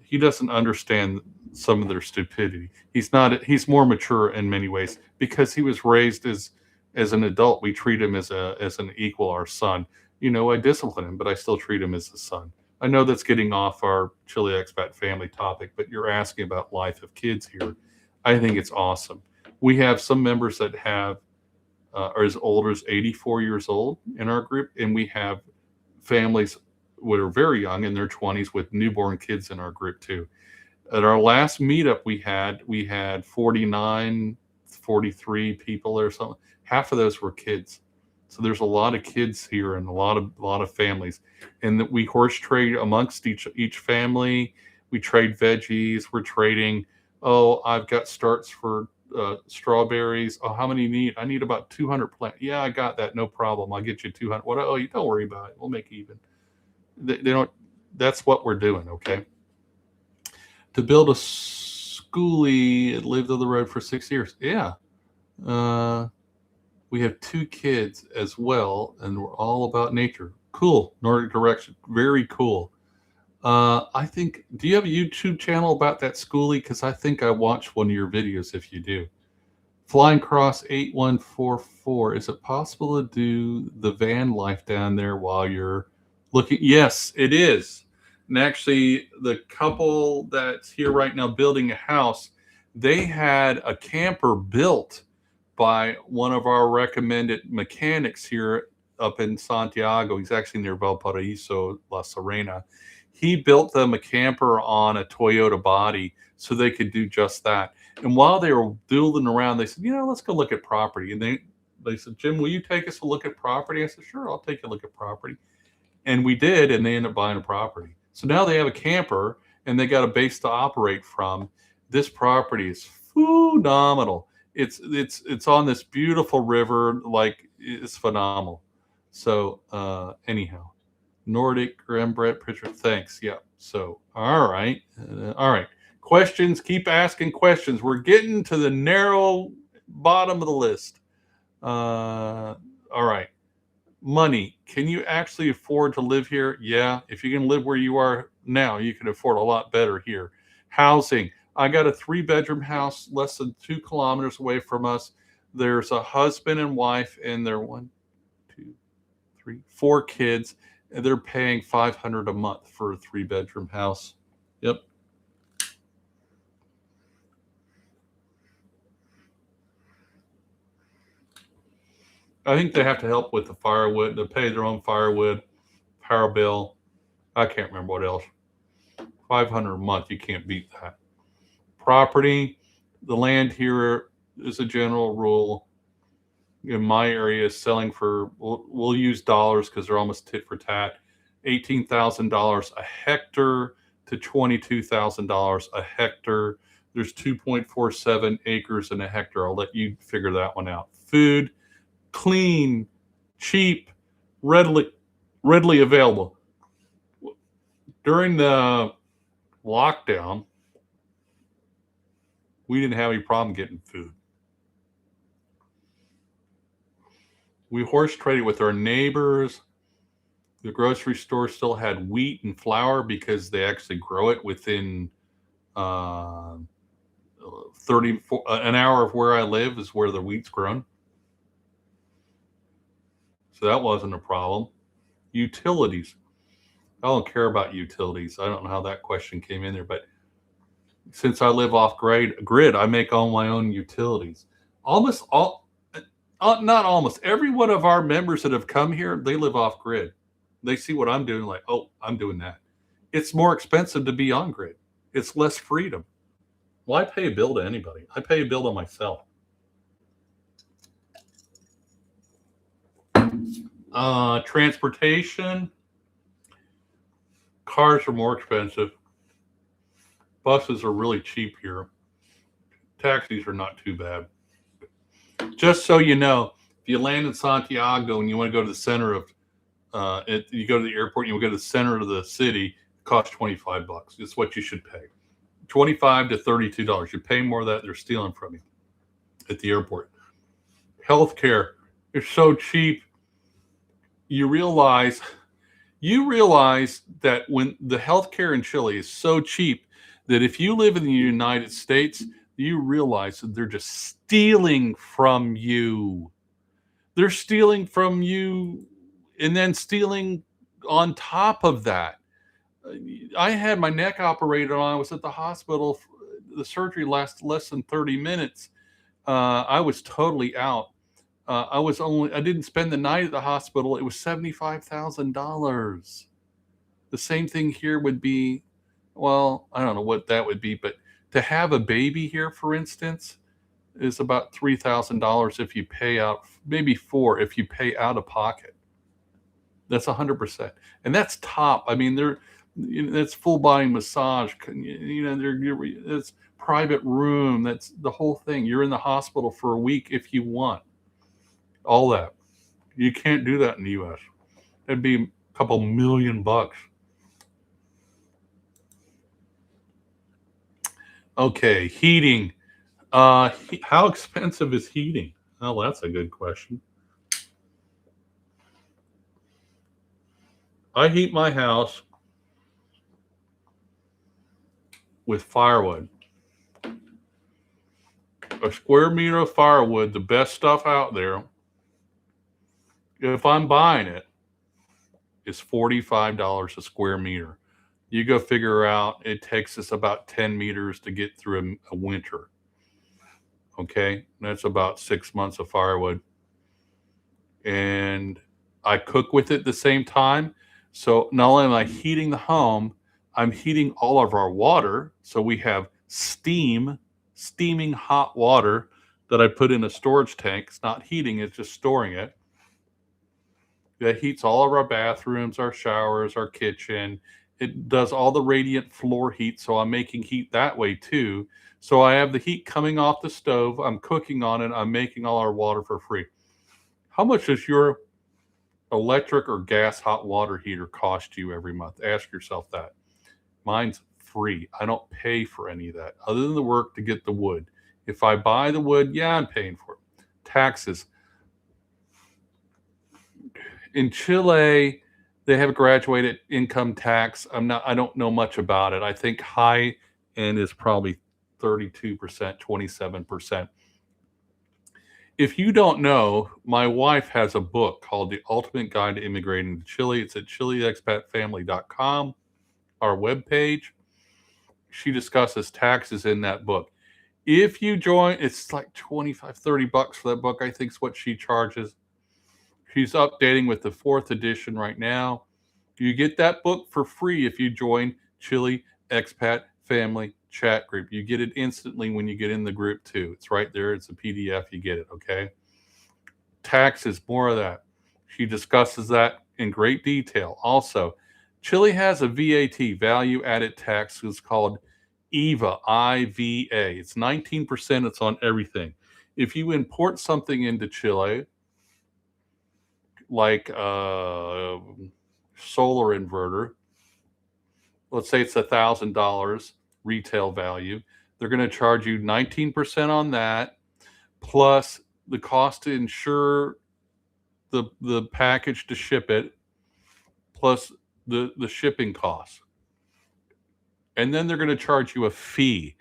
he doesn't understand some of their stupidity. He's more mature in many ways because he was raised as an adult. We treat him as an equal, our son. You know, I discipline him, but I still treat him as a son. I know that's getting off our Chile expat family topic, but you're asking about life of kids here. I think it's awesome. We have some members that have are as old as 84 years old in our group, and we have families that are very young in their 20s with newborn kids in our group too. At our last meetup we had 49, 43 people or something. Half of those were kids. So there's a lot of kids here and a lot of families, and that we horse trade amongst each family. We trade veggies. We're trading. Oh, I've got starts for strawberries. Oh, how many you need? I need about 200 plants. Yeah, I got that. No problem. I'll get you 200. What? Oh, you don't worry about it. We'll make even. They don't. That's what we're doing. Okay. To build a schoolie, it lived on the road for 6 years. Yeah. We have 2 kids as well, and we're all about nature. Cool. Nordic direction. Very cool. I think, do you have a YouTube channel about that schoolie? Because I think I watched one of your videos if you do. Flying Cross 8144. Is it possible to do the van life down there while you're looking? Yes, it is. And actually, the couple that's here right now building a house, they had a camper built by one of our recommended mechanics here up in Santiago. He's actually near Valparaiso, La Serena. He built them a camper on a Toyota body so they could do just that. And while they were building around, they said, let's go look at property. And they said, Jim, will you take us to look at property? I said, sure, I'll take you a look at property. And we did, and they ended up buying a property. So now they have a camper, and they got a base to operate from. This property is phenomenal. It's on this beautiful river, like it's phenomenal. So anyhow, Nordic Rembrandt picture. Thanks. Yeah. So all right. Questions. Keep asking questions. We're getting to the narrow bottom of the list. All right. Money. Can you actually afford to live here? Yeah. If you can live where you are now, you can afford a lot better here. Housing. I got a 3-bedroom house less than 2 kilometers away from us. There's a husband and wife and their 4 kids, and they're paying $500 a month for a 3-bedroom house. Yep. I think they have to help with the firewood. They pay their own firewood, power bill. I can't remember what else. $500 a month. You can't beat that. Property, the land here is a general rule. In my area is selling for, we'll use dollars because they're almost tit for tat, $18,000 a hectare to $22,000 a hectare. There's 2.47 acres in a hectare. I'll let you figure that one out. Food, clean, cheap, readily available. During the lockdown, we didn't have any problem getting food. We horse traded with our neighbors. The grocery store still had wheat and flour because they actually grow it within an hour of where I live is where the wheat's grown. So that wasn't a problem. Utilities. I don't care about utilities. I don't know how that question came in there, but since I live off grid, I make all my own utilities. Not almost every one of our members that have come here, they live off grid. They see what I'm doing, like, oh, I'm doing that. It's more expensive to be on grid. It's less freedom. Why pay a bill to anybody? I pay a bill to myself. Transportation. Cars are more expensive. Buses are really cheap here. Taxis are not too bad. Just so you know, if you land in Santiago and you want to go to the center of, you go to the airport and you want to go to the center of the city, Costs $25. It's what you should pay. $25 to $32. You pay more of that, they're stealing from you at the airport. Healthcare is so cheap. You realize that when the healthcare in Chile is so cheap that if you live in the United States, you realize that they're just stealing from you. They're stealing from you and then stealing on top of that. I had my neck operated on. I was at the hospital. The surgery lasted less than 30 minutes. I was totally out. I didn't spend the night at the hospital. It was $75,000. The same thing here would be, well, I don't know what that would be, but to have a baby here, for instance, is about $3,000 if you pay out, maybe $4,000 if you pay out of pocket. That's 100%, and that's top. I mean, that's full body massage. It's private room. That's the whole thing. You're in the hospital for a week if you want. All that. You can't do that in the U.S. That'd be a couple $1,000,000. Okay, heating. How expensive is heating? Well, that's a good question. I heat my house with firewood. A square meter of firewood, the best stuff out there, if I'm buying it, is $45 a square meter. You go figure out it takes us about 10 meters to get through a winter. Okay, that's about 6 months of firewood. And I cook with it at the same time. So not only am I heating the home, I'm heating all of our water. So we have steaming hot water that I put in a storage tank. It's not heating, it's just storing it. That heats all of our bathrooms, our showers, our kitchen. It does all the radiant floor heat, so I'm making heat that way too. So I have the heat coming off the stove. I'm cooking on it. I'm making all our water for free. How much does your electric or gas hot water heater cost you every month? Ask yourself that. Mine's free. I don't pay for any of that other than the work to get the wood. If I buy the wood, yeah, I'm paying for it. Taxes. In Chile, they have a graduated income tax. I don't know much about it. I think high end is probably 32%, 27%. If you don't know, my wife has a book called The Ultimate Guide to Immigrating to Chile. It's at chileexpatfamily.com, our webpage. She discusses taxes in that book. If you join, it's like $25, $30 for that book, I think is what she charges. She's updating with the 4th edition right now. You get that book for free if you join Chile Expat Family Chat Group. You get it instantly when you get in the group too. It's right there. It's a PDF. You get it, okay? Taxes, more of that. She discusses that in great detail. Also, Chile has a VAT, value added tax. It's called IVA, I-V-A. It's 19%. It's on everything. If you import something into Chile, like a solar inverter, let's say it's $1,000 retail value, they're going to charge you 19% on that, plus the cost to insure the package to ship it, plus the shipping costs. And then they're going to charge you a fee.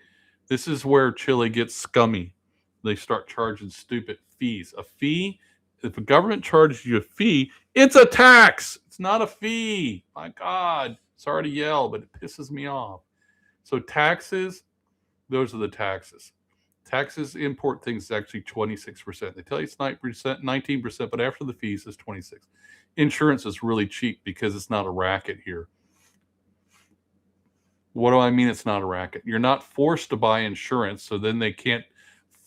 This is where Chile gets scummy. They start charging stupid fees. A fee, if the government charges you a fee, it's a tax. It's not a fee. My God, sorry to yell, but it pisses me off. So taxes, those are the taxes. Taxes, import things is actually 26%. They tell you it's 19%, but after the fees, it's 26%. Insurance is really cheap because it's not a racket here. What do I mean it's not a racket? You're not forced to buy insurance, so then they can't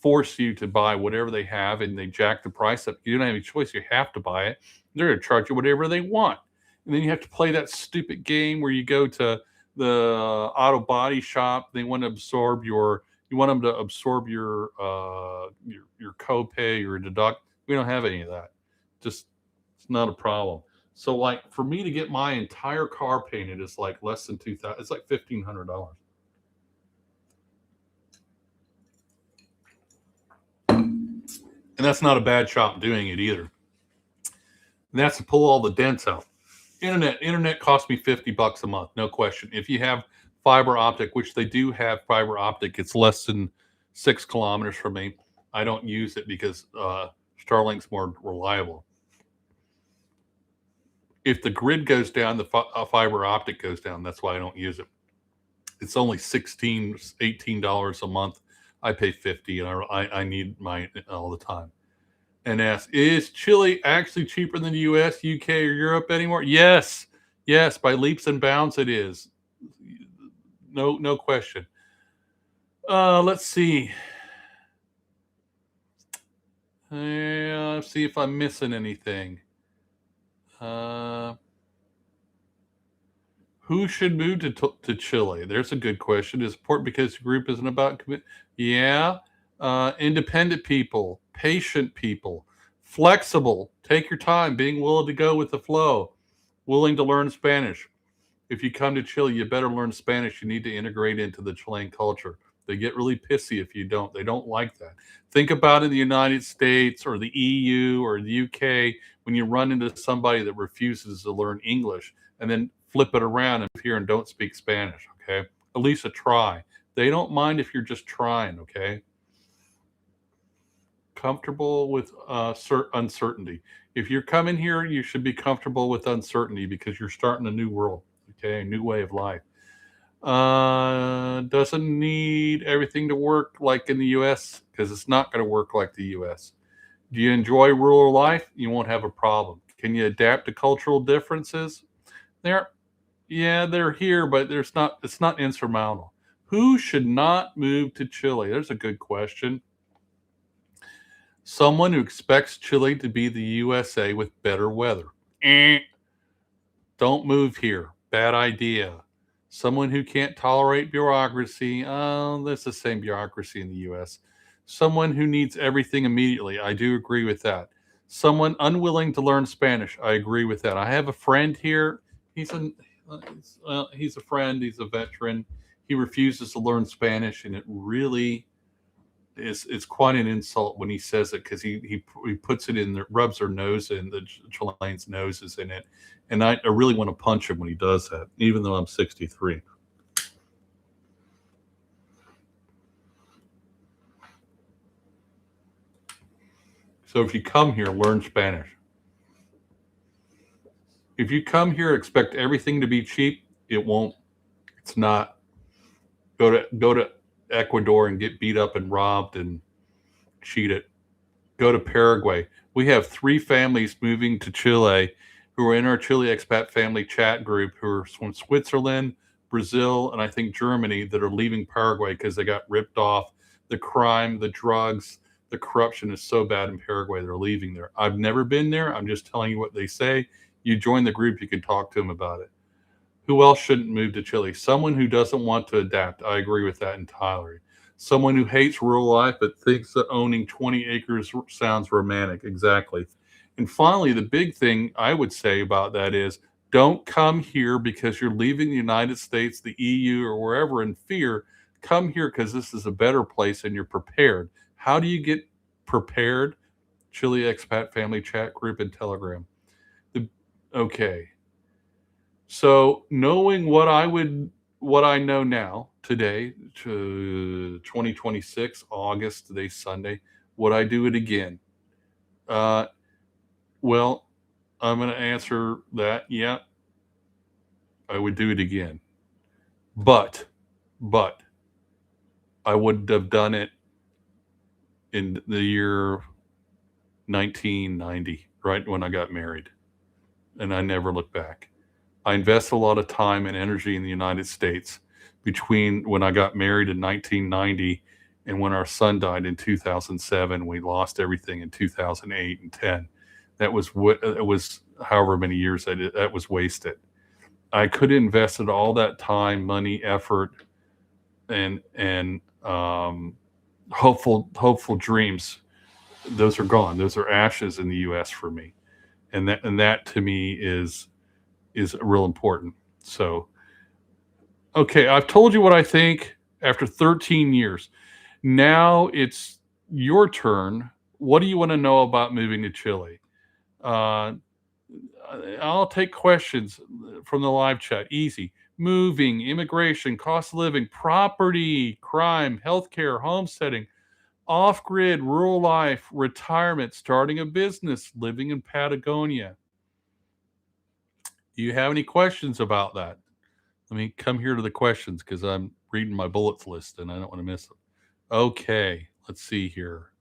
force you to buy whatever they have, and they jack the price up. You don't have any choice. You have to buy it. They're going to charge you whatever they want. And then you have to play that stupid game where you go to the auto body shop. They want to absorb you want them to absorb your copay or deduct. We don't have any of that. Just, it's not a problem. So like for me to get my entire car painted is like less than 2,000. It's like $1,500. And that's not a bad shop doing it either. And that's to pull all the dents out. Internet cost me $50 a month, no question. If you have fiber optic, which they do have fiber optic, it's less than 6 kilometers from me. I don't use it because Starlink's more reliable. If the grid goes down, the fiber optic goes down. That's why I don't use it. It's only $16, $18 a month. I pay $50, and I need mine all the time. And ask, is Chile actually cheaper than the US, UK, or Europe anymore? Yes, by leaps and bounds it is. No question. Let's see. Let's see if I'm missing anything. Who should move to Chile? There's a good question. Is it important because the group isn't about Yeah. Independent people, patient people, flexible, take your time, being willing to go with the flow, willing to learn Spanish. If you come to Chile, you better learn Spanish. You need to integrate into the Chilean culture. They get really pissy if you don't. They don't like that. Think about in the United States or the EU or the UK when you run into somebody that refuses to learn English and then flip it around and here and don't speak Spanish, okay? At least a try. They don't mind if you're just trying, okay? Comfortable with uncertainty. If you're coming here, you should be comfortable with uncertainty because you're starting a new world, okay? A new way of life. Doesn't need everything to work like in the US because it's not going to work like the US. Do you enjoy rural life? You won't have a problem. Can you adapt to cultural differences? They're here, but it's not insurmountable. Who should not move to Chile? There's a good question. Someone who expects Chile to be the USA with better weather. Don't move here. Bad idea. Someone who can't tolerate bureaucracy. That's the same bureaucracy in the US. Someone who needs everything immediately. I do agree with that. Someone unwilling to learn Spanish. I agree with that. I have a friend here. He's a friend. He's a veteran. He refuses to learn Spanish, and it really it's quite an insult when he says it because he puts it in there, rubs their nose in the Chilean's noses in it, and I really want to punch him when he does that, even though I'm 63. So if you come here, learn Spanish. If you come here, expect everything to be cheap. It won't. It's not. Go to Ecuador and get beat up and robbed and cheated. Go to Paraguay. We have 3 families moving to Chile who are in our Chile Expat family chat group who are from Switzerland, Brazil, and I think Germany that are leaving Paraguay because they got ripped off. The crime, the drugs, the corruption is so bad in Paraguay, they're leaving there. I've never been there. I'm just telling you what they say. You join the group, you can talk to them about it. Who else shouldn't move to Chile? Someone who doesn't want to adapt. I agree with that entirely. Someone who hates rural life but thinks that owning 20 acres sounds romantic. Exactly. And finally, the big thing I would say about that is don't come here because you're leaving the United States, the EU, or wherever in fear. Come here because this is a better place and you're prepared. How do you get prepared? Chile Expat Family Chat Group and Telegram. Okay. So knowing what I know now today to 2026 August, today's Sunday, would I do it again? Well, I'm going to answer that. Yeah, I would do it again, but I wouldn't have done it in the year 1990, right when I got married, and I never looked back. I invested a lot of time and energy in the United States between when I got married in 1990 and when our son died in 2007. We lost everything in 2008 and 10. That was however many years that was wasted. I could have invested all that time, money, effort, and hopeful dreams. Those are gone. Those are ashes in the U.S. for me. and that to me is real important. So, okay, I've told you what I think after 13 years. Now it's your turn. What do you want to know about moving to Chile? Uh, I'll take questions from the live chat. Easy. Moving, immigration, cost of living, property, crime, healthcare, homesteading, off grid, rural life, retirement, starting a business, living in Patagonia. Do you have any questions about that? Let me come here to the questions because I'm reading my bullets list and I don't want to miss them. Okay, let's see here.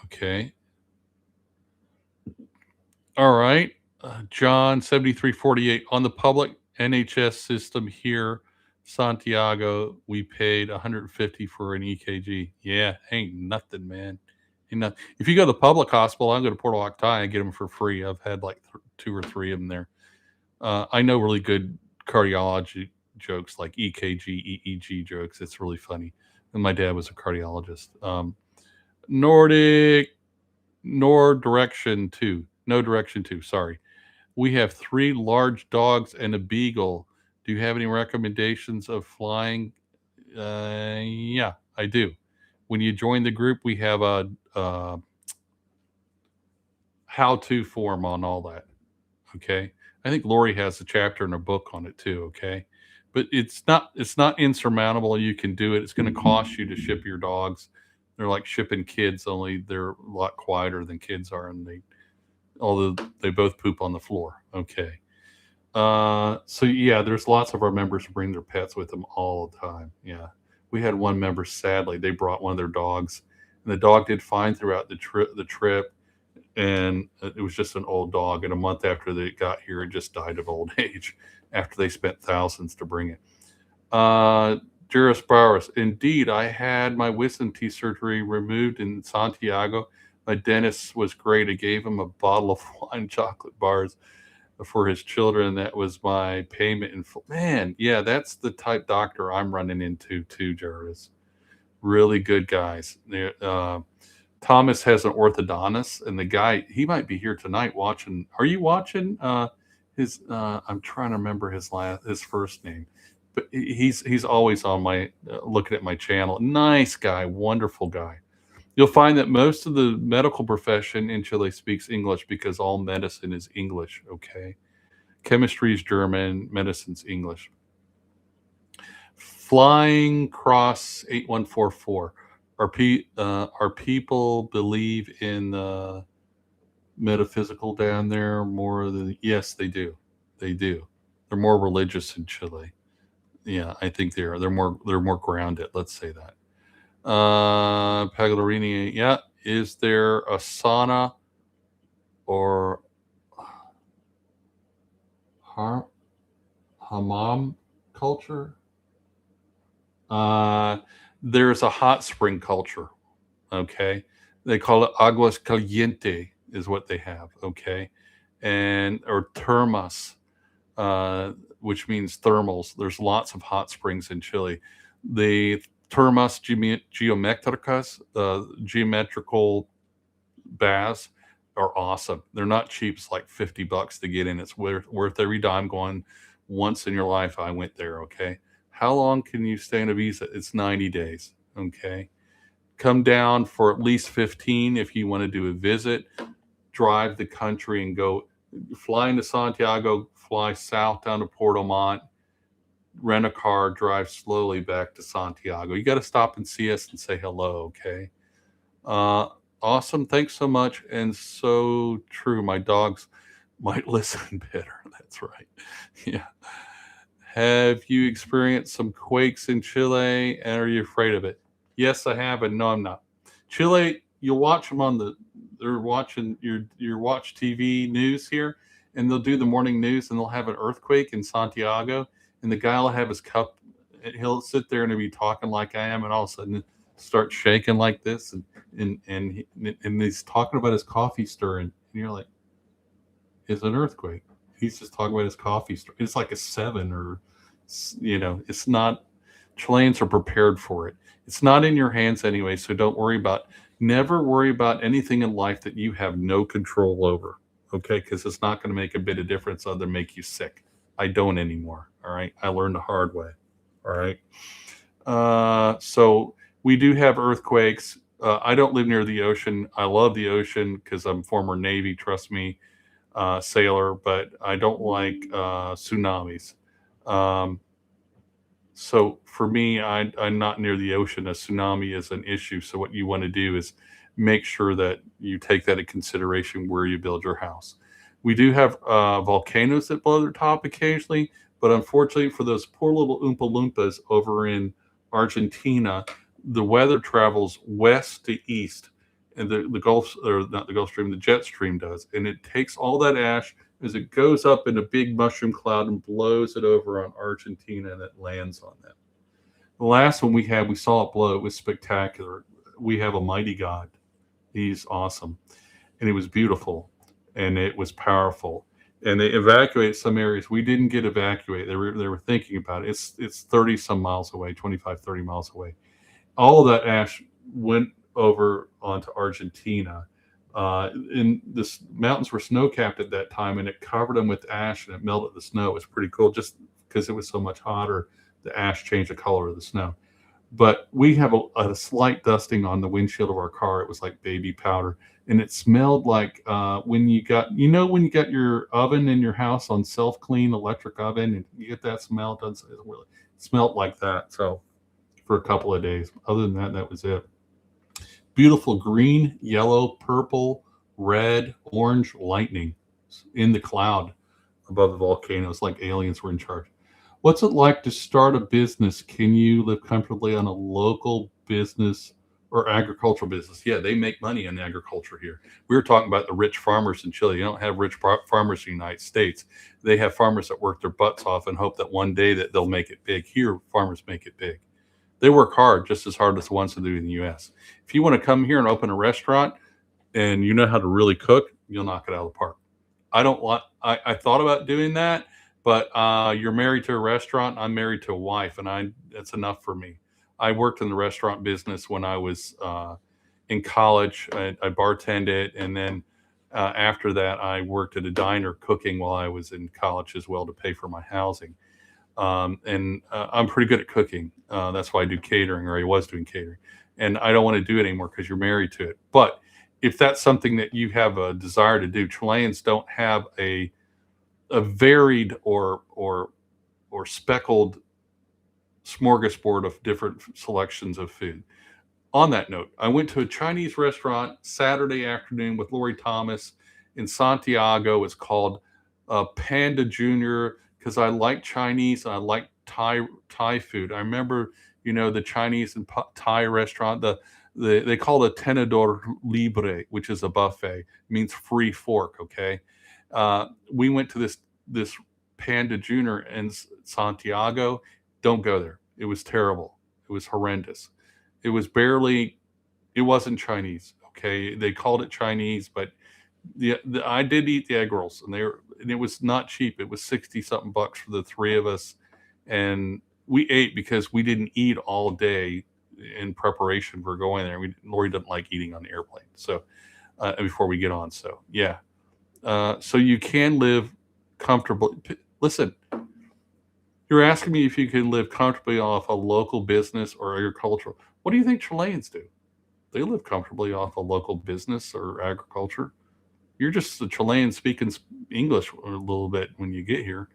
Okay. All right. John 7348 on the public NHS system here, Santiago, we paid 150 for an EKG. Yeah, ain't nothing, man. Ain't nothing. If you go to the public hospital, I go to Porto Octai and get them for free. I've had like 2 or 3 of them there. I know really good cardiology jokes like EKG, EEG jokes. It's really funny. And my dad was a cardiologist. Nor direction 2. No direction 2. Sorry. We have 3 large dogs and a beagle. Do you have any recommendations of flying? Yeah, I do. When you join the group, we have a how-to form on all that. Okay. I think Lori has a chapter in her book on it too. Okay. But it's not insurmountable. You can do it. It's going to cost you to ship your dogs. They're like shipping kids, only they're a lot quieter than kids are, and although they both poop on the floor. Okay. So yeah, there's lots of our members who bring their pets with them all the time. Yeah. We had one member, sadly, they brought one of their dogs, and the dog did fine throughout the trip, and it was just an old dog. And a month after they got here, it just died of old age after they spent thousands to bring it. Juris Bowers, indeed, I had my wisdom teeth surgery removed in Santiago. My dentist was great. I gave him a bottle of wine chocolate bars for his children. That was my payment in full. Man, yeah, that's the type doctor I'm running into too, Jarvis. Really good guys. Thomas has an orthodontist, and the guy, he might be here tonight watching. Are you watching his I'm trying to remember his first name, but he's always on my looking at my channel. Nice guy, wonderful guy. You'll find that most of the medical profession in Chile speaks English because all medicine is English, okay? Chemistry is German, medicine's English. Flying Cross 8144. Our people believe in the metaphysical down there more than... Yes, they do. They do. They're more religious in Chile. Yeah, I think they are. They're more grounded, let's say that. Pagolarini, yeah. Is there a sauna or hammam culture? There's a hot spring culture. Okay, they call it aguas caliente is what they have. Okay, or termas, which means thermals. There's lots of hot springs in Chile. The termas geometricas, geometrical baths, are awesome. They're not cheap. It's like $50 to get in. It's worth every dime. Going once in your life, I went there. Okay. How long can you stay on a visa? It's 90 days. Okay. Come down for at least 15 if you want to do a visit. Drive the country and go. Fly into Santiago, fly south down to Puerto Montt, rent a car, drive slowly back to Santiago. You got to stop and see us and say hello, okay? Awesome. Thanks so much. And so true. My dogs might listen better. That's right. Yeah. Have you experienced some quakes in Chile, and are you afraid of it? Yes, I have, and no, I'm not. Chile, you'll watch them they're watching your watch TV news here, and they'll do the morning news, and they'll have an earthquake in Santiago, and the guy will have his cup, and he'll sit there and he'll be talking like I am, and all of a sudden start shaking like this, and he's talking about his coffee stirring, and you're like, it's an earthquake. He's just talking about his coffee stirring. It's like a 7, or it's not. Chileans are prepared for it. It's not in your hands anyway, so don't worry about Never worry about anything in life that you have no control over, okay? Because it's not going to make a bit of difference other than make you sick. I don't anymore, all right? I learned the hard way, all right? So we do have earthquakes. I don't live near the ocean. I love the ocean because I'm former Navy, trust me, sailor, but I don't like tsunamis. Um, so for me, I'm not near the ocean. A tsunami is an issue. So what you want to do is make sure that you take that into consideration where you build your house. We do have volcanoes that blow their top occasionally, but unfortunately for those poor little Oompa Loompas over in Argentina, the weather travels west to east, and the Gulf, or not the Gulf Stream, the jet stream does, and it takes all that ash as it goes up in a big mushroom cloud and blows it over on Argentina, and it lands on them. The last one we saw it blow. It was spectacular. We have a mighty God. He's awesome. And it was beautiful and it was powerful. And they evacuated some areas. We didn't get evacuated. They were thinking about it. It's 30 some miles away, 25, 30 miles away. All of that ash went over onto Argentina. And the mountains were snow capped at that time, and it covered them with ash and it melted the snow. It was pretty cool just because it was so much hotter. The ash changed the color of the snow. But we have a slight dusting on the windshield of our car. It was like baby powder, and it smelled like when you got, when you got your oven in your house on self-clean electric oven, and you get that smell. It smelled like that. So for a couple of days. Other than that, that was it. Beautiful green, yellow, purple, red, orange lightning in the cloud above the volcanoes, like aliens were in charge. What's it like to start a business? Can you live comfortably on a local business or agricultural business? Yeah, they make money in agriculture here. We were talking about the rich farmers in Chile. You don't have rich farmers in the United States. They have farmers that work their butts off and hope that one day that they'll make it big. Here, farmers make it big. They work hard, just as hard as the ones that do in the U.S. If you want to come here and open a restaurant and you know how to really cook, you'll knock it out of the park. I thought about doing that, but you're married to a restaurant. I'm married to a wife, and that's enough for me. I worked in the restaurant business when I was in college. I bartended, and then after that, I worked at a diner cooking while I was in college as well to pay for my housing. And I'm pretty good at cooking. That's why I do catering, or I was doing catering. And I don't want to do it anymore because you're married to it. But if that's something that you have a desire to do, Chileans don't have a varied or speckled smorgasbord of different selections of food. On that note, I went to a Chinese restaurant Saturday afternoon with Lori Thomas in Santiago. It's called Panda Junior, because I like Chinese and I like Thai food. I remember, the Chinese and Thai restaurant, they call it tenedor libre, which is a buffet. It means free fork. Okay, we went to this Panda Junior in Santiago. Don't go there. It was terrible. It was horrendous. It wasn't Chinese. Okay, they called it Chinese, but I did eat the egg rolls, and it was not cheap. It was 60 something bucks for the three of us, and we ate because we didn't eat all day in preparation for going there. Lori doesn't like eating on the airplane, so before we get on. So yeah, so you can live comfortably. Listen, you're asking me if you can live comfortably off a local business or agricultural. What do you think Chileans do? They live comfortably off a local business or agriculture. You're just a Chilean speaking English a little bit when you get here.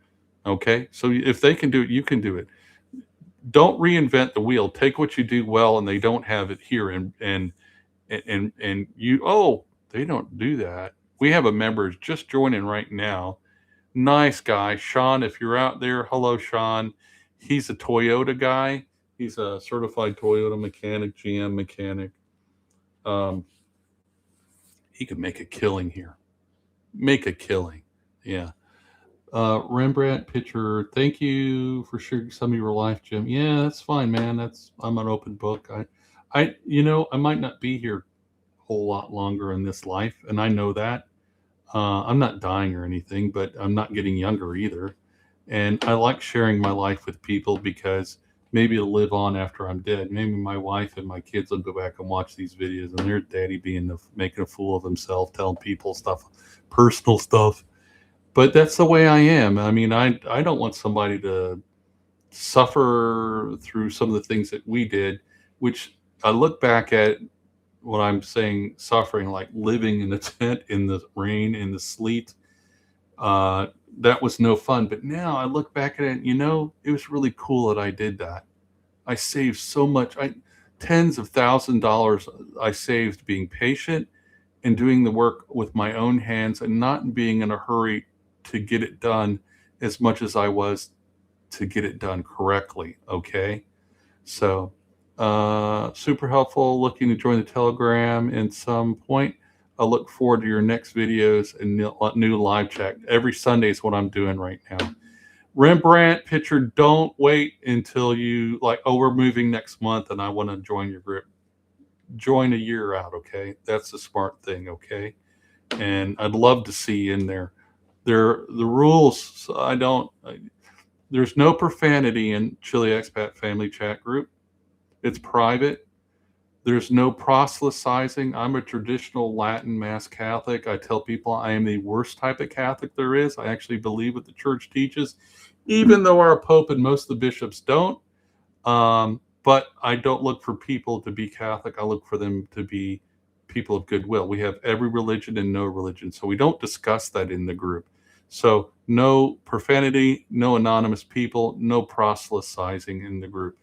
Okay. So if they can do it, you can do it. Don't reinvent the wheel. Take what you do well, and they don't have it here. And they don't do that. We have a member just joining right now. Nice guy, Sean. If you're out there, hello, Sean. He's a Toyota guy. He's a certified Toyota mechanic, GM mechanic. He could make a killing here. Make a killing. Yeah. Rembrandt picture. Thank you for sharing some of your life, Jim. Yeah, that's fine, man. I'm an open book. I might not be here a whole lot longer in this life, and I know that. I'm not dying or anything, but I'm not getting younger either. And I like sharing my life with people because maybe it'll live on after I'm dead. Maybe my wife and my kids will go back and watch these videos, and there's daddy making a fool of himself, telling people stuff, personal stuff. But that's the way I am. I mean, I don't want somebody to suffer through some of the things that we did, which I look back at when I'm saying suffering, like living in a tent in the rain, in the sleet. Uh, that was no fun. But now I look back at it, and, it was really cool that I did that. I saved so much. Tens of $1,000 I saved being patient and doing the work with my own hands and not being in a hurry to get it done as much as I was to get it done correctly. Okay. So, super helpful. Looking to join the Telegram at some point. I look forward to your next videos and new live chat. Every Sunday is what I'm doing right now. Rembrandt picture, don't wait until you we're moving next month and I want to join your group. Join a year out, okay? That's the smart thing, okay? And I'd love to see you in there. The rules, there's no profanity in Chile Expat Family Chat Group. It's private. There's no proselytizing. I'm a traditional Latin Mass Catholic. I tell people I am the worst type of Catholic there is. I actually believe what the church teaches, even though our Pope and most of the bishops don't. But I don't look for people to be Catholic. I look for them to be people of goodwill. We have every religion and no religion. So we don't discuss that in the group. So no profanity, no anonymous people, no proselytizing in the group.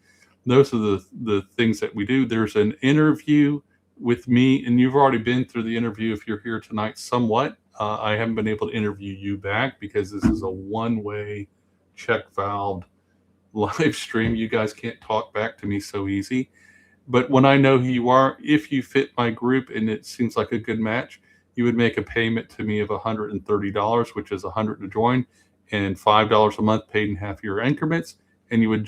Those are the things that we do. There's an interview with me, and you've already been through the interview if you're here tonight somewhat. I haven't been able to interview you back because this is a one-way check valve live stream. You guys can't talk back to me so easy. But when I know who you are, if you fit my group and it seems like a good match, you would make a payment to me of $130, which is $100 to join, and $5 a month paid in half-year increments. And you would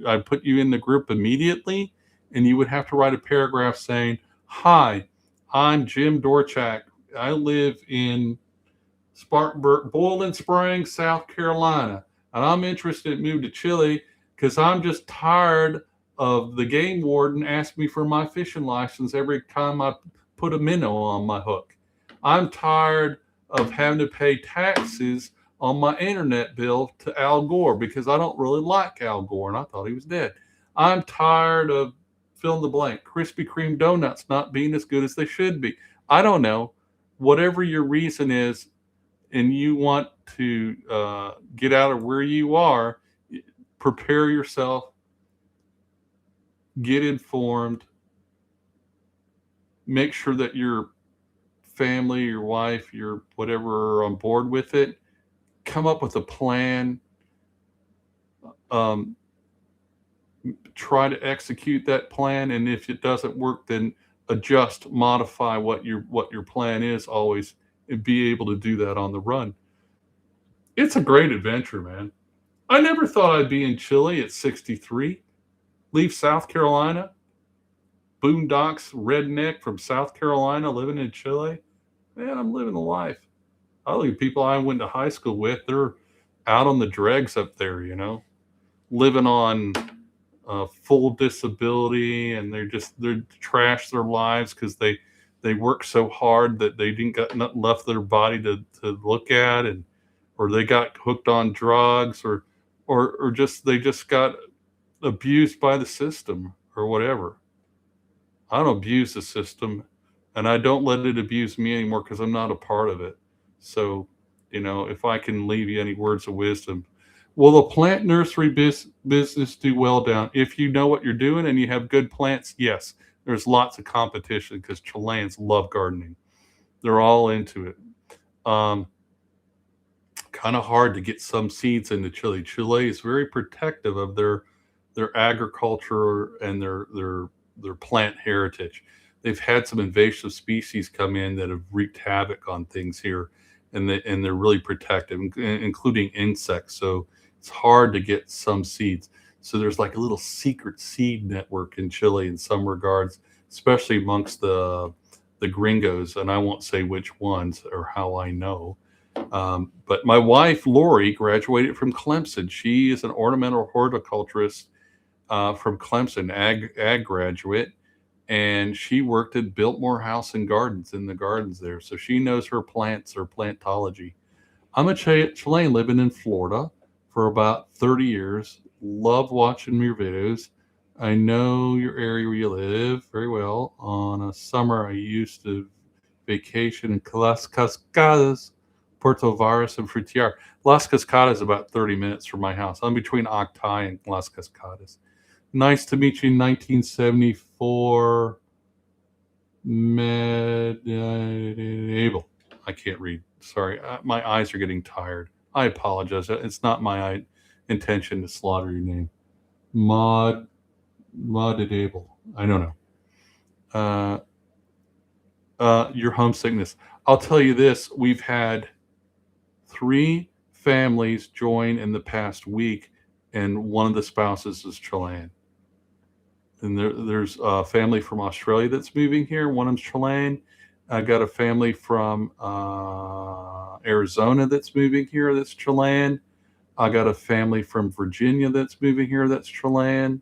I'd put you in the group immediately, and you would have to write a paragraph saying, "Hi, I'm Jim Dorchak. I live in Boiling Springs, South Carolina, and I'm interested in moving to Chile because I'm just tired of the game warden asking me for my fishing license every time I put a minnow on my hook. I'm tired of having to pay taxes on my internet bill to Al Gore because I don't really like Al Gore and I thought he was dead. I'm tired of fill in the blank, Krispy Kreme donuts not being as good as they should be. I don't know. Whatever your reason is, and you want to get out of where you are, prepare yourself, get informed, make sure that your family, your wife, your whatever are on board with it. Come up with a plan. Try to execute that plan, and if it doesn't work, then adjust, modify what your plan is always, and be able to do that on the run. It's a great adventure, man. I never thought I'd be in Chile at 63, leave South Carolina, boondocks, redneck from South Carolina, living in Chile. Man, I'm living the life. I look at people I went to high school with, they're out on the dregs up there, living on full disability, and they're trash their lives because they work so hard that they didn't got nothing left their body to look at, or they got hooked on drugs, or they just got abused by the system or whatever. I don't abuse the system, and I don't let it abuse me anymore because I'm not a part of it. So, if I can leave you any words of wisdom, will the plant nursery business do well down? If you know what you're doing and you have good plants, yes. There's lots of competition because Chileans love gardening. They're all into it. Kind of hard to get some seeds into Chile. Chile is very protective of their agriculture and their plant heritage. They've had some invasive species come in that have wreaked havoc on things here, and they're really protective, including insects. So it's hard to get some seeds. So there's like a little secret seed network in Chile in some regards, especially amongst the gringos. And I won't say which ones or how I know. But my wife, Lori, graduated from Clemson. She is an ornamental horticulturist from Clemson, ag graduate, and she worked at Biltmore House and Gardens in the gardens there. So she knows her plants or plantology. I'm a Chilean living in Florida for about 30 years. Love watching your videos. I know your area where you live very well. On a summer, I used to vacation in Las Cascadas, Puerto Varas, and Frutillar. Las Cascadas is about 30 minutes from my house. I'm between Octai and Las Cascadas. Nice to meet you. 1974. Medieval. I can't read. Sorry. My eyes are getting tired. I apologize. It's not my intention to slaughter your name. Medieval. I don't know. Your homesickness. I'll tell you this. We've had 3 families join in the past week, and one of the spouses is Chilean. And there's a family from Australia that's moving here. One of them's Chilean. I got a family from Arizona that's moving here that's Chilean. I got a family from Virginia that's moving here that's Chilean.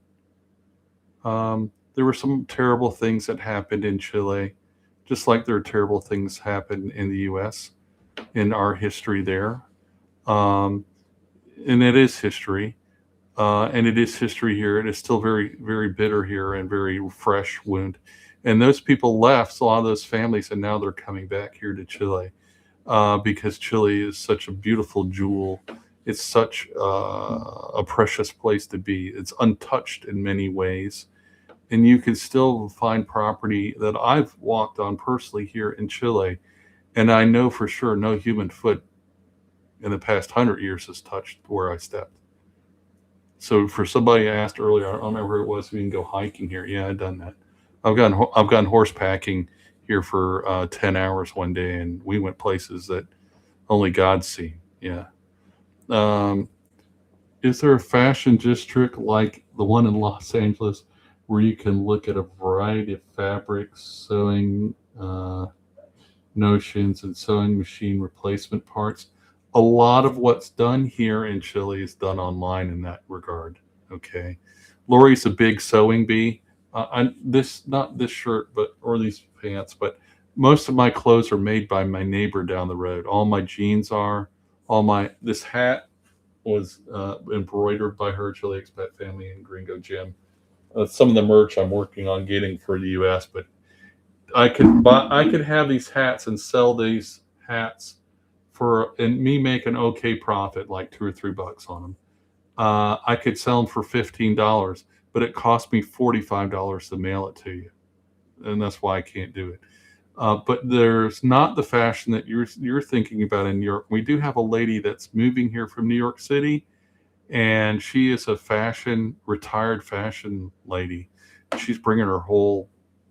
There were some terrible things that happened in Chile, just like there are terrible things happen in the U.S. in our history there. And it is history. And it is history here. It is still very, very bitter here and very fresh wound. And those people left, a lot of those families, and now they're coming back here to Chile because Chile is such a beautiful jewel. It's such a precious place to be. It's untouched in many ways. And you can still find property that I've walked on personally here in Chile. And I know for sure no human foot in the past 100 years has touched where I stepped. So for somebody asked earlier, I don't remember who it was, we can go hiking here. Yeah, I've done that. I've gone horse packing here for 10 hours one day, and we went places that only God's seen. Yeah. Is there a fashion district like the one in Los Angeles where you can look at a variety of fabrics, sewing notions, and sewing machine replacement parts? A lot of what's done here in Chile is done online in that regard. Okay. Lori's a big sewing bee. Not this shirt, or these pants, but most of my clothes are made by my neighbor down the road. All my jeans are. This hat was embroidered by her, Chile Expat family in Gringo Jim. Some of the merch I'm working on getting for the U.S., but I could have these hats and sell these hats and me make an okay profit, like $2 or $3 on them. I could sell them for $15, but it cost me $45 to mail it to you, and that's why I can't do it. But there's not the fashion that you're thinking about in New York. We do have a lady that's moving here from New York City, and she is a retired fashion lady. She's bringing her whole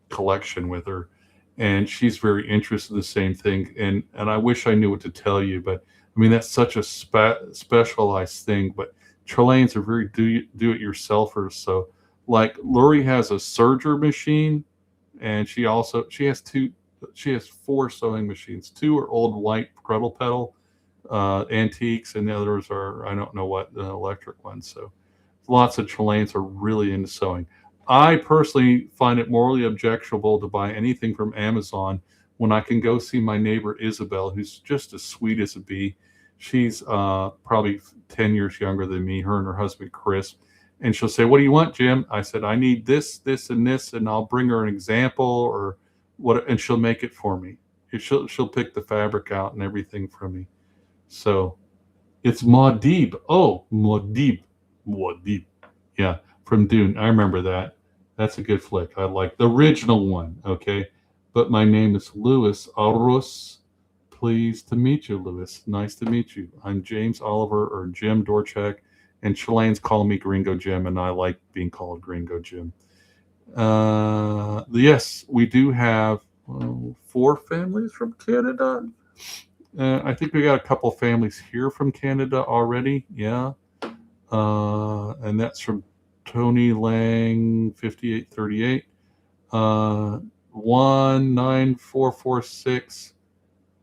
collection with her, and she's very interested in the same thing. And I wish I knew what to tell you, but I mean, that's such a specialized thing. But Chileans are very do-it-yourselfers. So like Lori has a serger machine, and she has 4 sewing machines. 2 are old white Gretel pedal antiques, and the others are, I don't know what, the electric ones. So lots of Chileans are really into sewing. I personally find it morally objectionable to buy anything from Amazon when I can go see my neighbor Isabel, who's just as sweet as a bee. She's probably 10 years younger than me, her and her husband Chris. And she'll say, "What do you want, Jim?" I said, "I need this, this, and this," and I'll bring her an example or what, and she'll make it for me. She'll pick the fabric out and everything for me. So it's Maudib. Oh, Maudib. Yeah, from Dune. I remember that. That's a good flick. I like the original one. Okay. But my name is Louis Arros. Pleased to meet you, Louis. Nice to meet you. I'm James Oliver, or Jim Dorchak, and Chileans call me Gringo Jim, and I like being called Gringo Jim. Yes, we do have 4 families from Canada. I think we got a couple families here from Canada already. Yeah. And that's from Tony Lang, 5838. 19446.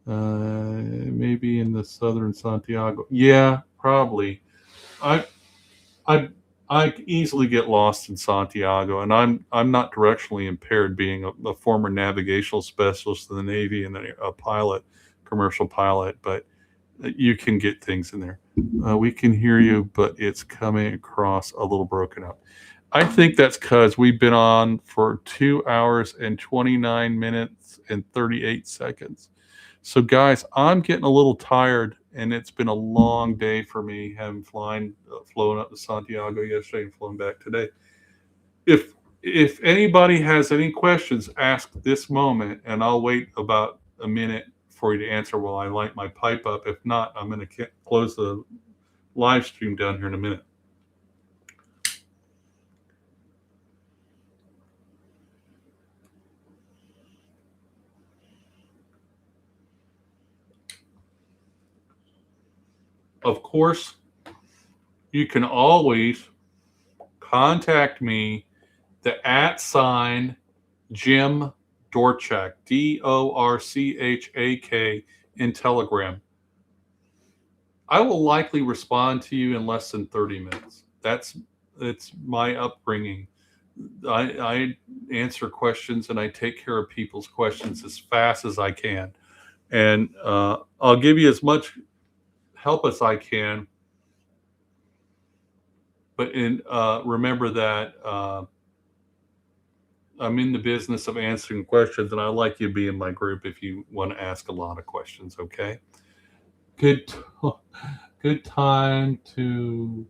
Maybe in the southern Santiago. Yeah, probably. I I easily get lost in Santiago, and I'm not directionally impaired, being a former navigational specialist in the Navy and a pilot, commercial pilot, but you can get things in there. We can hear you, but it's coming across a little broken up. I think that's because we've been on for 2 hours and 29 minutes and 38 seconds. So, guys, I'm getting a little tired, and it's been a long day for me, having flown up to Santiago yesterday and flown back today. If anybody has any questions, ask this moment, and I'll wait about a minute for you to answer while I light my pipe up. If not, I'm going to close the live stream down here in a minute. Of course, you can always contact me, the @ Jim Dorchak, Dorchak, in Telegram. I will likely respond to you in less than 30 minutes. It's my upbringing. I answer questions and I take care of people's questions as fast as I can. And I'll give you as much help as I can. But remember that I'm in the business of answering questions, and I'd like you to be in my group if you want to ask a lot of questions, okay? Good time to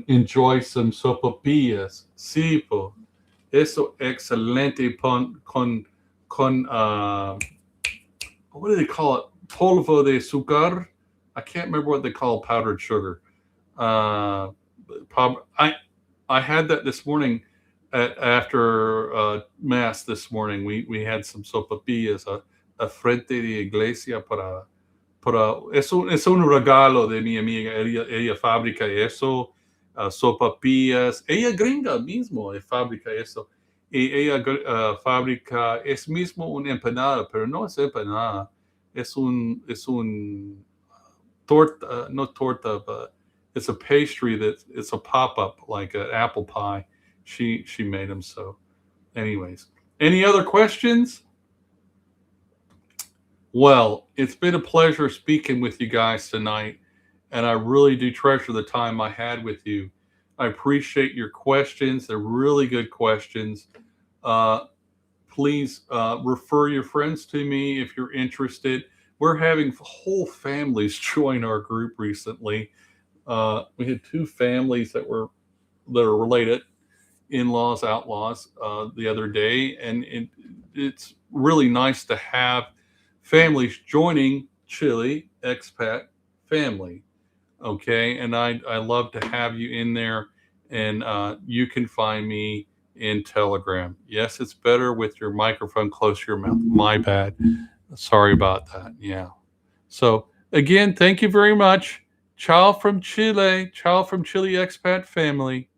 enjoy some sopapillas. Sí, po. Eso excelente con what do they call it? Polvo de azúcar. I can't remember what they call powdered sugar. I had that this morning after mass this morning. We had some sopapillas a frente de iglesia para es un regalo de mi amiga. Ella fabrica eso, sopapillas. Ella gringa mismo fabrica eso. Y ella fabrica, es mismo una empanada, pero no es empanada. Es un torta, no torta, but it's a pastry it's a pop-up, like an apple pie. She made them. So anyways, any other questions? Well, it's been a pleasure speaking with you guys tonight, and I really do treasure the time I had with you. I appreciate your questions. They're really good questions. Please refer your friends to me if you're interested. We're having whole families join our group recently. We had 2 families that are related, in-laws, outlaws, the other day, and it's really nice to have families joining Chile Expat family. Okay, and I love to have you in there, and you can find me in Telegram. Yes, it's better with your microphone close to your mouth. My bad. Sorry about that. Yeah. So again, thank you very much. Ciao from Chile. Ciao from Chile Expat family.